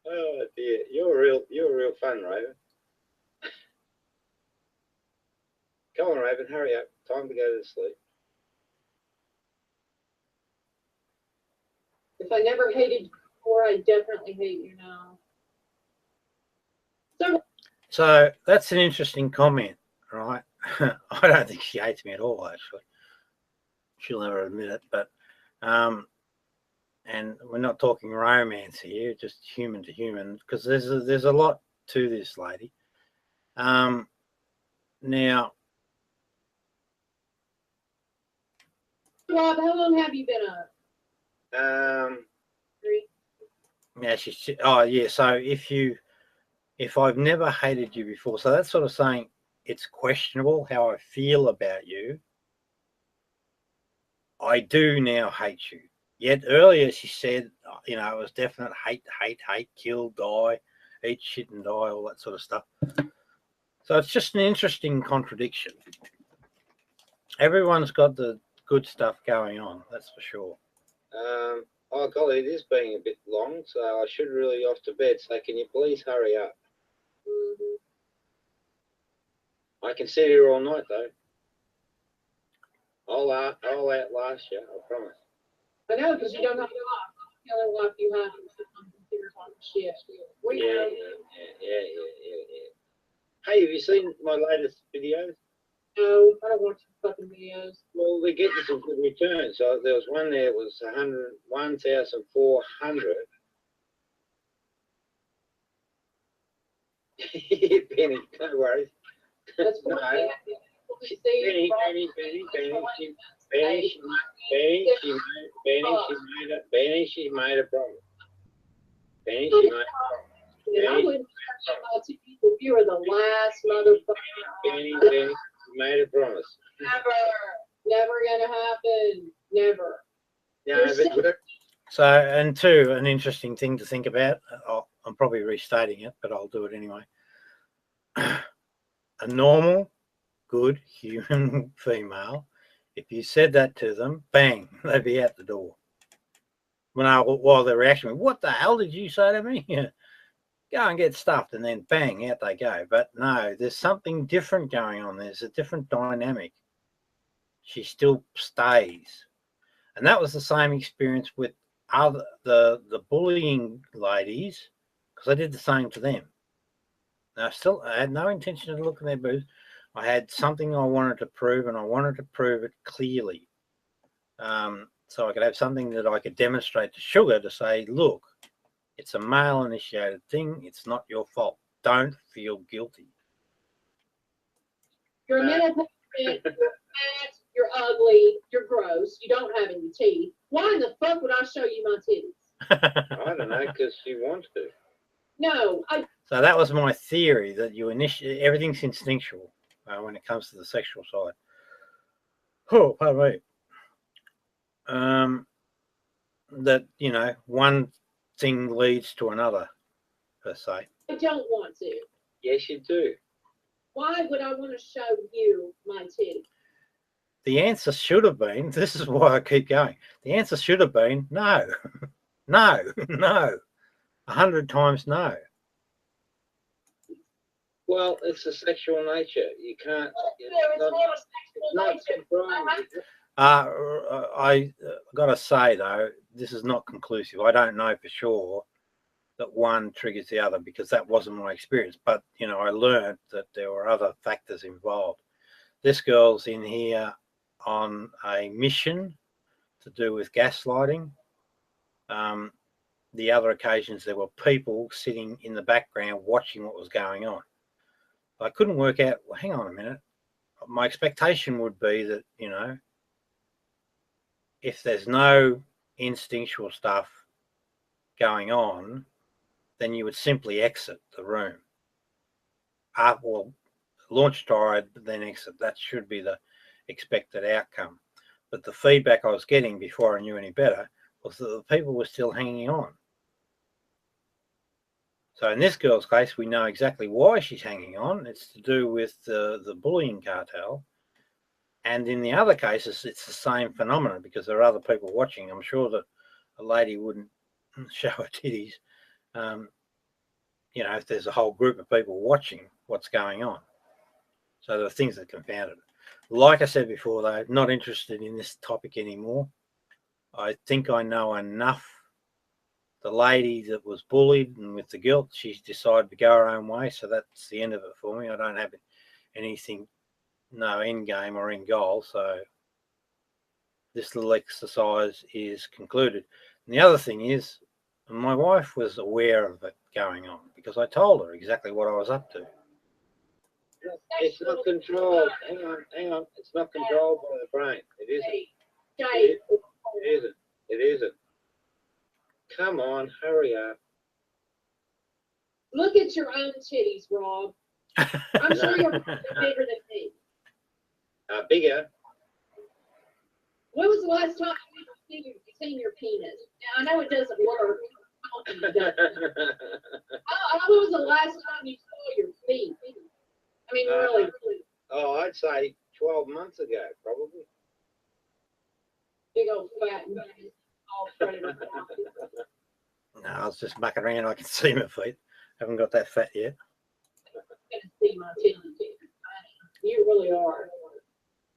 Oh dear, you're real fun, Raven. Come on, Raven, hurry up. Time to go to sleep. If I never hated you before, I definitely hate you now. So that's an interesting comment, right? I don't think she hates me at all, actually. She'll never admit it, but and we're not talking romance here, just human to human, because there's a lot to this lady. Now, Rob, how long have you been up? 3. yeah, so if I've never hated you before, so that's sort of saying it's questionable how I feel about you. I do now hate you. Yet earlier she said, it was definite hate, kill, die, eat shit and die, all that sort of stuff. So it's just an interesting contradiction. Everyone's got the good stuff going on, that's for sure. Oh, golly, it is being a bit long, so I should really off to bed. So can you please hurry up? I can sit here all night, though. I'll outlast you, I promise. I know, because you don't have to laugh. The only laugh you have is to come computer talking shit. Yeah. Hey, have you seen my latest videos? No, I don't watch your fucking videos. Well, they're getting some good returns. So there was one there was 1,400. Penny, no worries. That's No. what Benny, she made a promise. Benny, she made a promise. And I wouldn't to you if you were the last motherfucker. Benny, she made a promise. Never gonna happen. Never. No, but So, and two, an interesting thing to think about. I'm probably restating it, but I'll do it anyway. A normal, good human female, if you said that to them, bang, they'd be out the door. While their reaction was, what the hell did you say to me? Go and get stuffed, and then bang, out they go. But no, there's something different going on. There's a different dynamic. She still stays. And that was the same experience with the bullying ladies, because I did the same to them. Now, I had no intention of looking at their boobs. I had something I wanted to prove, and I wanted to prove it clearly. So I could have something that I could demonstrate to Sugar to say, look, it's a male-initiated thing. It's not your fault. Don't feel guilty. You're a mental patient, you're fat, you're ugly, you're gross, you don't have any teeth. Why in the fuck would I show you my titties? I don't know, because she wants to. No, So that was my theory, that you initiate everything's instinctual when it comes to the sexual side. Oh, pardon me. That, you know, one thing leads to another, per se. I don't want to. Yes, you do. Why would I want to show you my titties? The answer should have been, this is why I keep going. The answer should have been no, no, no, 100 times no. Well, it's a sexual nature. You can't. It's not controlled. I got to say, though, this is not conclusive. I don't know for sure that one triggers the other, because that wasn't my experience. But, you know, I learned that there were other factors involved. This girl's in here on a mission to do with gaslighting. The other occasions, there were people sitting in the background watching what was going on. I couldn't work out, well, hang on a minute. My expectation would be that, you know, if there's no instinctual stuff going on, then you would simply exit the room. Well, launch tirade, but then exit. That should be the expected outcome. But the feedback I was getting before I knew any better was that the people were still hanging on. So in this girl's case, we know exactly why she's hanging on. It's to do with the bullying cartel. And in the other cases, it's the same phenomenon, because there are other people watching. I'm sure that a lady wouldn't show her titties, you know, if there's a whole group of people watching what's going on. So there are things that confounded it. Like I said before, though, not interested in this topic anymore. I think I know enough. The lady that was bullied and with the guilt, she's decided to go her own way. So that's the end of it for me. I don't have anything, no end game or end goal. So this little exercise is concluded. And the other thing is, my wife was aware of it going on, because I told her exactly what I was up to. It's not controlled. Hang on. It's not controlled by the brain. It isn't. It isn't. Come on, hurry up. Look at your own titties, Rob. I'm sure you're bigger than me. Bigger. When was the last time you seen your penis? Now, I know it doesn't work. When was the last time you saw your feet? I mean, really. Oh, I'd say 12 months ago, probably. Big old fat man. all predator. No, I was just mucking around. I can see my feet. Haven't got that fat yet. I can see my titties. You really are.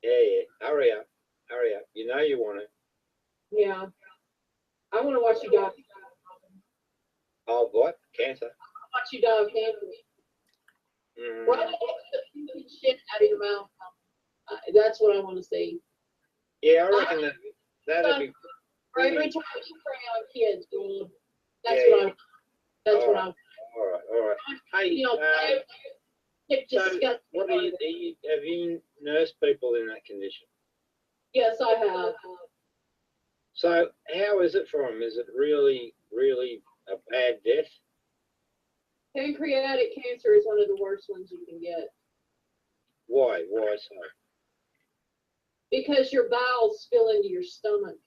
Yeah. Hurry up. Hurry up. You know you want it. Yeah. I want to watch you die. Oh, what? Cancer? Watch you die of cancer. Mm. Right? Shit out of your mouth. That's what I want to see. Yeah, I reckon that'd be. Right, every time you prey on kids, dude. That's what I'm. That's what I'm. All right. Hey, You know, it's so disgusting. what have you nursed people in that condition? Yes, I have. So how is it for them? Is it really, really a bad death? Pancreatic cancer is one of the worst ones you can get Why? Why so? because your bowels spill into your stomach.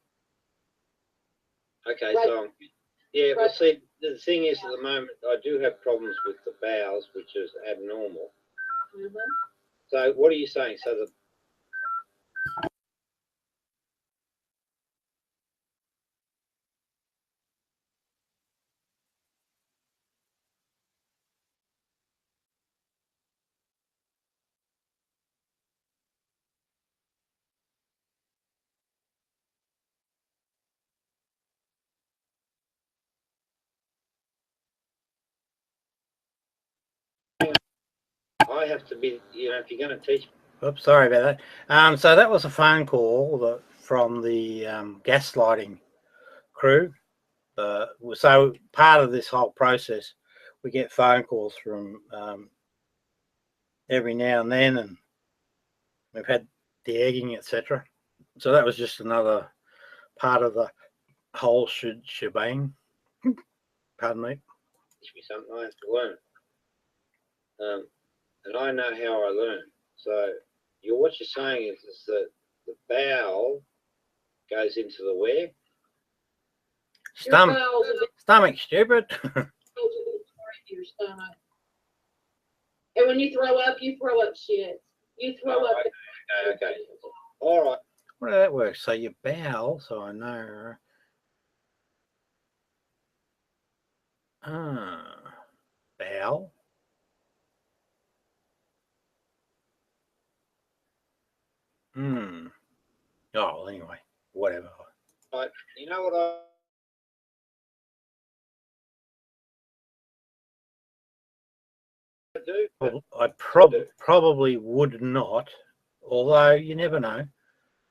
Okay, Right. so yeah. Well, Right. see, the thing is, at the moment, I do have problems with the bowels, which is abnormal. Mm-hmm. So what are you saying? So the I have to be, if you're going to teach. Oops, sorry about that. So that was a phone call from the gaslighting crew. So part of this whole process, we get phone calls from every now and then, and we've had the egging, etc. So that was just another part of the whole shebang. Pardon me. Teach me something, I have to learn. And I know how I learn. So what you're saying is that the bowel goes into the where? Stomach, stupid. Your stomach. And when you throw up shit. You throw up. Okay. All right. What does that work? So your bowel, so I know. Bowel. Oh, well, anyway, whatever. Right. You know what I do? I probably would not, although you never know.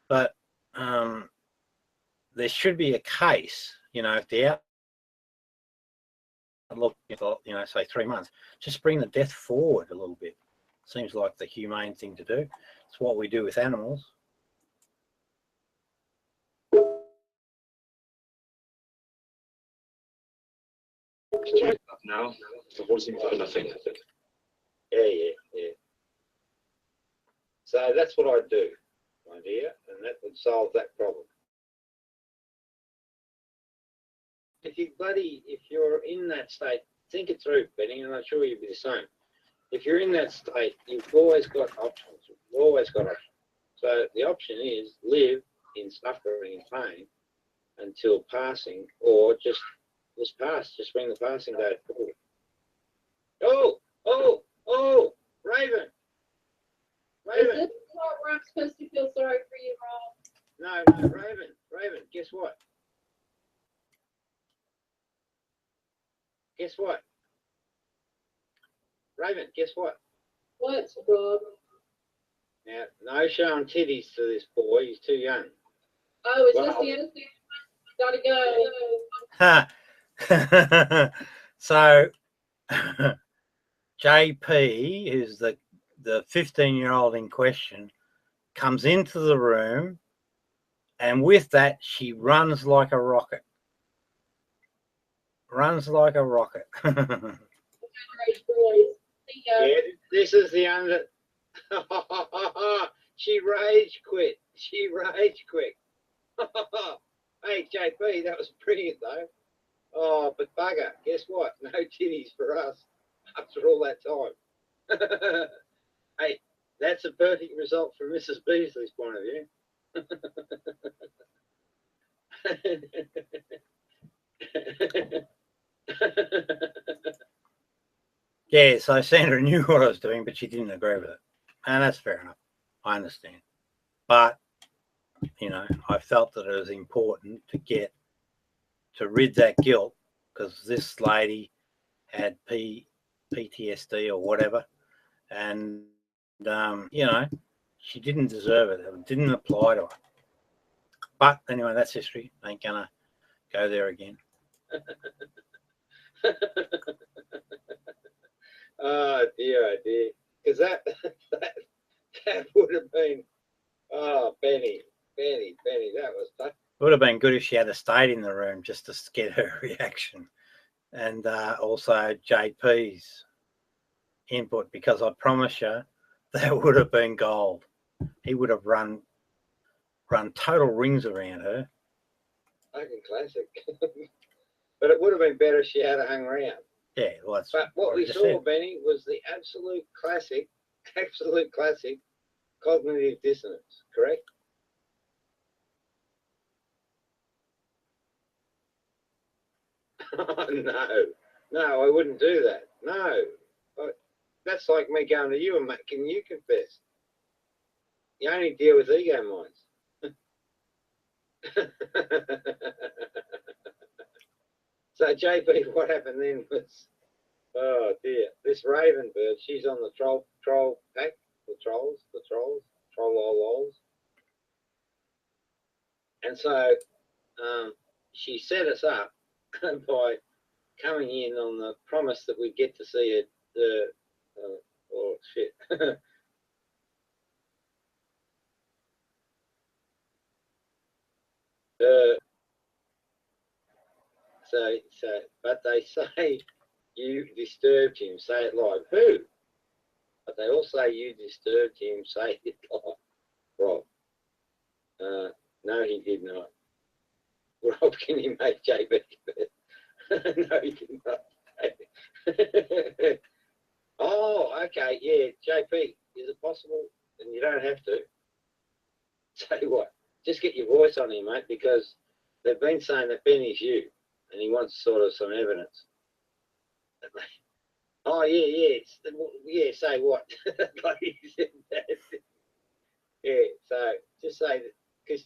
But there should be a case, if the outlook, say 3 months, just bring the death forward a little bit. Seems like the humane thing to do. It's what we do with animals. Now, the whole thing for nothing. Yeah. So that's what I do, my dear, and that would solve that problem. If you're in that state, think it through, Benny, and I'm sure you'll be the same. If you're in that state, you've always got options. You've always got options. So the option is live in suffering and pain until passing, or just pass. Just bring the passing date forward. Oh, Raven. Is this part where I'm supposed to feel sorry for you, Rob? No, Raven, guess what? Raven, guess what? What, Rob? Now, no showing titties to this boy. He's too young. Oh, is this the end? Gotta go. So JP, who's the 15-year-old in question, comes into the room, and with that she runs like a rocket. Yeah, this is the under. She rage quit. Hey, JP, that was brilliant though. Oh, but bugger, guess what? No titties for us after all that time. Hey, that's a perfect result from Mrs. Beasley's point of view. Yeah, so Sandra knew what I was doing, but she didn't agree with it. And that's fair enough. I understand. But, you know, I felt that it was important to rid that guilt, because this lady had PTSD or whatever. And, you know, she didn't deserve it. It didn't apply to her. But anyway, that's history. Ain't going to go there again. Oh dear, because that would have been, oh, Benny, that was tough. It would have been good if she had stayed in the room just to get her reaction, and also JP's input, because I promise you that would have been gold. He would have run total rings around her. Fucking classic. But it would have been better if she had hung around. Yeah, well, that's but what we saw, said. Benny, was the absolute classic cognitive dissonance, correct? Oh, no, I wouldn't do that. No, that's like me going to you and making you confess. You only deal with ego minds. So JP, what happened then was, oh dear, this raven bird, she's on the troll pack, the trolls, troll. And so she set us up by coming in on the promise that we'd get to see it. Oh shit. So, but they say you disturbed him. Say it live. Who? But they all say you disturbed him. Say it live. Rob. No, he did not. Rob, can you make JB? No, he did not. Oh, okay, yeah, JP, is it possible? And you don't have to. Say what? Just get your voice on him, mate, because they've been saying that Benny's you, and he wants sort of some evidence. Oh, yeah, say what? Yeah, so just say that, because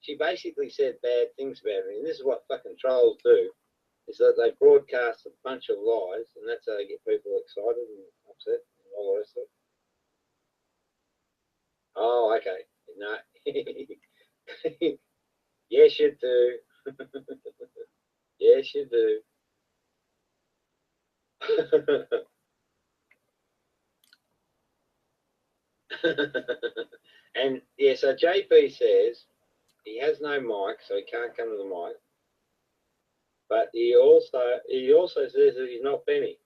she basically said bad things about me, and this is what fucking trolls do, is that they broadcast a bunch of lies, and that's how they get people excited and upset and all the rest of it. Oh, okay. No. Yes, you do. Yes, you do. And yeah, so JP says he has no mic, so he can't come to the mic. But he also says that he's not Benny.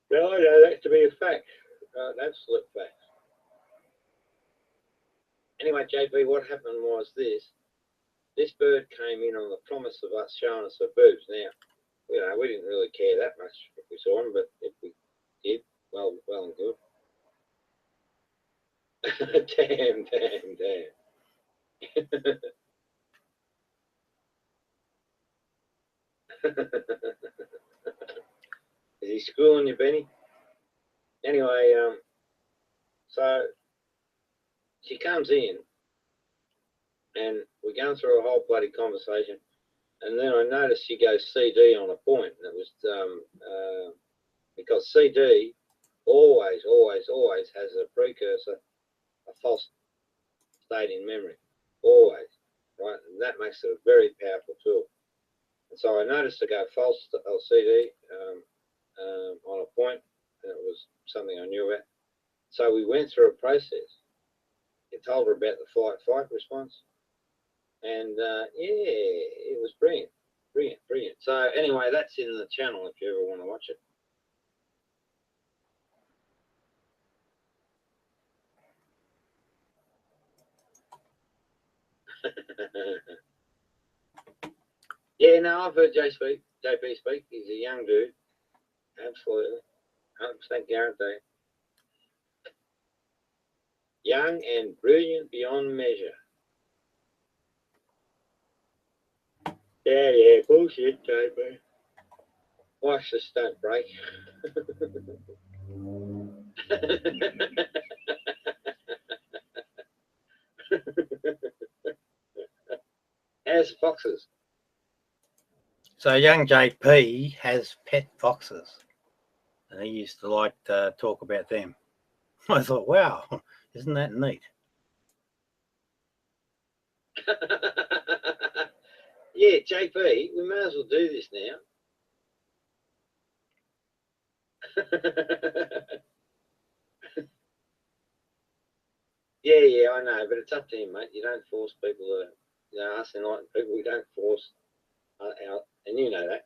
Well, I know that to be a fact, an absolute fact. Anyway, JP, what happened was this bird came in on the promise of us showing us her boobs. Now, you know, we didn't really care that much if we saw them, but if we did, well and good. Damn. Is he schooling you, Benny? Anyway, so she comes in, and we're going through a whole bloody conversation, and then I noticed she goes CD on a point, and it was because CD always has a precursor, a false state in memory, always, right? And that makes it a very powerful tool. And so I noticed to go false CD on a point, and it was something I knew about. So we went through a process. It told her about the flight response, and yeah, it was brilliant. So anyway, that's in the channel if you ever want to watch it. Yeah, no, I've heard JP speak. He's a young dude. Absolutely. 100% guarantee. Young and brilliant beyond measure. Yeah, bullshit, JB. Watch the stunt break. As foxes. So young JP has pet foxes, and he used to like to talk about them. I thought, wow, isn't that neat? Yeah, JP, we may as well do this now. Yeah, I know, but it's up to him, mate. You don't force people to, you know, us enlightened people, we don't force out, and you know that.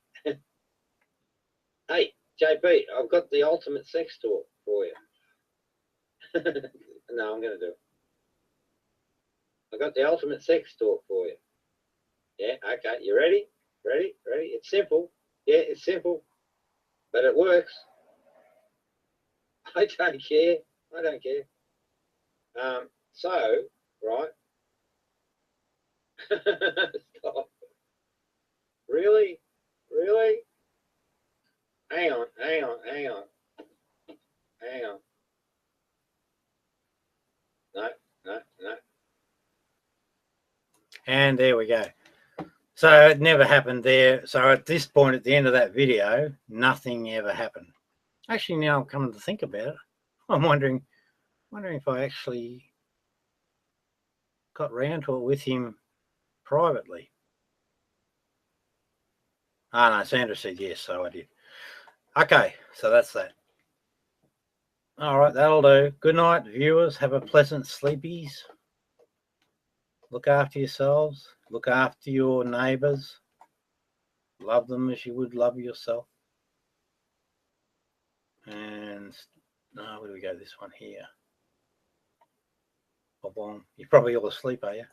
Hey, JP, I've got the ultimate sex talk for you. No, I'm going to do it. I've got the ultimate sex talk for you. Yeah, okay, you ready? Ready? It's simple. Yeah, it's simple, but it works. I don't care. So, right. Stop. Really? Hang on. No. And there we go. So it never happened there. So at this point, at the end of that video, nothing ever happened. Actually, now I'm coming to think about it, I'm wondering if I actually got round to it with him privately. Ah, no, Sandra said yes, so I did. Okay, so that's that. All right, that'll do. Good night, viewers. Have a pleasant sleepies. Look after yourselves. Look after your neighbours. Love them as you would love yourself. And where do we go? This one here. Bob-on. You're probably all asleep, are you?